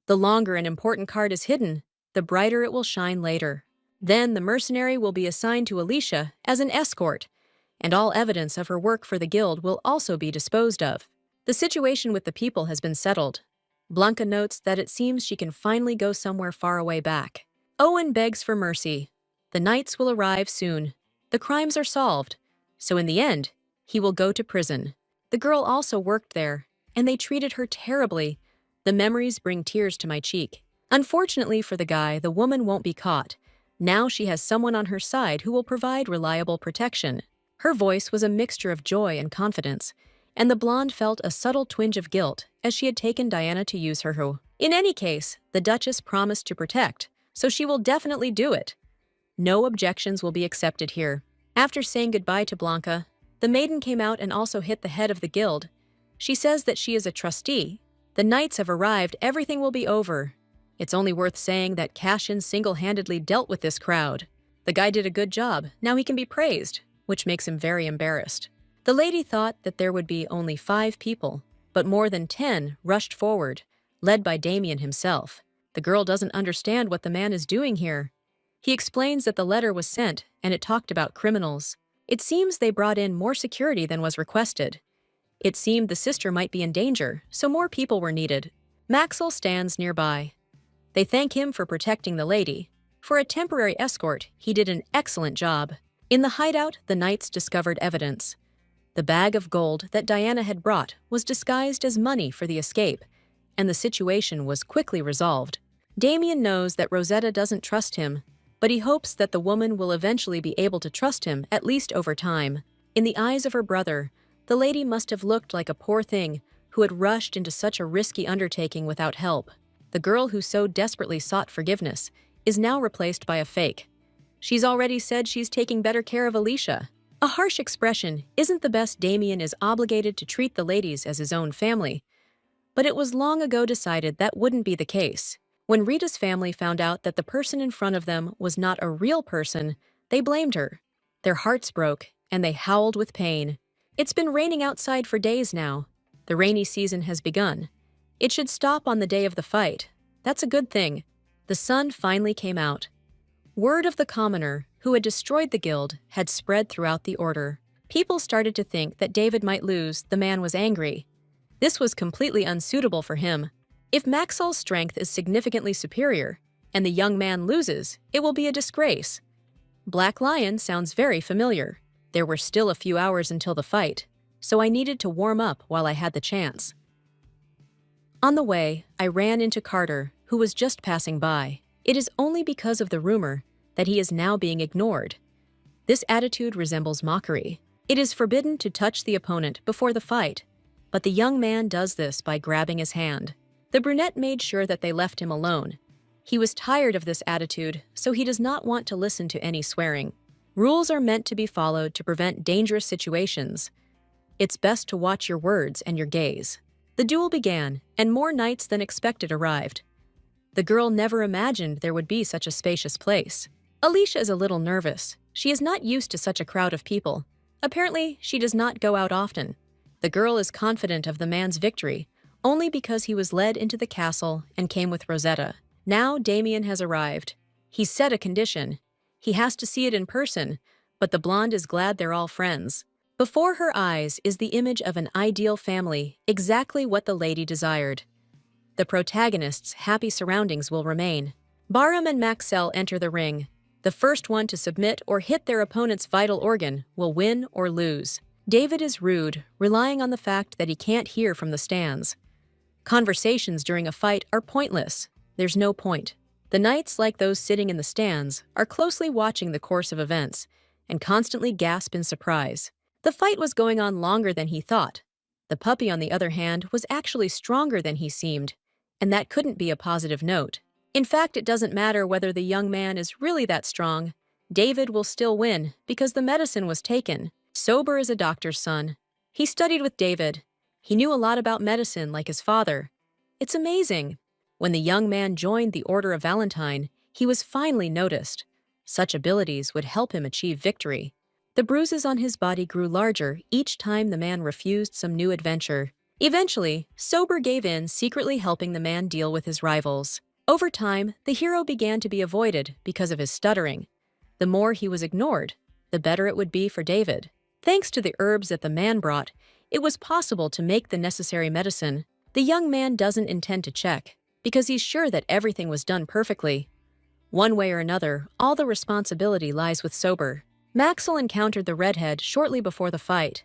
The longer an important card is hidden, the brighter it will shine later. Then the mercenary will be assigned to Alicia as an escort, and all evidence of her work for the guild will also be disposed of. The situation with the people has been settled. Blanca notes that it seems she can finally go somewhere far away back. Owen begs for mercy. The knights will arrive soon. The crimes are solved, so in the end, he will go to prison. The girl also worked there, and they treated her terribly. The memories bring tears to my cheek. Unfortunately for the guy, the woman won't be caught. Now she has someone on her side who will provide reliable protection. Her voice was a mixture of joy and confidence, and the blonde felt a subtle twinge of guilt as she had taken Diana to use her hoe. In any case, the Duchess promised to protect, so she will definitely do it. No objections will be accepted here. After saying goodbye to Blanca, the maiden came out and also hit the head of the guild. She says that she is a trustee. The knights have arrived, everything will be over. It's only worth saying that Cassian single-handedly dealt with this crowd. The guy did a good job, now he can be praised, which makes him very embarrassed. The lady thought that there would be only 5 people, but more than 10 rushed forward, led by Damien himself. The girl doesn't understand what the man is doing here. He explains that the letter was sent and it talked about criminals. It seems they brought in more security than was requested. It seemed the sister might be in danger, so more people were needed. Maxwell stands nearby. They thank him for protecting the lady. For a temporary escort, he did an excellent job. In the hideout, the knights discovered evidence. The bag of gold that Diana had brought was disguised as money for the escape, and the situation was quickly resolved. Damien knows that Rosetta doesn't trust him, but he hopes that the woman will eventually be able to trust him, at least over time. In the eyes of her brother, the lady must have looked like a poor thing who had rushed into such a risky undertaking without help. The girl who so desperately sought forgiveness is now replaced by a fake. She's already said she's taking better care of Alicia. A harsh expression isn't the best. Damien is obligated to treat the ladies as his own family, but it was long ago decided that wouldn't be the case. When Rita's family found out that the person in front of them was not a real person, they blamed her. Their hearts broke, and they howled with pain. It's been raining outside for days now. The rainy season has begun. It should stop on the day of the fight. That's a good thing. The sun finally came out. Word of the commoner, who had destroyed the guild, had spread throughout the order. People started to think that David might lose. The man was angry. This was completely unsuitable for him. If Maxwell's strength is significantly superior, and the young man loses, it will be a disgrace. Black Lion sounds very familiar. There were still a few hours until the fight, so I needed to warm up while I had the chance. On the way, I ran into Carter, who was just passing by. It is only because of the rumor that he is now being ignored. This attitude resembles mockery. It is forbidden to touch the opponent before the fight, but the young man does this by grabbing his hand. The brunette made sure that they left him alone. He was tired of this attitude, so he does not want to listen to any swearing. Rules are meant to be followed to prevent dangerous situations. It's best to watch your words and your gaze. The duel began, and more knights than expected arrived. The girl never imagined there would be such a spacious place. Alicia is a little nervous. She is not used to such a crowd of people. Apparently, she does not go out often. The girl is confident of the man's victory, only because he was led into the castle and came with Rosetta. Now Damien has arrived. He set a condition. He has to see it in person, but the blonde is glad they're all friends. Before her eyes is the image of an ideal family, exactly what the lady desired. The protagonist's happy surroundings will remain. Barham and Maxwell enter the ring. The first one to submit or hit their opponent's vital organ will win or lose. David is rude, relying on the fact that he can't hear from the stands. Conversations during a fight are pointless. There's no point. The knights, like those sitting in the stands, are closely watching the course of events and constantly gasp in surprise. The fight was going on longer than he thought. The puppy, on the other hand, was actually stronger than he seemed, and that couldn't be a positive note. In fact, it doesn't matter whether the young man is really that strong. David will still win because the medicine was taken. Sober is a doctor's son. He studied with David. He knew a lot about medicine like his father. It's amazing. When the young man joined the Order of Valentine, he was finally noticed. Such abilities would help him achieve victory. The bruises on his body grew larger each time the man refused some new adventure. Eventually, Sober gave in, secretly helping the man deal with his rivals. Over time, the hero began to be avoided because of his stuttering. The more he was ignored, the better it would be for David. Thanks to the herbs that the man brought, it was possible to make the necessary medicine. The young man doesn't intend to check, because he's sure that everything was done perfectly. One way or another, all the responsibility lies with Sober. Maxwell encountered the redhead shortly before the fight.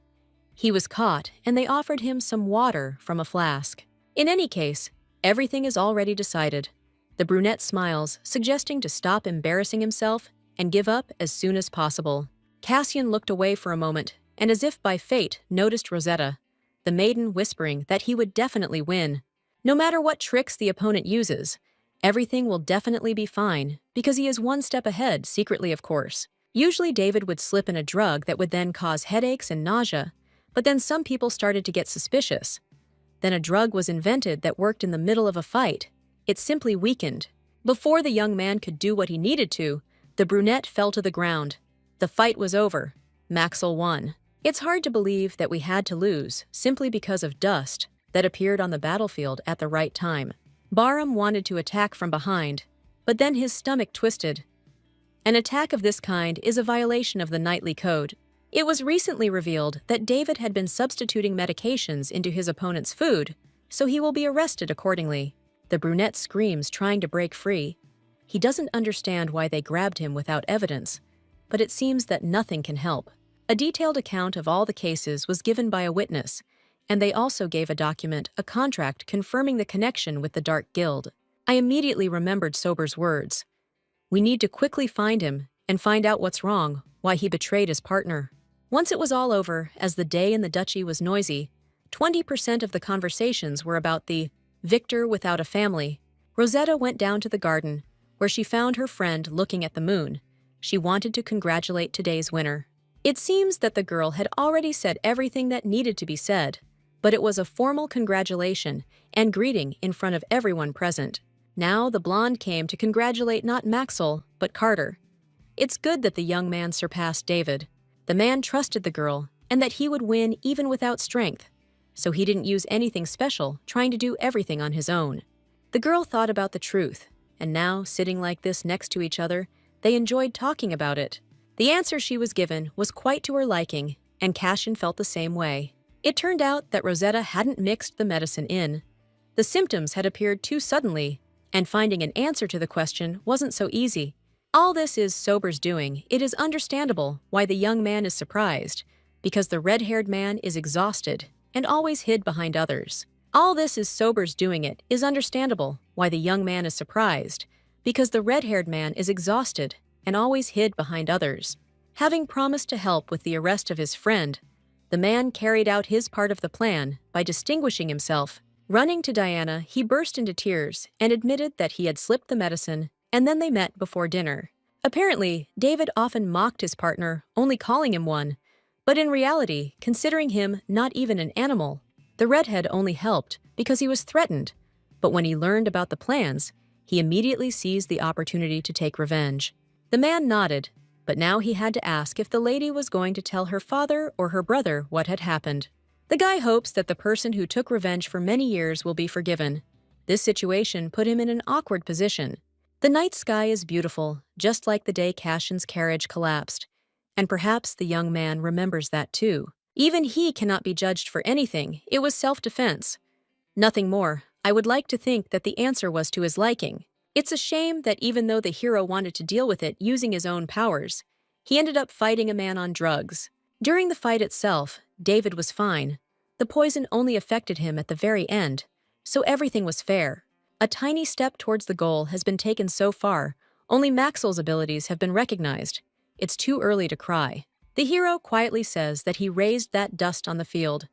He was caught, and they offered him some water from a flask. In any case, everything is already decided. The brunette smiles, suggesting to stop embarrassing himself and give up as soon as possible. Cassian looked away for a moment, and as if by fate noticed Rosetta, the maiden whispering that he would definitely win. No matter what tricks the opponent uses, everything will definitely be fine, because he is one step ahead, secretly of course. Usually David would slip in a drug that would then cause headaches and nausea, but then some people started to get suspicious. Then a drug was invented that worked in the middle of a fight. It simply weakened. Before the young man could do what he needed to, the brunette fell to the ground. The fight was over. Maxwell won. It's hard to believe that we had to lose simply because of dust that appeared on the battlefield at the right time. Barham wanted to attack from behind, but then his stomach twisted. An attack of this kind is a violation of the knightly code. It was recently revealed that David had been substituting medications into his opponent's food, so he will be arrested accordingly. The brunette screams, trying to break free. He doesn't understand why they grabbed him without evidence, but it seems that nothing can help. A detailed account of all the cases was given by a witness, and they also gave a document, a contract confirming the connection with the Dark Guild. I immediately remembered Sober's words. We need to quickly find him and find out what's wrong, why he betrayed his partner. Once it was all over, as the day in the duchy was noisy, 20% of the conversations were about the victor without a family. Rosetta went down to the garden, where she found her friend looking at the moon. She wanted to congratulate today's winner. It seems that the girl had already said everything that needed to be said, but it was a formal congratulation and greeting in front of everyone present. Now the blonde came to congratulate not Maxwell, but Carter. It's good that the young man surpassed David. The man trusted the girl, and that he would win even without strength, so he didn't use anything special, trying to do everything on his own. The girl thought about the truth, and now, sitting like this next to each other, they enjoyed talking about it. The answer she was given was quite to her liking, and Cashin felt the same way. It turned out that Rosetta hadn't mixed the medicine in. The symptoms had appeared too suddenly, and finding an answer to the question wasn't so easy. All this is Sober's doing. It is understandable why the young man is surprised, because the red-haired man is exhausted and always hid behind others. All this is Sober's doing. It is understandable why the young man is surprised, because the red-haired man is exhausted and always hid behind others. Having promised to help with the arrest of his friend, the man carried out his part of the plan by distinguishing himself. Running to Diana, he burst into tears and admitted that he had slipped the medicine, and then they met before dinner. Apparently, David often mocked his partner, only calling him one, but in reality, considering him not even an animal. The redhead only helped because he was threatened, but when he learned about the plans, he immediately seized the opportunity to take revenge. The man nodded, but now he had to ask if the lady was going to tell her father or her brother what had happened. The guy hopes that the person who took revenge for many years will be forgiven. This situation put him in an awkward position. The night sky is beautiful, just like the day Cashin's carriage collapsed, and perhaps the young man remembers that too. Even he cannot be judged for anything. It was self-defense. Nothing more. I would like to think that the answer was to his liking. It's a shame that even though the hero wanted to deal with it using his own powers, he ended up fighting a man on drugs. During the fight itself, David was fine. The poison only affected him at the very end, so everything was fair. A tiny step towards the goal has been taken so far. Only Maxwell's abilities have been recognized. It's too early to cry. The hero quietly says that he raised that dust on the field.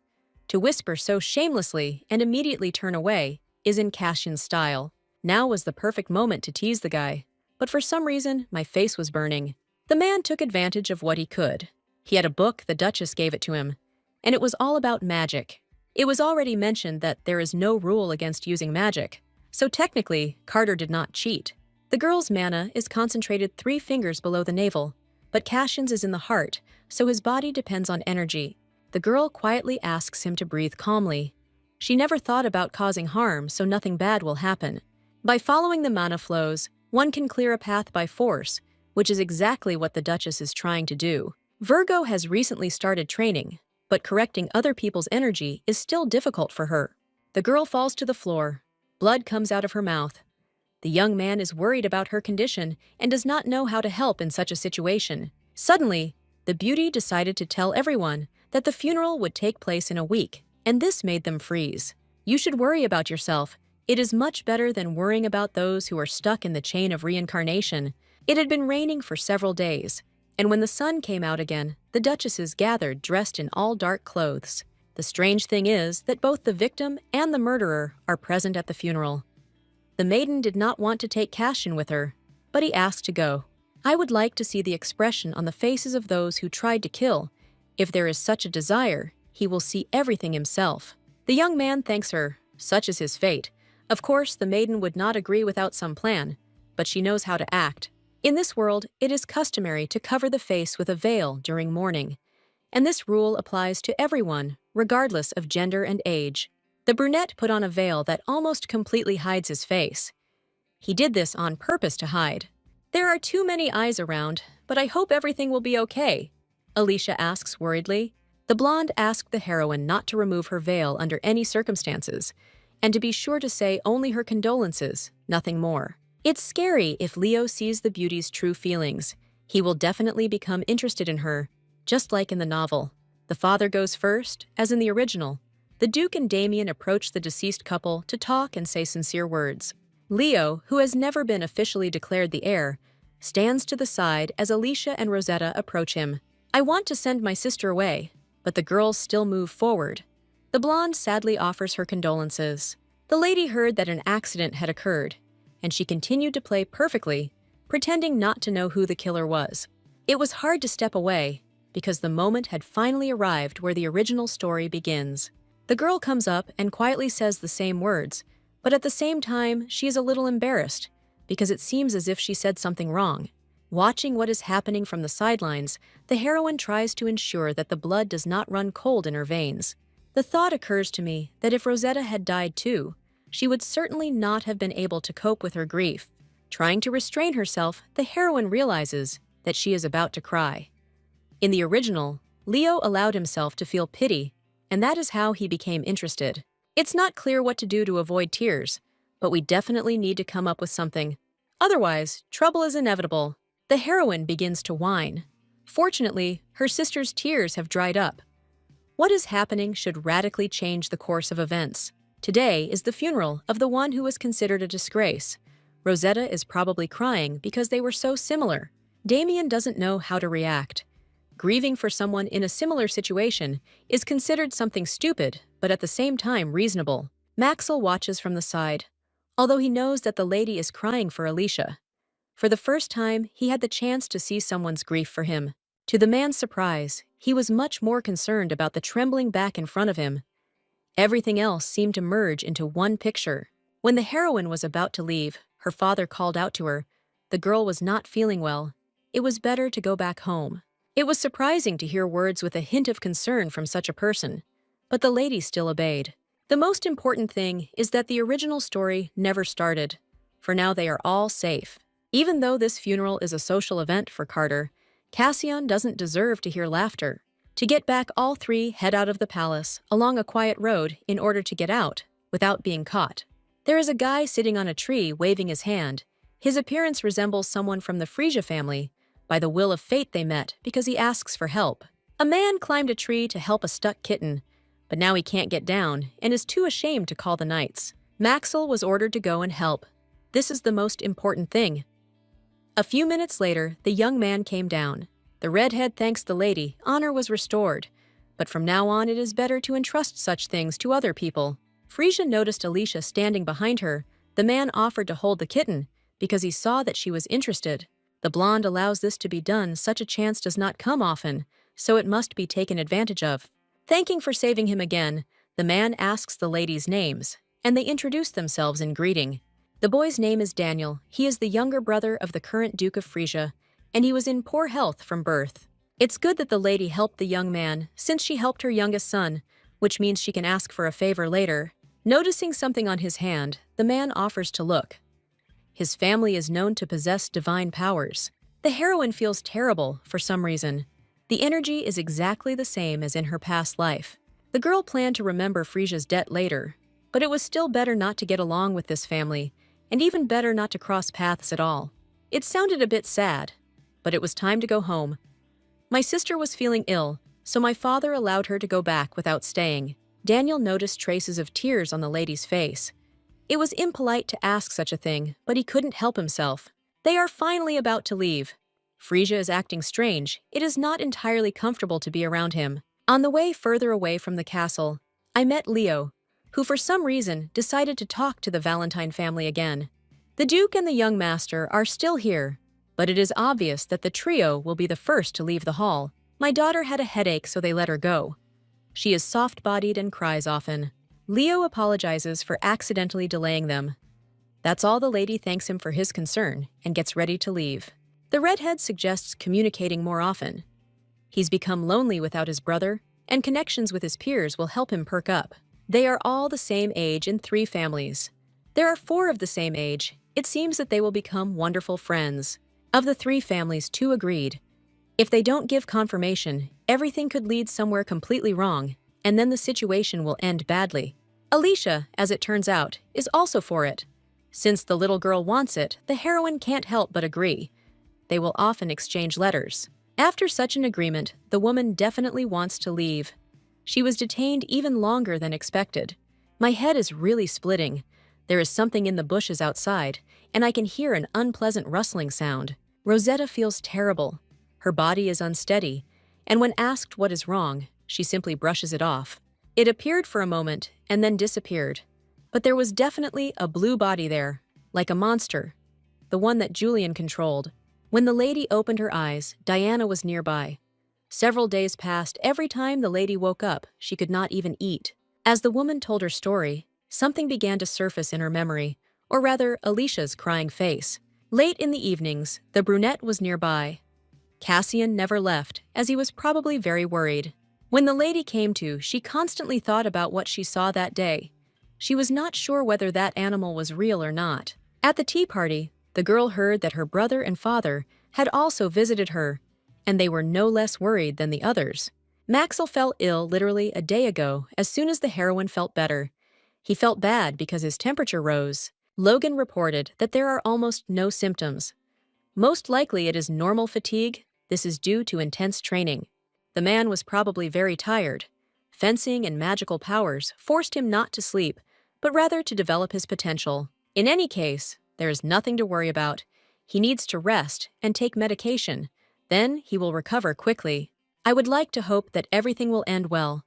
To whisper so shamelessly and immediately turn away is in Cashin's style. Now was the perfect moment to tease the guy, but for some reason, my face was burning. The man took advantage of what he could. He had a book, the Duchess gave it to him, and it was all about magic. It was already mentioned that there is no rule against using magic, so technically, Carter did not cheat. The girl's mana is concentrated 3 fingers below the navel, but Cashin's is in the heart, so his body depends on energy. The girl quietly asks him to breathe calmly. She never thought about causing harm, so nothing bad will happen. By following the mana flows, one can clear a path by force, which is exactly what the Duchess is trying to do. Virgo has recently started training, but correcting other people's energy is still difficult for her. The girl falls to the floor. Blood comes out of her mouth. The young man is worried about her condition and does not know how to help in such a situation. Suddenly, the beauty decided to tell everyone that the funeral would take place in a week, and this made them freeze. You should worry about yourself. It is much better than worrying about those who are stuck in the chain of reincarnation. It had been raining for several days, and when the sun came out again, the duchesses gathered dressed in all dark clothes. The strange thing is that both the victim and the murderer are present at the funeral. The maiden did not want to take Cashin with her, but he asked to go. I would like to see the expression on the faces of those who tried to kill. If there is such a desire, he will see everything himself. The young man thanks her. Such is his fate. Of course, the maiden would not agree without some plan, but she knows how to act. In this world, it is customary to cover the face with a veil during mourning, and this rule applies to everyone, regardless of gender and age. The brunette put on a veil that almost completely hides his face. He did this on purpose to hide. There are too many eyes around, but I hope everything will be okay, Alicia asks worriedly. The blonde asked the heroine not to remove her veil under any circumstances, and to be sure to say only her condolences, nothing more. It's scary if Leo sees the beauty's true feelings. He will definitely become interested in her, just like in the novel. The father goes first, as in the original. The Duke and Damien approach the deceased couple to talk and say sincere words. Leo, who has never been officially declared the heir, stands to the side as Alicia and Rosetta approach him. I want to send my sister away, but the girls still move forward. The blonde sadly offers her condolences. The lady heard that an accident had occurred, and she continued to play perfectly, pretending not to know who the killer was. It was hard to step away, because the moment had finally arrived where the original story begins. The girl comes up and quietly says the same words, but at the same time, she is a little embarrassed, because it seems as if she said something wrong. Watching what is happening from the sidelines, the heroine tries to ensure that the blood does not run cold in her veins. The thought occurs to me that if Rosetta had died too, she would certainly not have been able to cope with her grief. Trying to restrain herself, the heroine realizes that she is about to cry. In the original, Leo allowed himself to feel pity, and that is how he became interested. It's not clear what to do to avoid tears, but we definitely need to come up with something. Otherwise, trouble is inevitable. The heroine begins to whine. Fortunately, her sister's tears have dried up. What is happening should radically change the course of events. Today is the funeral of the one who was considered a disgrace. Rosetta is probably crying because they were so similar. Damien doesn't know how to react. Grieving for someone in a similar situation is considered something stupid, but at the same time reasonable. Maxwell watches from the side, although he knows that the lady is crying for Alicia. For the first time, he had the chance to see someone's grief for him. To the man's surprise, he was much more concerned about the trembling back in front of him. Everything else seemed to merge into one picture. When the heroine was about to leave, her father called out to her. The girl was not feeling well. It was better to go back home. It was surprising to hear words with a hint of concern from such a person, but the lady still obeyed. The most important thing is that the original story never started. For now they are all safe. Even though this funeral is a social event for Carter, Cassian doesn't deserve to hear laughter. To get back, all three head out of the palace along a quiet road in order to get out without being caught. There is a guy sitting on a tree waving his hand. His appearance resembles someone from the Frisia family. By the will of fate they met because he asks for help. A man climbed a tree to help a stuck kitten, but now he can't get down and is too ashamed to call the knights. Maxwell was ordered to go and help. This is the most important thing. A few minutes later, the young man came down. The redhead thanks the lady. Honor was restored. But from now on, it is better to entrust such things to other people. Frisia noticed Alicia standing behind her. The man offered to hold the kitten because he saw that she was interested. The blonde allows this to be done. Such a chance does not come often, so it must be taken advantage of. Thanking for saving him again, the man asks the ladies' names, and they introduce themselves in greeting. The boy's name is Daniel. He is the younger brother of the current Duke of Frisia, and he was in poor health from birth. It's good that the lady helped the young man, since she helped her youngest son, which means she can ask for a favor later. Noticing something on his hand, the man offers to look. His family is known to possess divine powers. The heroine feels terrible for some reason. The energy is exactly the same as in her past life. The girl planned to remember Frisia's debt later, but it was still better not to get along with this family, and even better not to cross paths at all. It sounded a bit sad, but it was time to go home. My sister was feeling ill, so my father allowed her to go back without staying. Daniel noticed traces of tears on the lady's face. It was impolite to ask such a thing, but he couldn't help himself. They are finally about to leave. Frisia is acting strange. It is not entirely comfortable to be around him. On the way further away from the castle, I met Leo, who for some reason decided to talk to the Valentine family again. The Duke and the young master are still here, but it is obvious that the trio will be the first to leave the hall. My daughter had a headache, so they let her go. She is soft-bodied and cries often. Leo apologizes for accidentally delaying them. That's all. The lady thanks him for his concern and gets ready to leave. The redhead suggests communicating more often. He's become lonely without his brother, and connections with his peers will help him perk up. They are all the same age in 3 families. There are 4 of the same age. It seems that they will become wonderful friends. Of the 3 families, 2 agreed. If they don't give confirmation, everything could lead somewhere completely wrong, and then the situation will end badly. Alicia, as it turns out, is also for it. Since the little girl wants it, the heroine can't help but agree. They will often exchange letters. After such an agreement, the woman definitely wants to leave. She was detained even longer than expected. My head is really splitting. There is something in the bushes outside, and I can hear an unpleasant rustling sound. Rosetta feels terrible. Her body is unsteady, and when asked what is wrong, she simply brushes it off. It appeared for a moment and then disappeared. But there was definitely a blue body there, like a monster, the one that Julian controlled. When the lady opened her eyes, Diana was nearby. Several days passed. Every time the lady woke up, she could not even eat. As the woman told her story, something began to surface in her memory, or rather, Alicia's crying face. Late in the evenings, the brunette was nearby. Cassian never left, as he was probably very worried. When the lady came to, she constantly thought about what she saw that day. She was not sure whether that animal was real or not. At the tea party, the girl heard that her brother and father had also visited her, and they were no less worried than the others. Maxwell fell ill literally a day ago as soon as the heroine felt better. He felt bad because his temperature rose. Logan reported that there are almost no symptoms. Most likely it is normal fatigue. This is due to intense training. The man was probably very tired. Fencing and magical powers forced him not to sleep, but rather to develop his potential. In any case, there is nothing to worry about. He needs to rest and take medication. Then he will recover quickly. I would like to hope that everything will end well.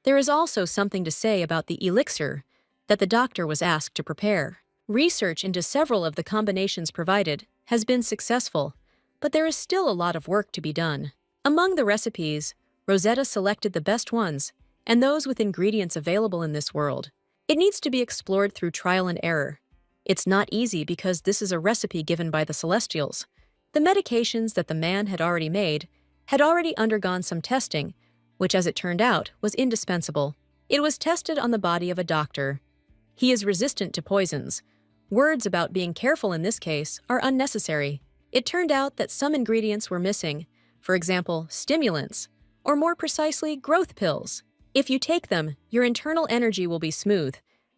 There is also something to say about the elixir that the doctor was asked to prepare. Research into several of the combinations provided has been successful, but there is still a lot of work to be done. Among the recipes, Rosetta selected the best ones and those with ingredients available in this world. It needs to be explored through trial and error. It's not easy because this is a recipe given by the Celestials. The medications that the man had already made had already undergone some testing, which, as it turned out, was indispensable. It was tested on the body of a doctor. He is resistant to poisons. Words about being careful in this case are unnecessary. It turned out that some ingredients were missing, for example, stimulants, or more precisely, growth pills. If you take them, your internal energy will be smooth.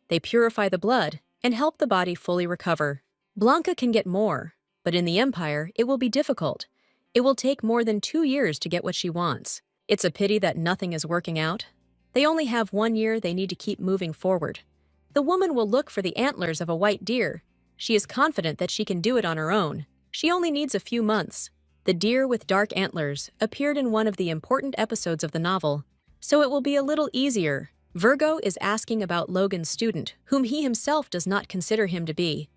They purify the blood and help the body fully recover. Blanca can get more, but in the Empire, it will be difficult. It will take more than 2 years to get what she wants. It's a pity that nothing is working out. They only have 1 year they need to keep moving forward. The woman will look for the antlers of a white deer. She is confident that she can do it on her own. She only needs a few months. The deer with dark antlers appeared in one of the important episodes of the novel, so it will be a little easier. Virgo is asking about Logan's student, whom he himself does not consider him to be.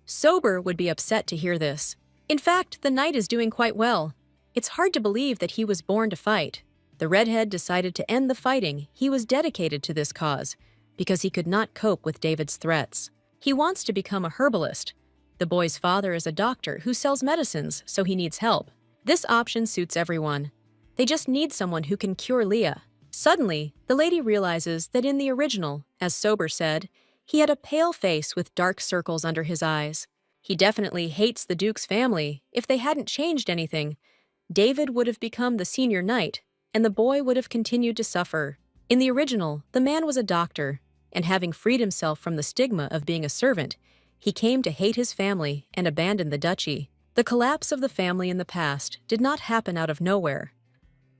Sober would be upset to hear this. In fact, the knight is doing quite well. It's hard to believe that he was born to fight. The redhead decided to end the fighting. He was dedicated to this cause because he could not cope with David's threats. He wants to become a herbalist. The boy's father is a doctor who sells medicines, so he needs help. This option suits everyone. They just need someone who can cure Leah. Suddenly, the lady realizes that in the original, as Sober said, he had a pale face with dark circles under his eyes. He definitely hates the Duke's family. If they hadn't changed anything, David would have become the senior knight, and the boy would have continued to suffer. In the original, the man was a doctor, and having freed himself from the stigma of being a servant, he came to hate his family and abandoned the duchy. The collapse of the family in the past did not happen out of nowhere.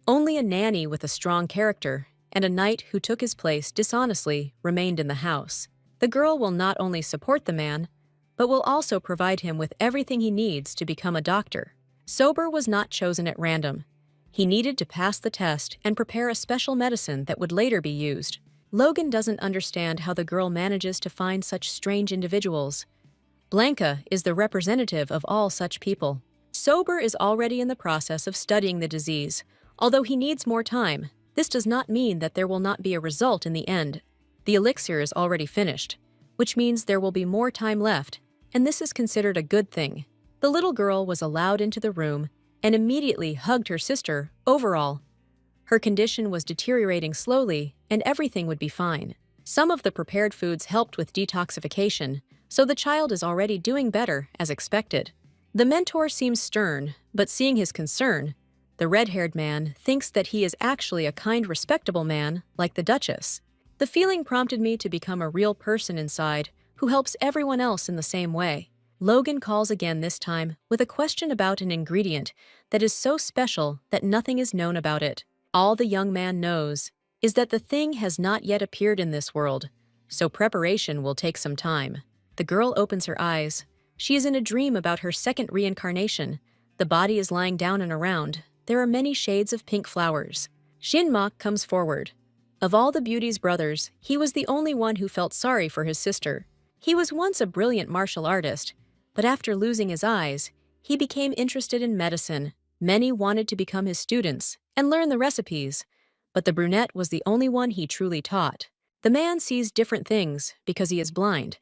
Only a nanny with a strong character and a knight who took his place dishonestly remained in the house. The girl will not only support the man, but will also provide him with everything he needs to become a doctor. Sober was not chosen at random. He needed to pass the test and prepare a special medicine that would later be used. Logan doesn't understand how the girl manages to find such strange individuals. Blanca is the representative of all such people. Sober is already in the process of studying the disease. Although he needs more time, this does not mean that there will not be a result in the end. The elixir is already finished, which means there will be more time left, and this is considered a good thing. The little girl was allowed into the room and immediately hugged her sister. Overall, her condition was deteriorating slowly, and everything would be fine. Some of the prepared foods helped with detoxification, so the child is already doing better, as expected. The mentor seems stern, but seeing his concern, the red-haired man thinks that he is actually a kind, respectable man, like the Duchess. The feeling prompted me to become a real person inside, who helps everyone else in the same way. Logan calls again this time with a question about an ingredient that is so special that nothing is known about it. All the young man knows is that the thing has not yet appeared in this world, so preparation will take some time. The girl opens her eyes. She is in a dream about her second reincarnation. The body is lying down and around. There are many shades of pink flowers. Shinmak comes forward. Of all the beauty's brothers, he was the only one who felt sorry for his sister. He was once a brilliant martial artist, but after losing his eyes, he became interested in medicine. Many wanted to become his students and learn the recipes, but the brunette was the only one he truly taught. The man sees different things because he is blind,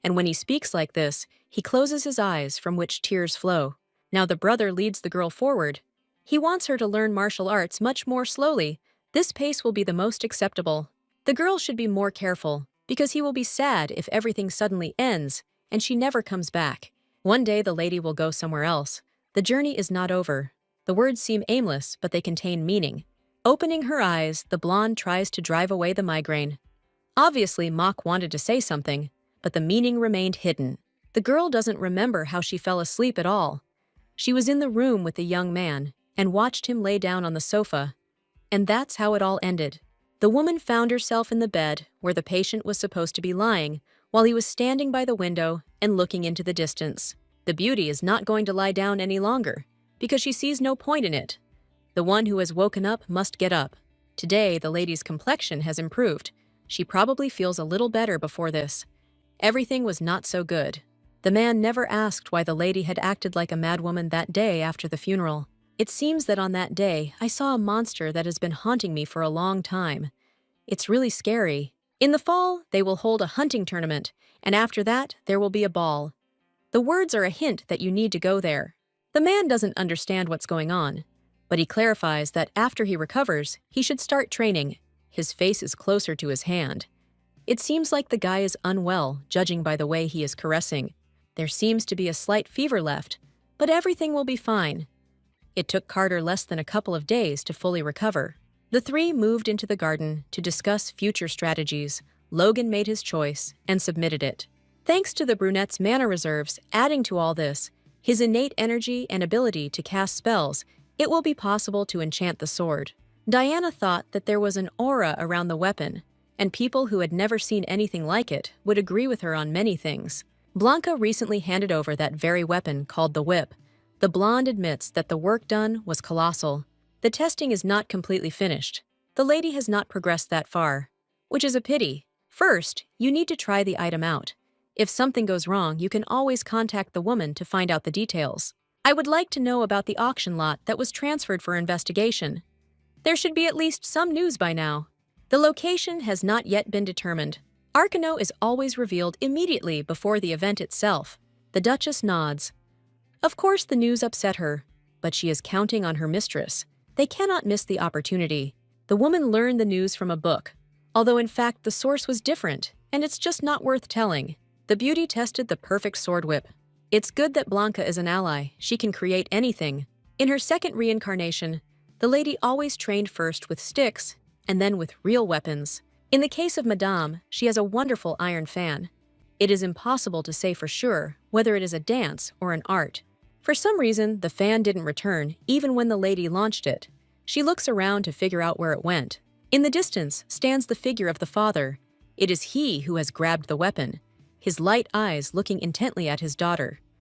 and when he speaks like this, he closes his eyes from which tears flow. Now the brother leads the girl forward. He wants her to learn martial arts much more slowly. This pace will be the most acceptable. The girl should be more careful, because he will be sad if everything suddenly ends and she never comes back. One day the lady will go somewhere else. The journey is not over. The words seem aimless, but they contain meaning. Opening her eyes, the blonde tries to drive away the migraine. Obviously, Mok wanted to say something, but the meaning remained hidden. The girl doesn't remember how she fell asleep at all. She was in the room with the young man and watched him lay down on the sofa. And that's how it all ended. The woman found herself in the bed where the patient was supposed to be lying while he was standing by the window and looking into the distance. The beauty is not going to lie down any longer because she sees no point in it. The one who has woken up must get up. Today, the lady's complexion has improved. She probably feels a little better before this. Everything was not so good. The man never asked why the lady had acted like a madwoman that day after the funeral. It seems that on that day, I saw a monster that has been haunting me for a long time. It's really scary. In the fall, they will hold a hunting tournament, and after that, there will be a ball. The words are a hint that you need to go there. The man doesn't understand what's going on, but he clarifies that after he recovers, he should start training. His face is closer to his hand. It seems like the guy is unwell, judging by the way he is caressing. There seems to be a slight fever left, but everything will be fine. It took Carter less than a couple of days to fully recover. The three moved into the garden to discuss future strategies. Logan made his choice and submitted it. Thanks to the brunette's mana reserves adding to all this, his innate energy and ability to cast spells, it will be possible to enchant the sword. Diana thought that there was an aura around the weapon, and people who had never seen anything like it would agree with her on many things. Blanca recently handed over that very weapon called the whip. The blonde admits that the work done was colossal. The testing is not completely finished. The lady has not progressed that far, which is a pity. First, you need to try the item out. If something goes wrong, you can always contact the woman to find out the details. I would like to know about the auction lot that was transferred for investigation. There should be at least some news by now. The location has not yet been determined. Arkano is always revealed immediately before the event itself. The Duchess nods. Of course the news upset her, but she is counting on her mistress. They cannot miss the opportunity. The woman learned the news from a book, although in fact the source was different, and it's just not worth telling. The beauty tested the perfect sword whip. It's good that Blanca is an ally. She can create anything. In her second reincarnation, the lady always trained first with sticks and then with real weapons. In the case of Madame, she has a wonderful iron fan. It is impossible to say for sure whether it is a dance or an art. For some reason, the fan didn't return even when the lady launched it. She looks around to figure out where it went. In the distance stands the figure of the father. It is he who has grabbed the weapon, his light eyes looking intently at his daughter.